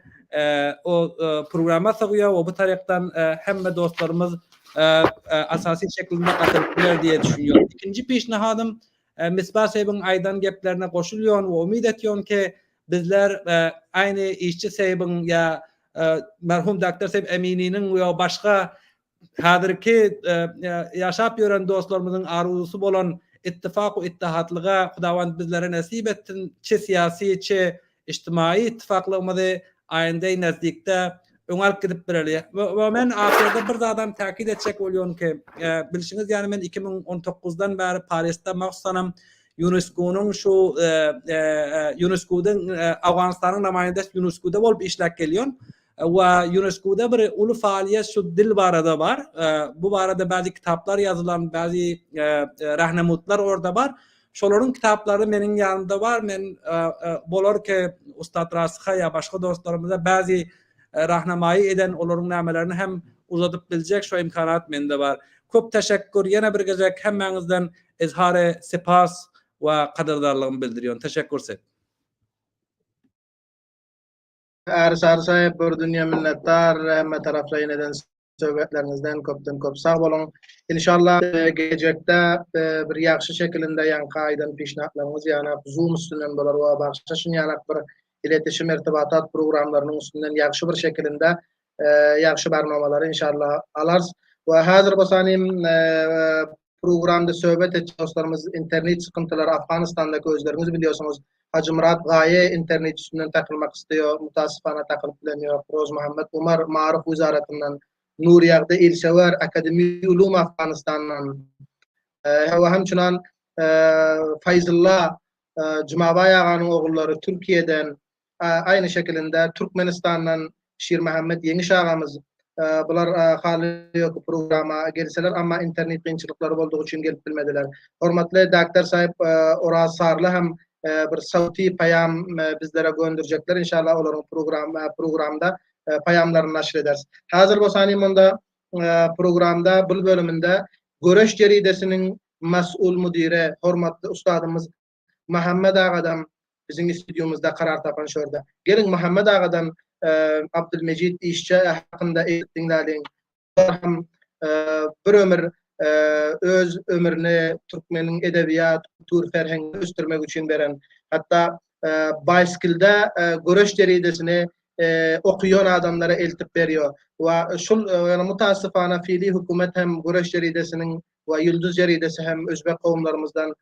o programa sygyýar we bu tarykdan hemme dostlarımız asasy şeklinde gatnaşýar diye düşünýär. İkinci peşnihadym Misbah Seýbiň aýdan geplerine goşulýar we umyt etýär ki bizler aýny işçi Seýbiň ya merhum Dr. Seýb Emini'nin we başga hazırki yaşap ýören dostlarymyzyň arzusu bolan ittifak we ittihatlyga Hudawand bizlere nasip etsin. Çe siyasi, çe ijtimai ittifaklygymyzy aýynda nezdikde öňalp gidip bereli. We men ahirde bir zadam täkid etjek bolýan ki bilşiňiz ýani men 2019-dan bäri Parisde maksanam UNESCO-nyň şu UNESCO-dan Awganistanyň namaýandasy UNESCO-da bolup işläp gelýän. Ve UNESCO'da bir ulu faaliyet şu dil barada var. Bu barada bazı kitaplar yazılan, bazı rahnamutlar orada var. Şoların kitapları menin yanında var. Men bolar ki Ustad Rasikha ya başka dostlarımıza bazı rahnamayı eden olorun namelerini hem uzatıp bilecek şu imkanat mende var. Köp teşekkür. Yine bir gezek hemmenizden izhar-ı sepas ve kadardarlığımı bildiriyorum. Teşekkür ederim. Ersar sahip bir dünya minnettar hemme taraflayın eden söhbetlerinizden köpten köp sağ olun. İnşallah gelecekte bir yaxşı şekilde yankı aydan pişnatlarımız yani Zoom üstünden bolar ve başka yanak bir iletişim irtibatat programlarının üstünden yaxşı bir şekilde yaxşı barnamaları inşallah alars. Ve hazır basanim programda söhbet ettiğimiz dostlarımız internet sıkıntıları Afganistan'daki özleriniz biliyorsunuz. Hacı Murat Gaye internet üstünden takılmak istiyor. Mutasifana takılıp bileniyor. Roz Muhammed Umar Marif Wizaratinden Nuriyag'da İlsever Akademi Ulum Afganistan'dan ve hemçinan Fayzullah Cumabay Ağa'nın oğulları Türkiye'den aynı şekilde Türkmenistan'dan Şir Muhammed Yeniş Ağamız bular hali yok programa gelseler ama internet kıyınçılıkları olduğu için gelip bilmediler. Hormatly Dr. Sahip Oraz Sarlı hem bir savti payam bizlere gönderecekler. İnşallah onların programda payamlarını naşr ederiz. Hazır bosanim onda programda bu bölümünde Göreş Ceridesi'nin mas'ul müdiri hormatly ustadımız Muhammed Ağa'dan bizim stüdyomuzda karar tapan şurada. Gelin Muhammed Ağa'dan Abdülmecid İşçi hakkında dinleyin. Hem bir ömür öz ömrüni Türkmenin edebiyat, kültür, ferhengini üstürmek için veren, hatta Bayskil'de Göreş Ceridesini okuyan adamlara eltip veriyor. Ve şu mutasifana fiili hükümet hem Göreş Ceridesi'nin ve Yıldız Ceridesi hem Özbek kavimlerimizden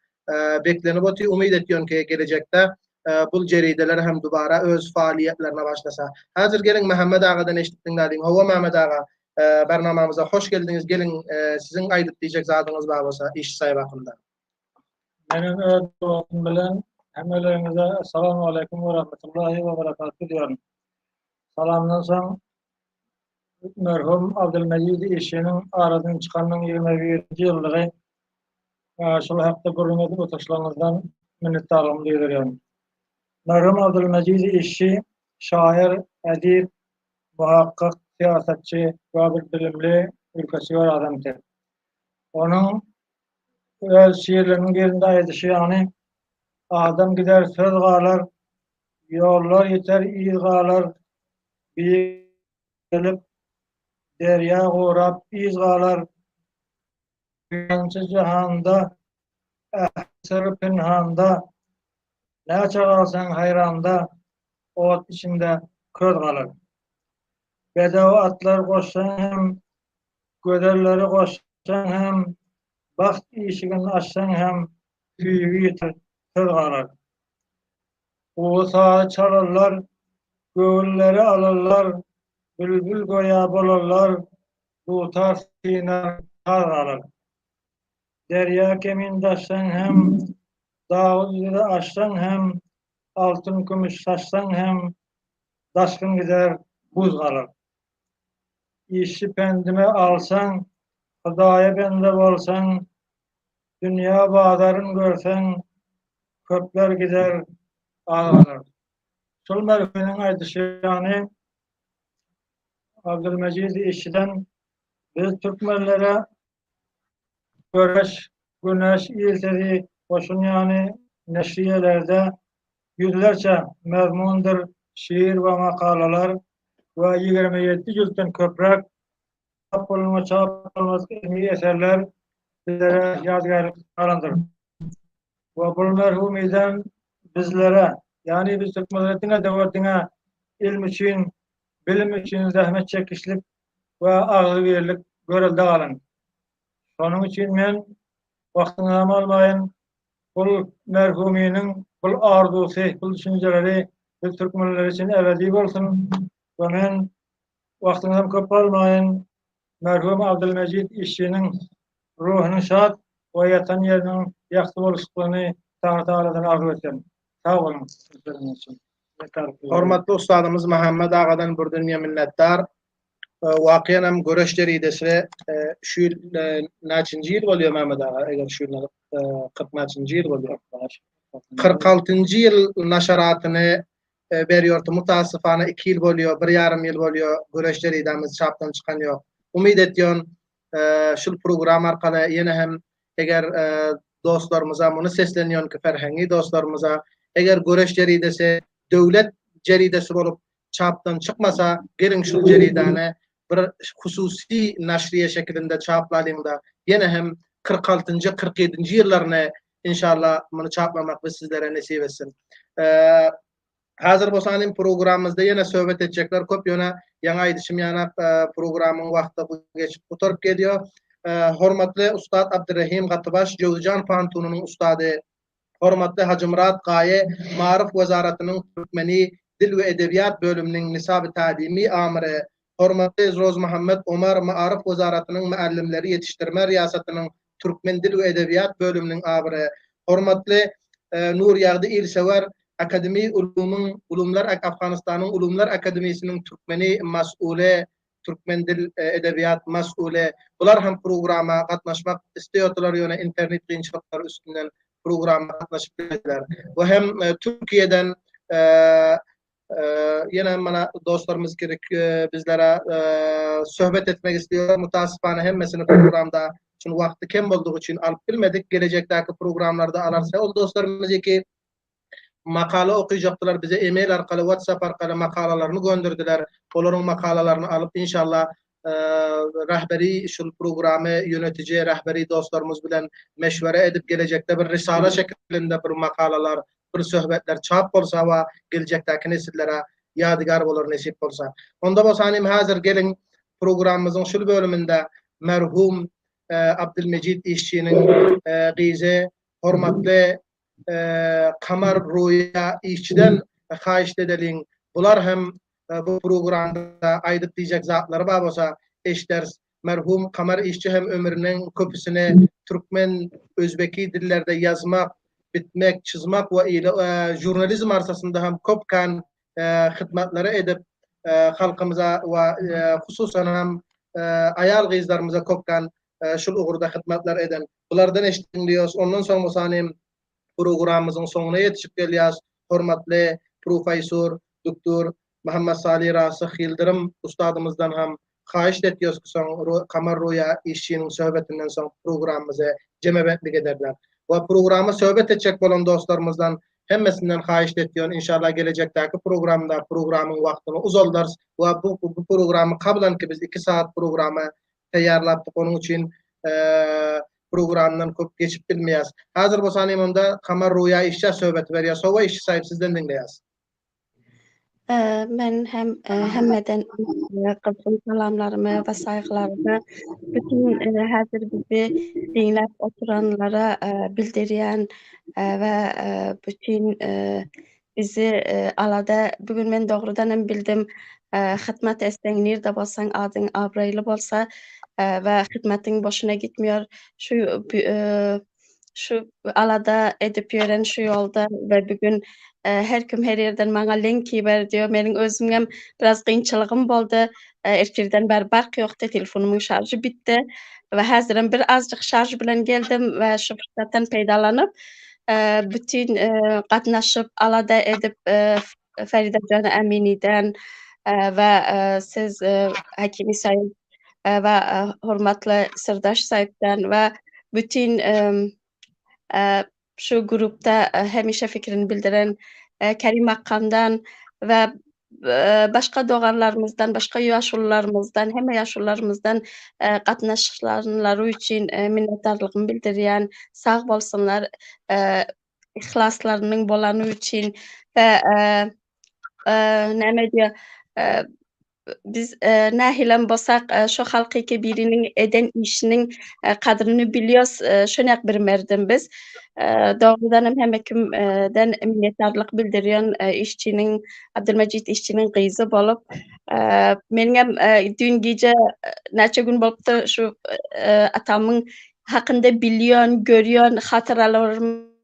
beklenip otuyor. Umid ediyorum ki gelecekte bu cerideler hem dubara öz faaliyetlerine başlasa. Hazır gelin Muhammed Ağa'dan eşittin dedim. Hava Muhammed Ağa bernamamıza hoş geldiniz. Gelin sizin aydıp diyecek zadınız var olsa iş sahibi hakkında. Benim öğretmenim bilen hemelerinize selamun aleyküm ve rahmetullahi ve berekatuhu diyorum. Salamdan sonra merhum Abdülmecid İşçi'nin aradan çıkanın 21. yıllığı şu hafta görünmedi bu taşlarınızdan minnettarlığımı duyuruyorum. Merhum Abdülmecid İşçi, şair, edip, muhakkak, siyasetçi ve bir bilimli ülkesiyor adamdır. Onun öz şiirlerinin yerinde edişi yani adam gider söz ağlar, yollar yeter iyi ağlar, bir gelip derya uğrap iz ağlar, dünyası cihanda, sırrı pinhanda, ne çağırsan hayranda, ot içinde köz kalır. Bedevi atlar koşsan hem, göderleri koşsan hem, baxt işigini açsan hem, tüyü yitir kalır. O sağa çalarlar, göğülleri alırlar, bülbül goya bulurlar, tutar siner kalır. Derya kemin daşsan hem, dağ üzeri açsan hem, altın gümüş saçsan hem, daşkın gider buz kalır. İşi pendime alsan, Hudaya bende bolsan, dünya bağdarın görsen, köpler gider ağlar. Şol merhumenin aydışı yani Abdülmecid işçiden biz Türkmenlere Göreş, Güneş, İlteri, Koşun yani neşriyelerde yüzlerce mezmundur şiir ve makalalar ve 27 ciltten köprek çap olmaz ilmi eserler bizlere yadigarlık kalandır. Ve bu merhumiden bizlere yani biz Türk milletine devletine ilm için, bilim için zahmet çekişlik ve ağır birlik görülde kalın. Onun için ben vaktini almayın, bu merhuminin bu arzusu, bu düşünceleri biz Türk milletleri için ebedi olsun. Ve ben vaktini köp almayın, merhum Abdülmecid işçinin ruhunun şad ve yatan yerinin yaktı oluştuğunu Teala'dan arzu ederim. Sağ olun. Hormatly ustadymyz Muhammed Ağadan bir dünya minnetdar. Waqiyan hem Göreş jeridesi şu näçinji ýyl bolýar Muhammed Ağa? Eger şu 40-njy ýyl bolýar. 46-njy ýyl naşaratyny berýär. Mutasyfana 2 ýyl bolýar, 1,5 ýyl bolýar. Göreş jeridemiz çapdan çykan ýok. Umid etýän şu program arkaly ýene hem eger dostlarımıza bunu seslenýän ki ferhengi dostlarımıza eger Göreş jeridesi döwlet jeridesi bolup çapdan çykmasa geriň şu jeridany bir hususi naşriye şeklinde çaplalyňda ýene hem 46-njy 47-nji ýyllaryny inşallah bunu çaplamak we sizlere nesip etsin. Hazır bolsanym programımızda ýene söhbet etjekler köp ýöne ýaňa aýdyşym ýana programyň wagty bu geçip oturup gelýär. Hormatly Ustad Abdurrahim Gatybaş Jowzjan Pantunynyň ustady, hormatly Hacı Murat Gaye Maarif Wezaratynyň Türkmeni Dil we Edebiyat bölüminiň nisab-ı tadimi amiri, hormatly Roz Muhammed Omar Maarif Wezaratynyň muallimleri yetiştirme riýasatynyň Türkmen Dil we Edebiyat bölüminiň amiri, hormatly Nur Ýagdy Ilsewer Akademi Ulumlar Afganistanyň Ulumlar Akademiýasynyň Türkmeni mas'ule, Türkmen Dil Edebiyat mas'ule. Bular hem programa gatnaşmak isteýärler ýöne internet gynçylyklary üstünden programa gatnaşyp geldiler. We hem Türkiýeden ýene mana dostlarymyz gerek bizlere söhbet etmek istiyor. Mutasyfana hemmesini programda çünkü wagty kem boldugy üçin alyp bilmedik. Gelecekteki programlarda alarsa ol dostlarymyz eki makala okuýjakdylar, bize email arkaly, WhatsApp arkaly makalalaryny gönderdiler. Olaryň makalalaryny alyp inşallah rahberi şu programy yönetici rahberi dostlarımız bilen meşwere edip gelecekde bir risale şeklinde bir makalalar, bir söhbetler çap bolsa we gelecekteki nesillere ýadygar bolar nesip bolsa. Onda bolsanym hazır gelin programımızın şu bölümünde merhum Abdülmecid işçiniň gyzy hormatly Kamar Roya işçiden haýyş edeliň. Bular hem bu programda aýdyp diýjek zatlary bar bolsa eşders. Merhum Kamar işçi hem ömrüniň köpüsini türkmen, özbeki dillerde yazmak, bitmek, çizmek we jurnalizm arsasında hem köpkan hyzmatlary edip halkymyza we hususan hem ayal gyzlarymyza köpkan şol ugurda hyzmatlar eden. Bulardan eşitdiňiz. Ondan soň bolsanym programımızın sonuna yetişip gelýär. Hormatly profesör doktor Muhammed Salih Rasıh Yıldırım ustadımızdan hem haýyş etýäris ki soň Kamar Roya işçiniň söhbetinden soň programımyzy jemebetlik ederler. Bu programy söhbet etjek bolan dostlarymyzdan hemmesinden haýyş etýän inşallah gelecekteki programda programyň wagtyny uzaldar we bu programy kablan ki biz 2 saat programy taýýarlapdyk. Onuň üçin programdan köp geçip bilmeýäs. Hazır bolsanym onda Kamar Roya işçi söhbet berýär. Sowa işçi sahyp sizden dinleýäs. Ben hemmeden kızgın salamlarımı ve saygılarımı bütün hazır bizi dinlep oturanlara bildirýän ve bütün bizi alada bugün men dogrudan hem bildim hyzmat etseň nerede bolsaň adyň abraýly bolsa ve hyzmatyň boşuna gitmiyor. Şu alada edip ýören şu ýolda ve bugün her kim her yerden maňa link berdiýär. Meniň özümem biraz gynçylygym boldy. Erkirden beri bark ýokdy, telefonumyň şarjy bitdi ve häzirim bir azjyk şarj bilen geldim ve şu fırsatdan peýdalanyp bütün gatnaşyp alada edip Feride Can Emini'den ve siz Hakimi Sayın ve hürmetli Sırdaş Sayıp'tan ve bütün şu grupta hemişe fikrini bildiren Kerim Akkan'dan ve başka doğanlarımızdan, başka yaşlılarımızdan, hem yaşlılarımızdan katnaşıklarları için minnettarlığımı bildiriyen, sağ bolsunlar, ihlaslarının bolanı için ve näme diýär, biz nähilem bolsak şu halkyky biriniň eden işiniň kadryny bilýos, şoňak bir merdim biz. Dogrudan hem hekimden minnetdarlyk bildirýän işçiniň, Abdülmejid işçiniň gyzy bolup, meniň hem dün gece näçe gün bolupdy şu atamyň hakynda bilýän, görýän hatyralarym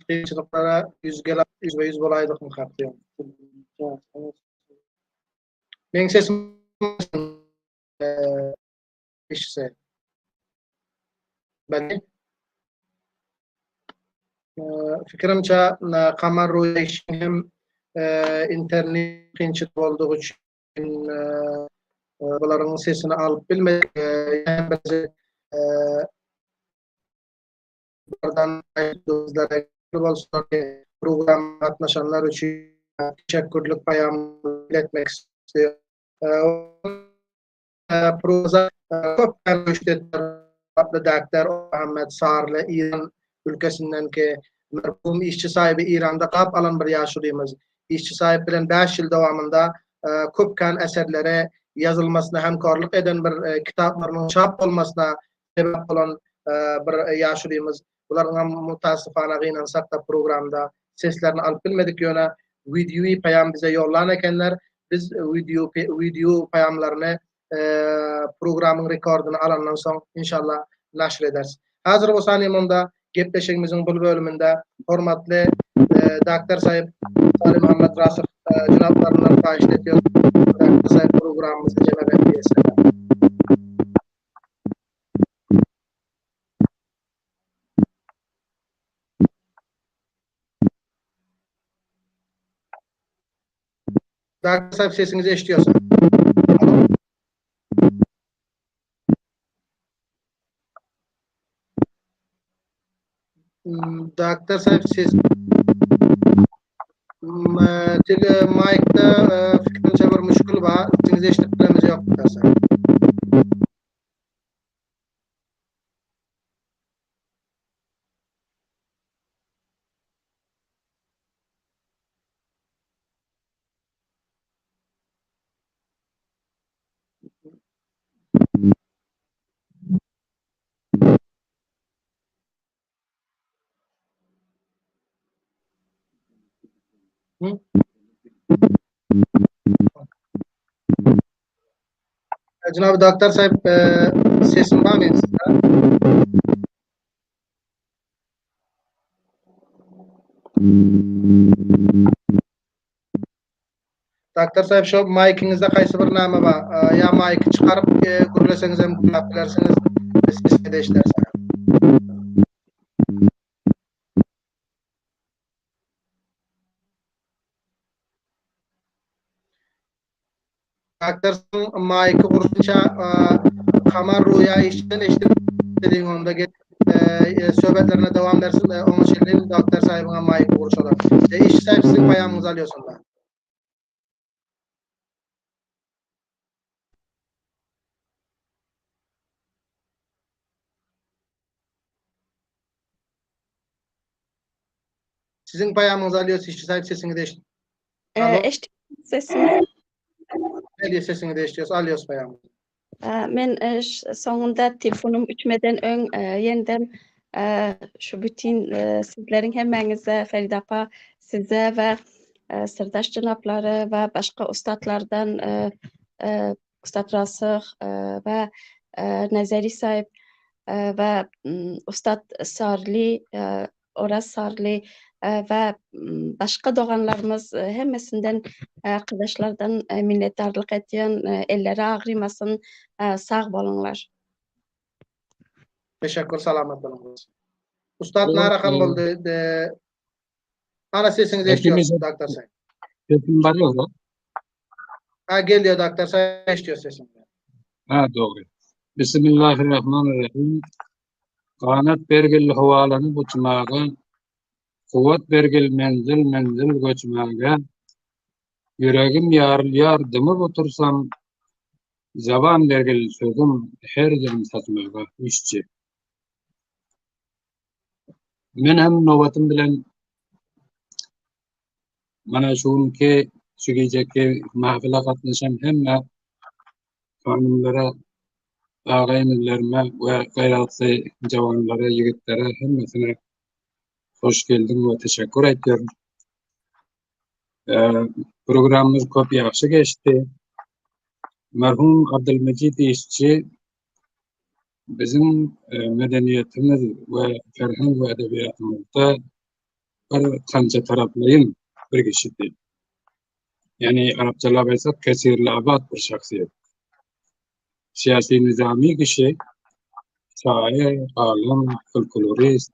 Qiyinçiliklara yüz bolaydyk mı hakdyň? Meň sesim işse. Beni fikrimçe kamar roýa işin hem internet qiyinçilik boldugy üçin bularyň sesini alyp bilmedik. Buradan dostlara program katnaşanlar üçün teşekkürlük payam iletmek istiyorum. Proza köpden müştetler Dr. Ahmet Sarlı İran ülkesinden ki merhum işçi sahibi İran'da kap alan bir yaşlıyımız. İşçi sahibi bilen 5 yıl devamında köpken eserlere yazılmasına hemkarlık eden bir kitaplarının çap olmasına sebep olan bir yaşlıyımız. Bularga mutasifana gynansak da programda seslerini alıp bilmedik ýöne videoyu payam bize yollan ekenler. Biz video payamlaryny programın rekordyny alandan soň inşallah naşr ederiz. Hazır bu saniyemde gepleşigimiziň bu bölümünde hormatly Dr. Sayıp Salim Muhammed Rasif jynaplaryndan taýyş etýär. Dr. Sayıp programymyzy jemele etýär. Dr. Sayıp sesinizi eşitiyorsa. Dr. Sayıp ses mic'da fikrimçe bir müşkül var. Sesinizi eşitip bilemiz yok Dr. Sayıp. Cenab-ı Dr. Sayıp sesim var mı sizde? Dr. Sayıp şu mic'inizde kaysı bir näme bar? Ya mic'i çıkarıp gürleseňiz hem kulap bilersiňiz. Sesini de eşitersiň. Dr. Mic'i guruşunça kamar roýa işden eşitip dediğin onda söhbetlerine devam edersin. Onu şeklin Dr. Sayıp'ına Mic'i guruşalar. İşçi Sayıp sizin payamınızı alıyorsun da. Sizin payamınızı alıyorsun. İşçi Sayıp sesini değiştir. sesimi Ne sesini değiştiriyorsun? Alıyorsun payamınızı. men soňunda telefonum üçmeden öň ýendem şu bütün sizleriň hemmeňize, Feride apa, size we Sırdaş janaplary we başga ustadlardan Ustad Rasih we Nazary Sayıp we Ustad Sarly Oraz Sarlı ve başka doğanlarımız hemmesinden arkadaşlardan minnettarlık ediyen elleri ağrımasın, sağ bolunlar. Teşekkür, salamat bolunuz. Ustad narahan boldu. Ana sesinizi eşitiyoruz Doktor Say. Sesim var ya orada. Ha geliyor Doktor Say, eşitiyor sesini. Ha doğru. Bismillahirrahmanirrahim. Kanat bergil havalanı buçmağa, kuvat bergil menzil göçmağa, yüregim yardımı otursam, zaman bergil sözüm her yerim satmağa, işçi. Men hem novatım bilen mana şunki sügeceki mahfile katlaşan hemme hanımlara, ağaynlarıma ve gayratlı cavanlara, yigitlere hemmesine hoş geldin ve teşekkür ediyorum. Programımız çok yaxşı geçti. Merhum Abdülmecid İşçi bizim medeniyetimiz ve ferhang ve edebiyatımızda bir kanca taraflayın bir kişiydi. Yani Arapçalar baysak kesirli abad bir şahsiyet. Siyasi nizami kişi, şair, alim, folklorist,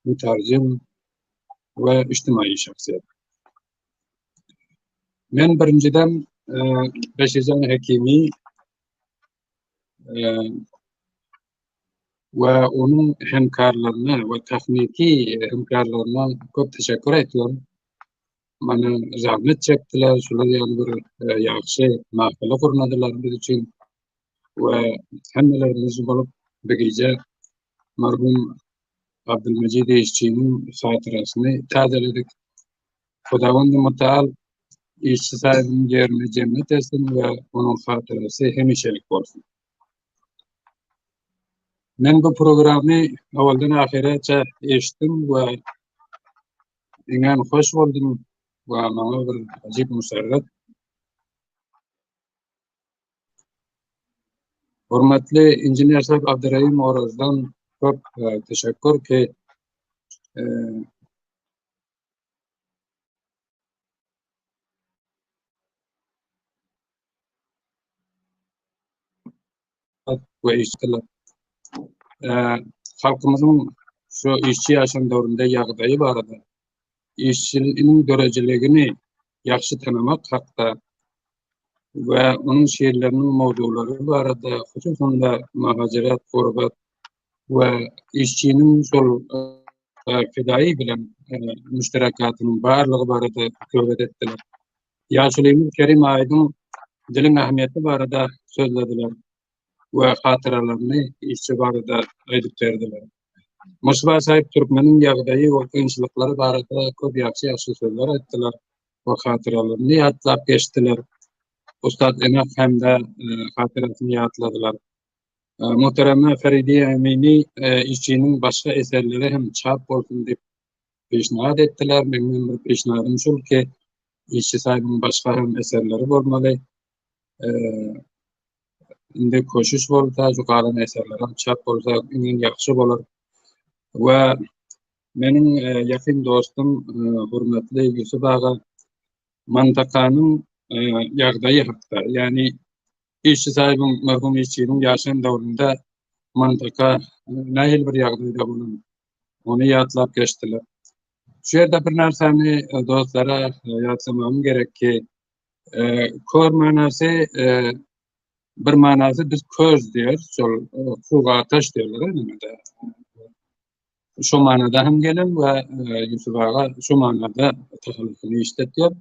mütercim ve içtimai şahsiyet. Men birinciden Beşizan Hekimi ve onun hemkarlarına ve tekniki hemkarlarına çok teşekkür ediyorum. Bana zahmet çektiler, şular yani bir yaxşı mahfile kurnadılar biz için ve hemmelerimiz bulup begice merhum Abdülmecid İşçi'nin hatırasını tazeledik. Xudavand-ı Muteal İşçi sahibinin yerini cennet etsin ve onun hatırası hemişelik olsun. Ben bu programı awaldan ahirece eşittim ve inan hoş oldum ve bana bir acip musarrat. Hürmetli İnjiner Sahib Abdurrahim Oroz'dan çok teşekkür ki ve işçiler. Halkımızın şu işçi yaşam dövründe yağdayı barada işçiliğinin göreceliğini yaxşı tanımak hatta ve onun şiirlerinin mevzuları barada hususan da muhacirat, gurbet ve işçinin sol fidai bilen müşterekatının barlığı barada követ ettiler. Yaşlılığımız Kerim Aydın dilin ahmiyeti barada sözlediler ve hatıralarını işçi barada aydıp verdiler. Mustafa Sahip Türkmen'in yağdayı ve kıyınçılıkları barada çok yaxşı sözler ettiler ve hatıralarını yatlap geçtiler. Ustad Enak hem de hatırasını yatladılar. Muhtereme Feridi Emini işçinin başka eserleri hem çap olsun deyip peşnahad ettiler. Benim bir peşnahadım şul ki işçi sahibinin başka hem eserleri olmalı. Indi koşuş olsa, şu kalan eserler hem çap olsa inin yaxşı olur. Ve benim yakın dostum hürmetli Yusuf Ağa mantakanın yağdayı hakkında. Yani işçi sahibinin, merhum işçinin yaşam dövründe mantaka nahil bir yağdayda bulun. Onu yatlap geçtiler. Şu yerde bir narsani dostlara yatsamam gerek ki kör manası bir manası biz köz diyor. Kuğu ateş diyorlar. Şu manada hem gelin ve Yusuf Ağa şu manada tahallükünü işletiyor.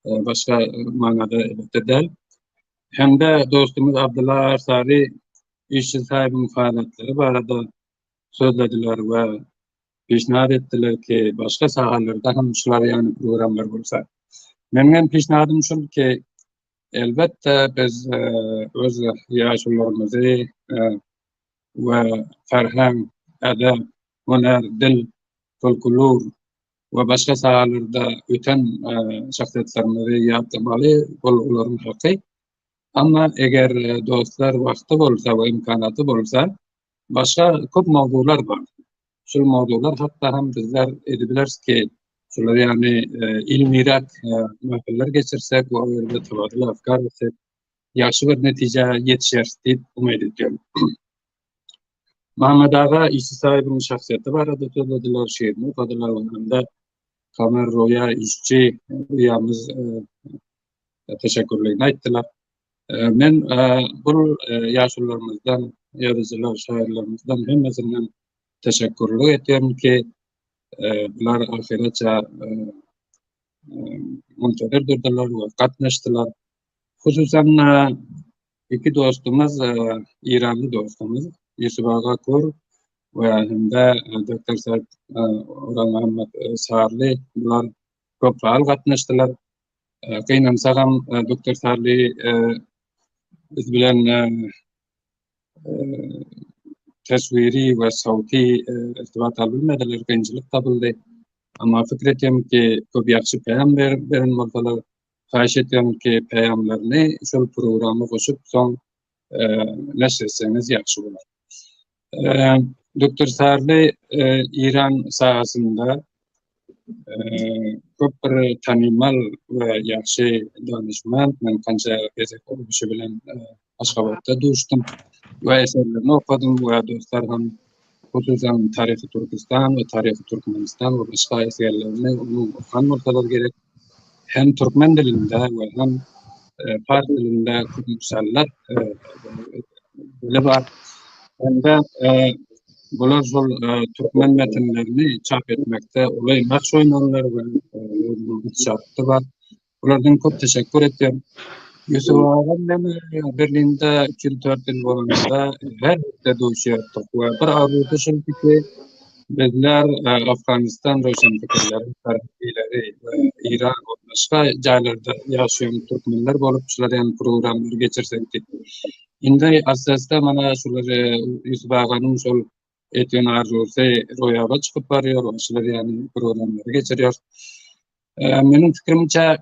Başka manada elbette değil. Hem de dostumuz Abdullah Arsari işçi sahibinin faaliyetleri barada sözlediler ve peşnahad ettiler ki başka sahalarda hem şular yani programlar olsa. Benim peşnahadım şu ki elbette biz öz yaşlılarımızı ve ferhang, edeb, huner, dil, folklor ve başka sahalarda öten şahsiyetlerimizi yaratmalı, onların hakkı. Ama eğer dostlar vakti olsa ve imkanatı olsa başka çok mevzular var. Şol mawdular hatta hem bizler edebiliriz ki şular yani ilmirak mahfiller geçirsek ve o yerde tabadıl afkar etsek yaxşı bir netije yetişer diye umid ediyorum. Muhammed Ağa işi sahibinin şahsiyeti var adı söylediler şiirini okudular onda kamer roya işçi rüyamız teşekkürlerini ayttılar. Men bu yaşlılarımızdan, yazıcılar, şairlerimizden hemmesinden teşekkürlük ediyorum ki bular ahiretçe muntadir durdular ve katnaştılar. Hususan iki dostumuz, İranlı dostumuz, Yusuf Ağa Kur ve hem de Dr. Said Orhan Muhammed Sarli, bular çok faal katnaştılar. Kıynansagam Dr. Sarli biz bilen tasviri ve savti irtibat alabilmediler, kıyınçılık tabildi. Ama fikir etiyem ki köp yaxşı peyam verin bolsalar, haýyş etiyem ki peyamlaryny şol programy goşup soň neşr etseniz yaxşı bolar. Dr. Sarli İran sahasında köp bir tanymal ve yaxşı danışman, men kança gezek oluşu bilen Aşgabatda duşdum ve eserlerini okudum ve dostlar hem hususan Tarih-i Türkistan ve Tarih-i Türkmenistan ve başka eserlerini onu okuyan olsalar gerek. Hem Türkmen dilinde ve hem Fars dilinde kurmuşlar böyle var. Hem de bular Türkmen metinlerini çap etmekte olay maç oynanlar ve şartı var. Bulardan çok teşekkür ederim. Yusuf Ağa'nın Berlin'de 2-4 yıl boyunca her yerde duşu yaptık ve bir arzuda şimdi ki bizler Afganistan Roşan fikirleri, tarihçileri ve İran ve başka yerlerde yaşayan Türkmenler bolup şuların programları geçirseydik. Indi asasda mana şuları Yusuf Ağa'nın şol etyen arzusu royaba çıkıp varıyor, şular yani programları geçiriyor. Benim fikrimce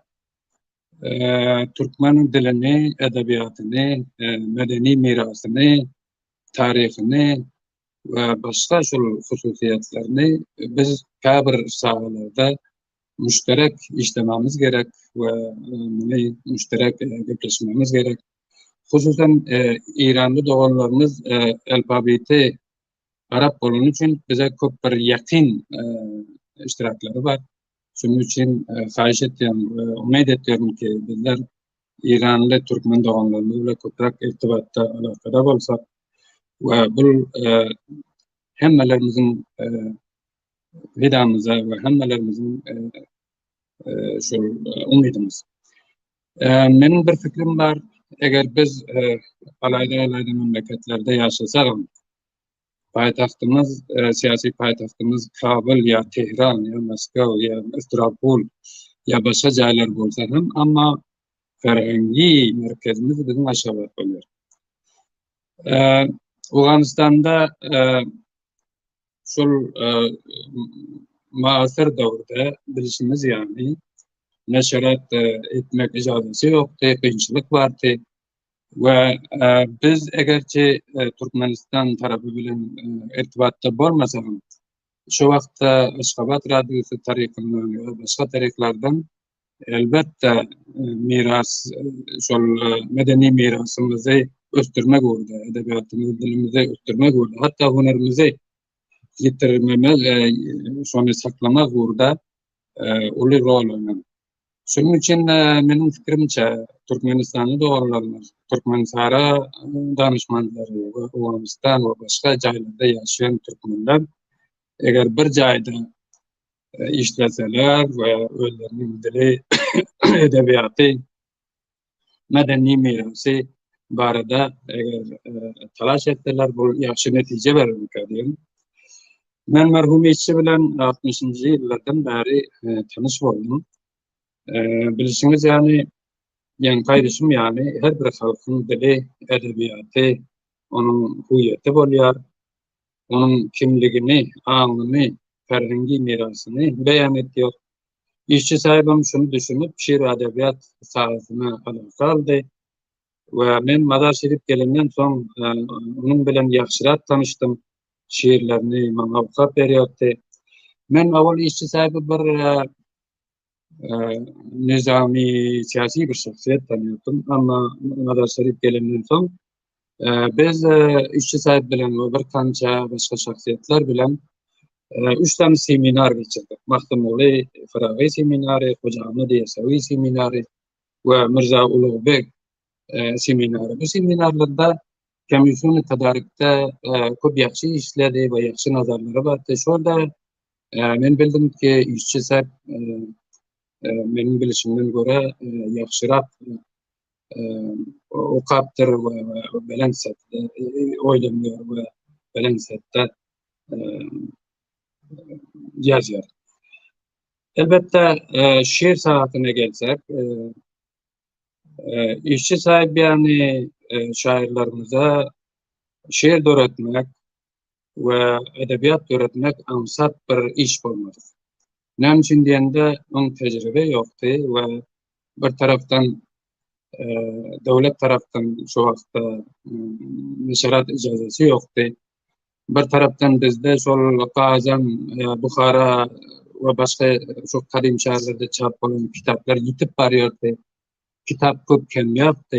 Türkmen dilini, edebiyatını, medeni mirasını, tarihini ve başka hususiyetlerini biz kabir sahalarda müşterek işlememiz gerek ve müşterek gepleşmemiz gerek. Hususan İranlı doğanlarımız alfabeti Arap olduğu için bize çok bir yakın iştirakları var. Şunun için haýyş etdim, umid ediyorum ki bizler İranlı Türkmen doğanlarıyla köprak irtibatta alakada bolsak ve bu hemmelerimizin vidamıza ve hemmelerimizin umidimiz. Benim bir fikrim var, eğer biz alayda memleketlerde yaşasak, payitahtımız, siyasi payitahtımız Kabul ya Tehran ya Moskova ya İstanbul ya başka yerler bolsa hem ama ferhengi merkezimiz bizim aşağı oluyor. Afganistan'da şol muasır davrda bilişimiz yani neşret etmek icazesi yoktu, kıyınçılık vardı. Ve biz egerçi Türkmenistan tarafı bilen irtibatta bolmasak, şu vaqtda Aşgabat radyosu tarihinden ve başka tarihlerden elbette miras, şol medeni mirasımızı östürmek oldu, edebiyatımızı, dilimizi östürmek oldu. Hatta hunerimizi yitirmemiz, şonu saklamak orada ulu rol oynadı. Şunun için benim fikrimce Türkmenistan'ı doğrularlar, Türkmenistan danışmanları ve Afganistan ve başka yerlerde yaşayan Türkmenler eğer bir yerde işleseler ve özlerinin dili, edebiyatı, medeni mirası barada eğer talaş ettiler, bu yaxşı netice verir diyeyim. Ben merhum işçi bilen 60. yıllardan beri tanış oldum. Bilişiniz yani paylaşım yani her bir halkın dili, edebiyatı, onun hüviyeti boluyor, onun kimliğini, anını, ferhengi mirasını beyan ediyor. İşçi sahibim şunu düşünüp şiir edebiyat sahasına alakalı ve ben Mazar Şerif gelinden son onun bilen yaxşırat tanıştım. şiirlerini bana okap veriyordu. Men awal işçi sahibi bir nizami siyasi bir şahsiyet tanıyordum ama Madar Şerif gelenden soň biz işçi sahibi bilen we bir kança başga şahsiyetler bilen 3 tane seminer geçirdik. Mahtumuli Farahi seminari, Hoca Ahmed Yesavi seminari ve Mirza Ulug'bek seminari. Bu seminerlerde komisyon tedarikte köp yaxşı işledi ve yaxşı nazarları vardı. Şurada men bildim ki işçi sahibi benim bilişimden göre yaxşırak okaptır ve belensette oylamıyor ve belensette yazıyor. Elbette şiir saatine gelsek işçi sahibi yani şairlerimize şiir öğretmek ve edebiyat öğretmek ansat bir iş olmadı. Nem için diyende onun tecrübe yoktu ve bir taraftan devlet taraftan şu vakta neşarat icazesi yoktu. Bir taraftan bizde şol Kazan, Bukhara ve başka çok kadim şehirlerde çap olan kitaplar yitip barıyordu. Kitap köp kemiyaptı.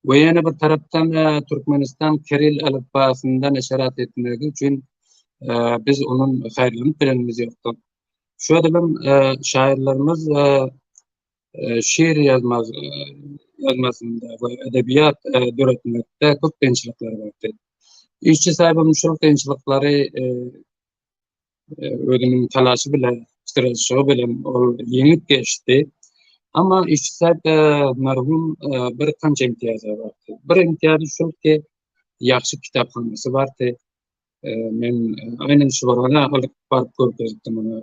Ve yine bir taraftan Türkmenistan Kiril alifbasından neşarat etmek için biz onun hayırlığını bilenimiz yoktu. Şu adamın şairlerimiz şiir yazmasında ve edebiyat öğretmekte çok gençlikler vardı. İşçi sahibi müşrif gençlikleri özünün talaşı bile, stresi bile yenip geçti. Ama işçi sahibi merhum bir kança imtiyazı vardı. Bir imtiyazı şu ki yaxşı kitapxanası vardı. Men aynen şu varana alıp barıp görkezdim onu.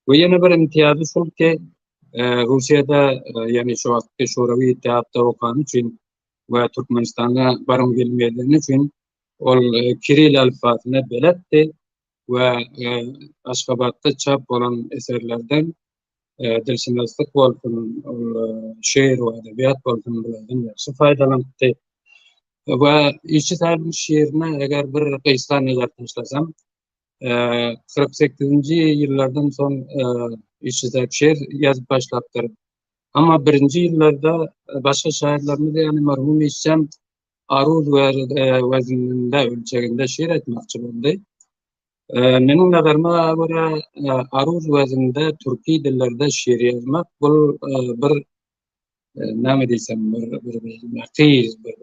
Ve yine bir imtiyazı şu ki Rusya'da yani şu vakti Şuravi İttihat'ta okan için ve Türkmenistan'a barım gelmediğin için ol Kiril alifbasına beletti ve Aşkabat'ta çap olan eserlerden dilşinaslık volkunun şiir ve edebiyat volkunun yaxşı faydalandı. Ve işçi sahibi şiirine eğer bir kıysa nazar taşlasam 48. yıllardan son işçi sahibi şiir yazıp başlattır. Ama birinci yıllarda başka şairlerimiz yani merhum işçem aruz vezninde ölçeğinde şiir etmekçi oldu. Benim nazarıma göre aruz vezninde Türkiye dillerde şiir yazmak bu bir ne diysem bir nakiz bir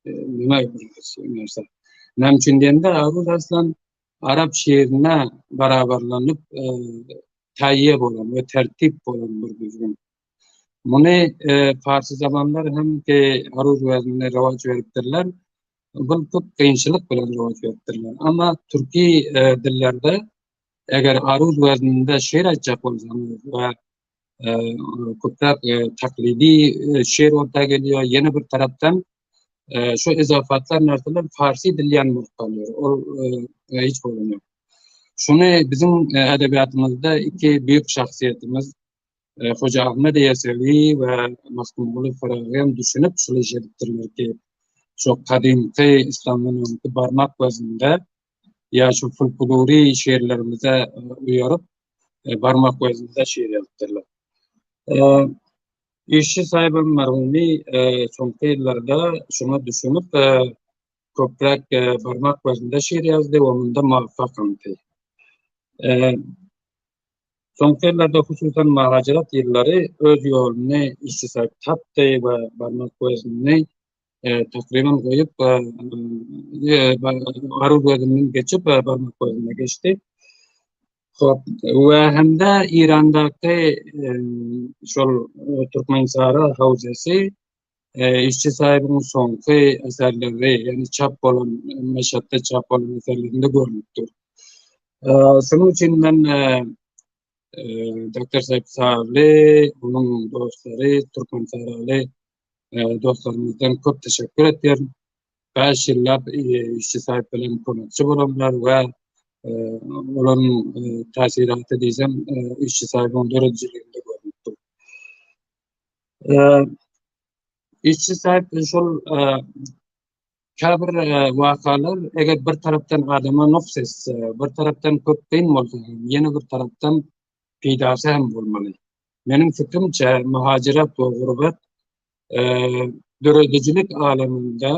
nima bir nem için diyende aruz aslan Arap şiirine beraberlenip tayyip olan ve tertip olan bir düzgün. Bunu Farsi zamanlar hem ki aruz veznine revaç veriptirler, bu çok kıyınçılık bilen revaç veriptirler. Ama Türkiye dillerde eğer aruz vezninde şiir açacak olsanız ve köpler taklidi şiir ortaya geliyor, yeni bir taraftan şu izafatlar nerede Farsi dilyan muhtalıyor. O hiç problem yok. Şunu bizim edebiyatımızda iki büyük şahsiyetimiz Hoca Ahmed Yesavi ve Mahtumuli Farahi düşünüp şöyle ediptirler ki çok kadimki İslam'ın barmak vezninde ya şu folklori şiirlerimize uyarıp barmak vezninde şiir yazıptırlar. İşçi sahibi merhumi son yıllarda şunu düşünüp köprek barmak vezninde şiir yazdı ve onun da muvaffak oldu. Son yıllarda hususan muhacirat yılları öz yolunu işçi sahibi taptı ve barmak veznini takriben koyup aruz vezninin geçip barmak veznine geçti. Ve hem de İran'daki şol Türkmensara Havzası işçi sahibinin sonki eserleri yani çap olan, meşatte çap olan eserlerinde görmüştür. Şunun için ben Dr. Saip Sarli, onun dostları, Türkmensaralı dostlarımızdan çok teşekkür ediyorum. 5 yıllar işçi sahiplerinin konukçu bulundular ve onun tasiratı diyeceğim işçi sahibinin öğrenciliğinde görmüştür. İşçi sahibi şol Käbir wakalar eger bir tarapdan adama nofs etse, bir tarapdan köpden bolsa, ýene bir tarapdan peýdasy hem bolmaly. Mening fikrimçe muhajirat we gurbat döredijilik aleminde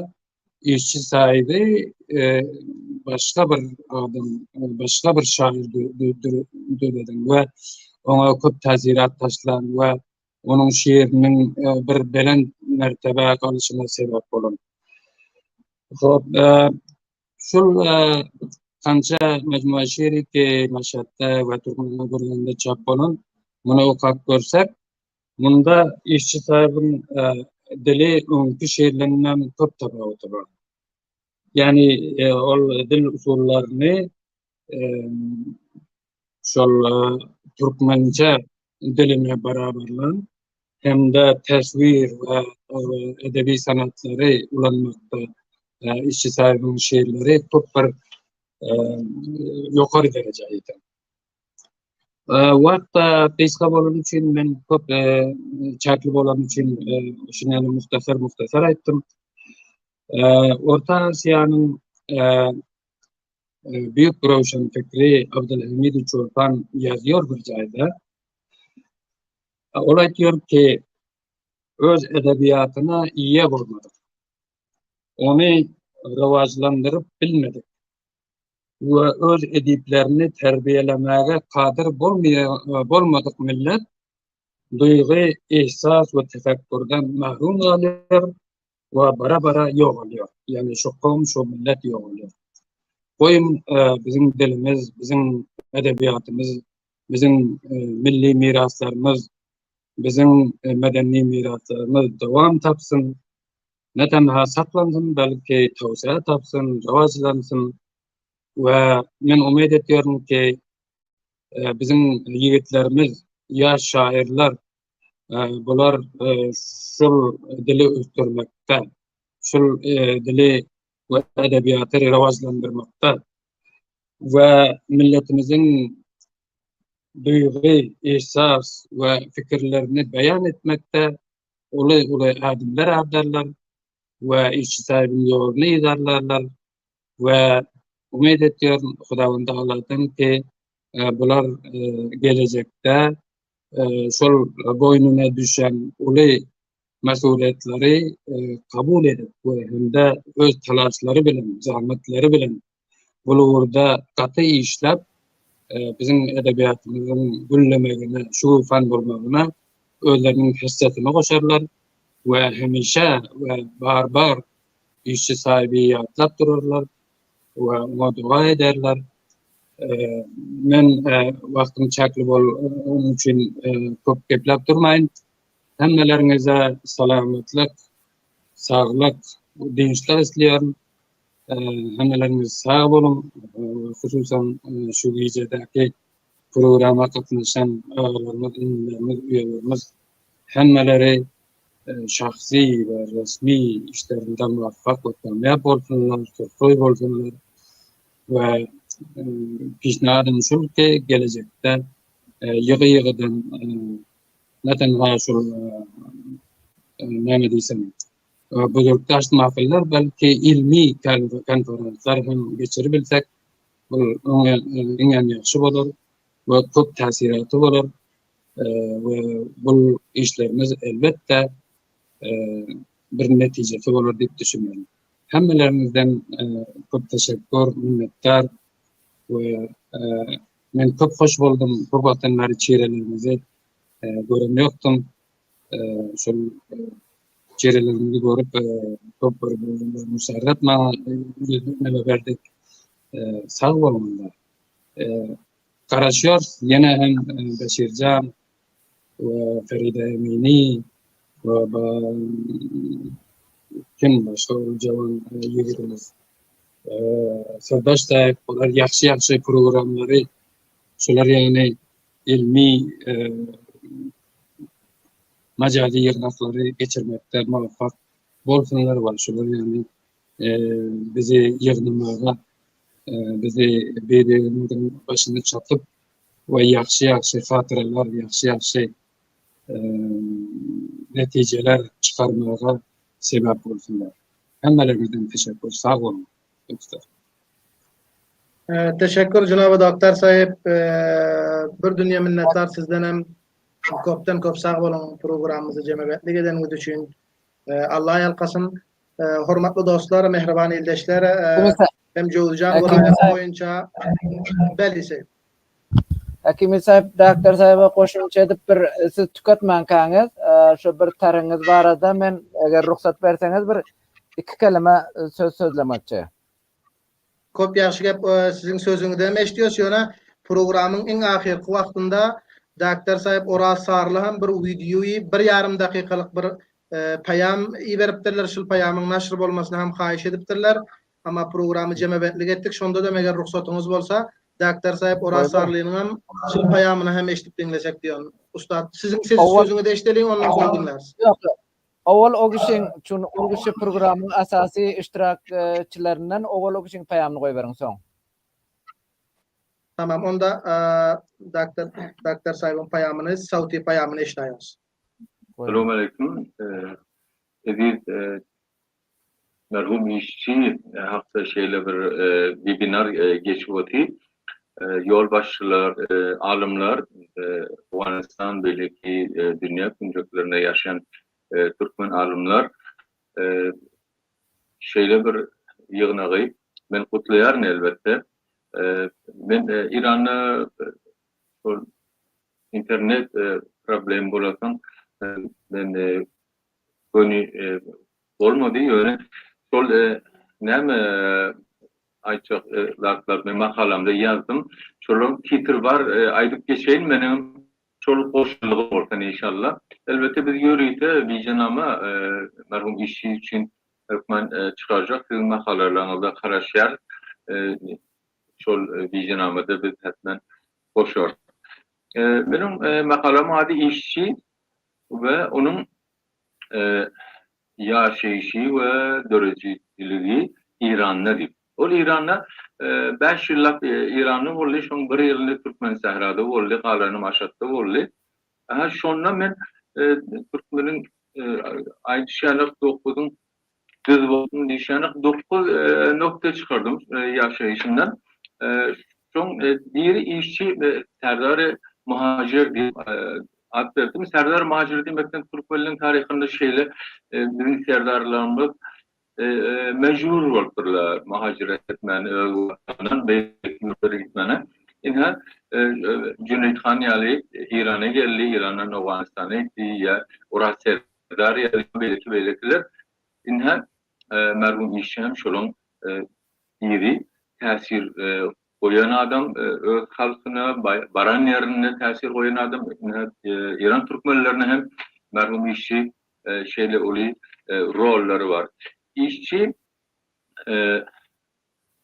işçi sahibi başka bir adam, başka bir şair döredin ve ona köp täsirat taşlan ve onun şiirinin bir belend mertebe kalyşyna sebep bolan. Hop, şol kança mecmua şiiri ki Maşatda ve Türkmenler görgende çap bolan, muny okap görsek, munda işçi sahibinin dili öňkü şiirlerinden köp tabawaty bar. Yani ol dil usullaryny şol Türkmence diline barabarlan hem de tesvir ve edebi sanatları ulanmakta işçi sahibinin şiirleri çok bir yukarı dereceydi. Wagtda peýska bolan üçin men köp çäkli bolan üçin şunaly muhtasar aýtdym. Orta Asyanyň büyük bir roşan fikri Abdülhamid Çolpan yazıyor bir jaýda. Ol aýtýar ki, öz edebiyatyna iýe bolmadyk. Onu rewajlandyryp bilmedik. Ve öz ediplerini terbiyelemeye kadir bolmadık millet, duygu, ihsas ve tefekkürden mahrum oluyor ve bara yok oluyor. Yani şu kavm, şu millet yok oluyor. Koyun bizim dilimiz, bizim edebiyatımız, bizim milli miraslarımız, bizim medeni miraslarımız devam tapsın. Ne tenha saklansın, belki tavsiye tapsın, rewajlansın. Ve men umid ediyorum ki bizim yigitlerimiz, yaş şairler, bular şul dili östürmekte, şul dili ve edebiyatı rewajlandyrmakta ve milletimizin duygu, ihsas ve fikirlerini beyan etmekte ulu adimler abdarlar ve işçi sahibinin yolunu idarlarlar ve umid ediyorum Hudawynd Allah'tan ki bular gelecekte şol boynuna düşen uly mesuliyetleri kabul edip ve hem de öz talaşları bilen, zahmetleri bilen bu uğurda katı işlep bizim edebiyatımızın güllemegine, şu fan bolmagyna özlerinin hissesini koşarlar ve hemişe ve bar işçi sahibi yatlap dururlar ve ona dua ederler. Men vaktim çäkli onun için köp geplep durmayın. Hemmelerinize salametlik, sağlık, dinçler isleýärem. Hemmeleriniz sağ bolun. Hususan şu gecedeki programa katnaşan ağalarımız, inlerimiz, üyelerimiz hemmeleri şahsi ve resmi işlerinde muvaffak ve kamyap bolsunlar, köprü bolsunlar ve pişnadım şul ki gelecekte yıgı-yıgıdan neten haşul näme diýsem buzurtaş mahfiller belki ilmi konferanslar hem geçirebilsek bu iňen ýaxşy bolar ve köp täsiraty bolar ve bu işlerimiz elbette bir netijesi bolar diýip düşünýärem. Hemmelerimizden köp teşekkür, minnettar ve men köp hoş boldum bu vatanları çiğrelerimizi göremiyordum. Şol çiğrelerimizi görüp köp bir müsaade neme verdik. Sağ olunlar. Karaşıyor yine hem Beşircan ve Feride Emini ve kim başka cavan yigitimiz Serdaş da bular yaxşı programları şular yani ilmi majali yığınakları geçirmekte muvaffak bolsunlar var. Şular yani bizi yığınmağa bizi bedenin başını çatıp ve yaxşı hatıralar, yaxşı neticeler çıkarmağa sebep olsunlar. Hemmelerimizden teşekkür. Sağ olun. Dostlar. Teşekkür Cenab-ı Doktor Sayıp. Bir dünya minnettar sizden hem köpten köp sağ olun programımızı cemiyetlik edeniniz için. Allah yalkasın. Hormatlı dostlar, mehriban ildeşler, hem Cevulcan vilayeti boyunca bellisi. Hakimi sahip, doktor sahibi qo'shimcha edip bir siz tüketmenkangiz, şu bir tarınız barada men eğer ruhsat bersangiz bir iki kelime söz sözlemoqchi. Köp yaxşı gep sizin sözüňizden eşdiýos ýöne programyň iň ahirki wagtynda doktor sahibi Oraz Sarly hem bir videoyu 1,5 dakikalyk bir payam iberipdirler, şol payamyň naşr bolmasyny hem haýyş edipdirler. Ama programy jemebetlik etdik. Şonda da eger ruhsatyňyz bolsa, doktor sahibi Oraz Sarlynyň hem şol payamyny hem eşdip dinlesek diýen. Ustad, sizin sözüňizi eşdeliň, ondan soň dinleriz. Awal o kişinin çünkü o kişi programın asasi iştirakçılarından awal o kişinin payamını koy verin son. Tamam, onda doktor sahibin payamını, sauti payamını eşdayız. Selamun aleyküm. Edir merhum işçi hafta şeyle bir webinar geçiyordu. Yol başçılar, alimler, Afganistan belki dünya küncüklerinde yaşayan Türkmen alimler şeyle bir yığınağı ben kutlayarım elbette. Ben İran'da internet problem bolatan ben konu olmadı öyle sol nem ayçaklar ben makalamda yazdım. Çolum titir var aydık geçeyim benim çoluk boşluğu ortadan inşallah. Elbette biz yürüyte vizyonama merhum işçi için hükmen çıkaracak. Sizin makalalarınızda karaşyer şol vizyonamada biz hetmen koşuyor. Benim makalam adı işçi ve onun yaşayışı ve dereceliği İran'dadır. O İran'da 5 yıllık İran'ı oldu, son 1 yılını Türkmen Sahra'da oldu, Qalanı Maşat'ta oldu. Sonra ben Türkmen'in aydışanlık dokudum, düzbokun dişanlık 9 nokta çıkardım yaşayışından. Son diğer işçi Serdar Muhacir diye ad verdim. Serdar Muhacir demekten Türkmen'in tarihinde şeyle bizim serdarlarımız mecbur oldular muhaciret etmeni, vatandan beylikleri gitmene. İnha Cüneyt Han Yali İran'a geldi, İran'dan Afganistan'a gitti ya orası serdar ya beylikler. İnha merhum işçi şolun iri tesir koyan adam öz halkına, baran yerine tesir koyan adam İran Türkmenlerine hem merhum işçi şeyle oli rolleri var. İşçi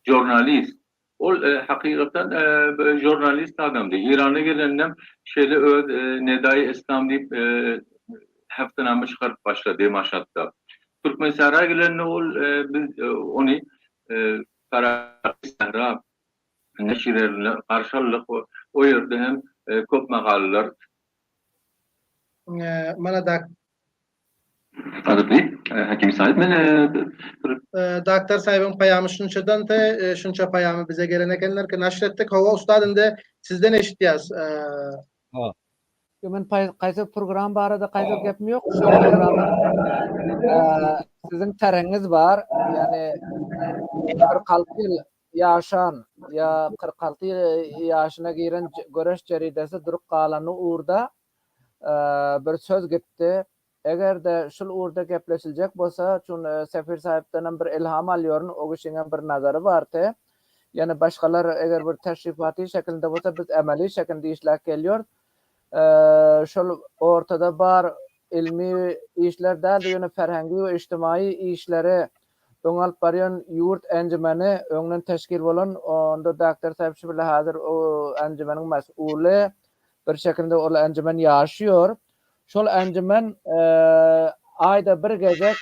jurnalist. O hakikaten jurnalist adamdı. İran'a gelenden şeyle Nedai İslam deyip haftanamı çıkarıp başladı Maşat'ta. Türkmen Sahra gelenden biz onu Sahra neşirlerine karşılık o yerde hem köp makaleler. Bana da Adı değil, hakim sahip doktor sahibin payamı şunçadan da şunça payamı bize gelene gelenler ki naşrettik hava ustadın da sizden eşitiyaz. Men qaysi program barada qaysi gapim yok. Şu programın sizin tarınız var. Yani 46 yıl yaşan ya 46 yaşına giren Göreş jaridesi durup qalanı uğurda bir söz gitti. Eger de şul uğurda gepleşilecek bolsa, çün sefir sahipten bir ilham alýaryn, o kişinin bir nazary barty. Yani başkalar eger bir teşrifatî şekilde bolsa, biz emeli şekilde işläp gelýär. Şol ortada bar ilmi işler däl, ýöne ferhengi we ijtimai işleri öňalp barýan ýurt enjimeni öňden teşkil bolan, onda doktor sahip şu bilen hazır o enjimeniň mes'uly bir şekilde ol enjimen ýaşýar. Şol enjimen ayda bir gezek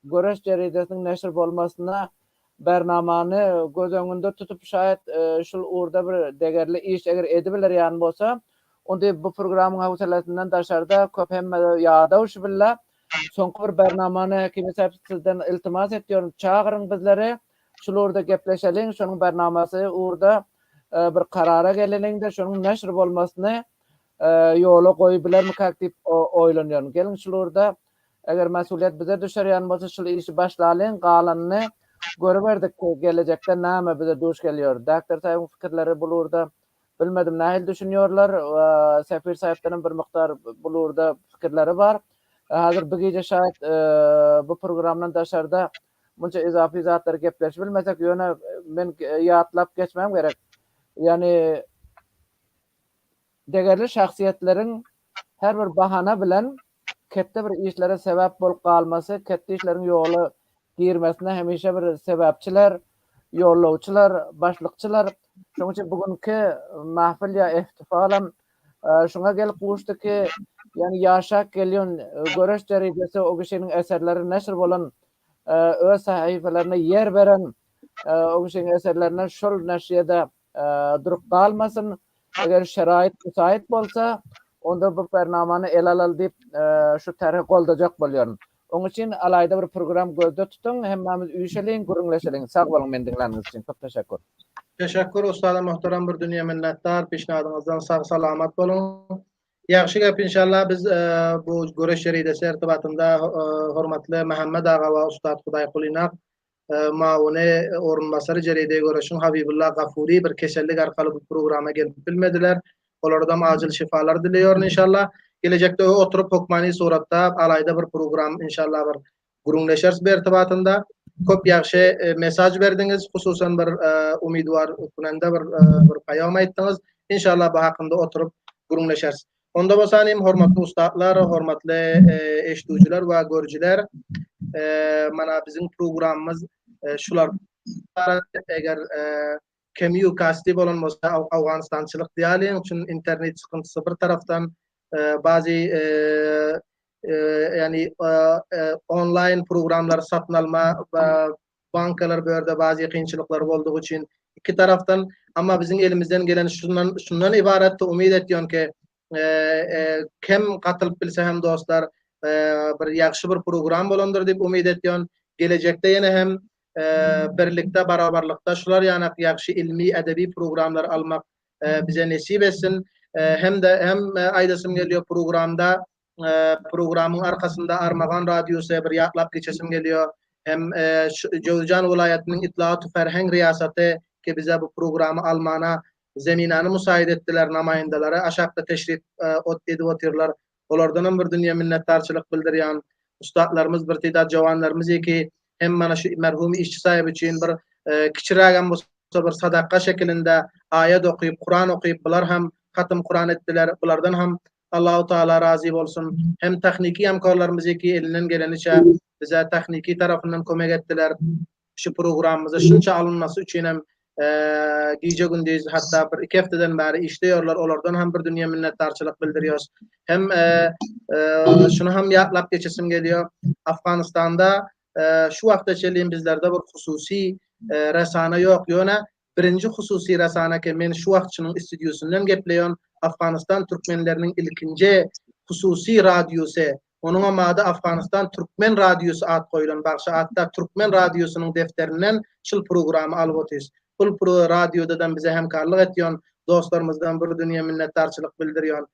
Göreş jaridesiniň neşir bolmasyna bernamany göz öňünde tutup şaýat şol urda bir degerli iş eger edibiler ýan bolsa, onda bu programyň hawsalasyndan daşarda köp hemme ýada şu billa Soňky bir bernamany kimi sizden iltimas etdiyorum. Çağırın bizleri. Şurada gepleşelim. Şonuň bernamasy urda bir karara gelelim-de şonuň näşr bolmasyny ýola goýup bilermikak diýip oýlanýarym. Gelin şurada eger mesuliyet bize düşerýän bolsa şol işi başlalyň, galanyny görüberdik gelecekde näme bize duş gelýär. Doktor saýyň pikirleri bulurda bilmedim nähil düşünýärler. Sefir saýypdynyň bir miktar bulurda pikirleri bar. Hazır bu gece şayet bu programdan daşarda munça izafi zatlar gepleşip bilmesek ýöne men ýatlap geçmem gerek. Yani degerli şahsiýetleriň her bir bahana bilen ketde bir işlere sebep bolup galmasy, ketde işleriň ýoly girmesine hemişe bir sebäpçiler, ýollawçylar, başlykçylar. Şoň üçin bugünkü mahfil ýa ihtifalam şoňa gelip guşdyky, yani ýaşak gelýän göreş derecesi o kişiniň eserleri näşr bolan öz sahyfalarına yer beren o kişiniň eserlerine şol näşriyede durup kalmasın. Eger şerait müsait bolsa onda bu bernamany el alal diýip şu terhe goldajak bolýarym. Onuň üçin alayda bir program gözde tutun, hemmamiz üýşeliň, gürüňleşeliň. Sag bolun men dinläniňiz üçin. Çok teşekkür. Teşekkür ustada muhterem bir dünýä minnetdar. Peşnadyňyzdan sag salamat bolun. Ýaxşy gap inşallah biz bu göreş şeridesi irtibatynda hormatly Muhammed aga we ustad Hudaýkul Inak maawuny orunbasary jeride göreşiň Habibullah Gafuri bir kesellik arkaly bu programa gelip bilmediler. Olardan acil şifalar dileýär inşallah. Gelecekde oturup hukmani suratda alayda bir program inşallah bir gurunleşers bir irtibatynda köp ýaxşy mesaj berdiňiz, hususan bir umidwar kunanda bir paýam aýtdyňyz. İnşallah bu hakynda oturup gurunleşers. Onda bolsanym hormatly ustadlar, hormatly eşitүүçiler we görüjiler, mana bizim programımız şular eger kemiyukasti bolan bolsa Awganistançylyk diýelim, üçin internet sıkıntısı bir taraftan bazı yani online programlar satın alma bankalar böyle bazı kynçylyklar boldugy üçin iki taraftan ama bizim elimizden gelen şundan ibaret umid etýän ki kim katılıp bilse hem dostlar bir ýaxşy bir program bolandyr diýip umid etýän. Gelecekde ýene hem birlikde barabarlykda şular ýanak ýaxşy ilmi edebi programlar almak bize nesip etsin. Hem aýdasym gelýär programda programın arkasında Armagan Radyosu bir ýatlap geçesim gelýär. Hem Jowzjan welaýatynyň Itlaat we Ferheng riýasaty ki bize bu programı almana zeminany musaid etdiler, namaýandalary aşakda teşrif edip oturlar. Olardan bir dünýä minnetdarçylyk bildirýän ustadlarymız, bir teýdat jowanlarymız ki hem mana şu merhum işçi sahibi üçin bir kiçirägen bolsa bir sadaka şeklinde ayet okuyup, Kur'an okuyup, bular hem hatym Kur'an etdiler. Bulardan hem Allahu Taala razy bolsun. Hem tekniki hemkarlarymız ki elinden geleniçe bize tekniki tarafından kömek etdiler. Şu programımıza şunça alınması üçin hem gece gündüz hatta bir iki hafteden beri işleýärler. Olardan hem bir dünýä minnetdarçylyk bildirýäs. Hem şunu hem ýatlap geçesim gelýär. Afganistanda şu wagtçalyň bizlerde bir hususi resana ýok. Ýöne birinci hususi resana ki men şu wagtçynyň istudiosundan gepleýän Afganistan Türkmenlerinin ilkinci hususi radyosu. Onun amadı Afganistan Türkmen Radyosu ad koyulan. Bakşa hatta Türkmen Radyosu'nun defterinden şıl programı alıp otyz. Bu radyodan bize hemkarlık etýän dostlarımızdan bir dünýä minnetdarçylyk bildirýän.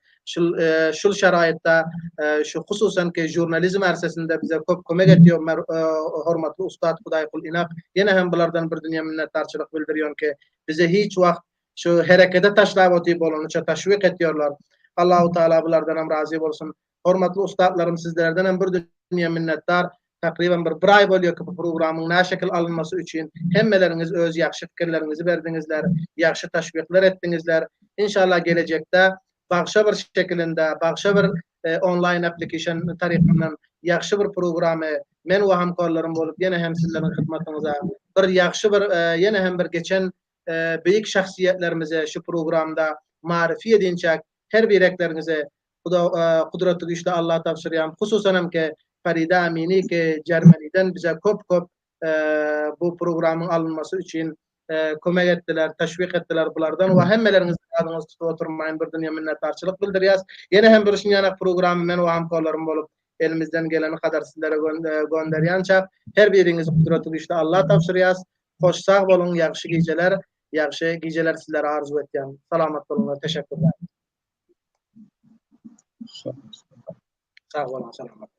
Şul şaraitda şu hususan ki jurnalizm ersesinde bize köp kömek etýär hormatly ustad Hudaýkul Inak. Ýene hem bulardan bir dünýä minnetdarçylyk bildirýän ki bize hiç wagt şu herekete taşlap otyp bolanyça taşwik etýärler. Allahu Taala bulardan hem razy bolsun. Hormatly ustadlarym sizlerden hem bir dünýä minnetdar. Takriban bir ay bolýar ki bu programyň näşekil alınmasy üçin hemmeleriniz öz ýaxşy pikirlerinizi berdiňizler, ýaxşy taşwikler etdiňizler. İnşallah gelecekde bagşa bir şekilde, bagşa bir online application tarapyndan ýaxşy bir programy men we hamkarlarym bolup ýene hem sizleriň hyzmatyňyza bir ýaxşy bir ýene hem bir geçen büyük şahsiyetlerimize şu programda marifi edinçek her bireklerinize kudretli güçlü Allah tavsiriyam. Hususan hem ki Farida Amini ki Cermani'den bize köp bu programın alınması için kömek ettiler, teşvik ettiler bulardan ve hemmeleriniz adınız tutup oturmayın bir dünýä minnetdarçylyk bildirýäs. Yine hem bir şunyanak programı men we hamkarlarym bolup elimizden geleni kadar sizlere gönderýänçä her biriniz kudretli işte Allah tapşyrýas. Hoş sağ bolun, ýagşy gijeler sizlere arzu etýän. Salamat bolun, teşekkürler. Sağ olun, selamat.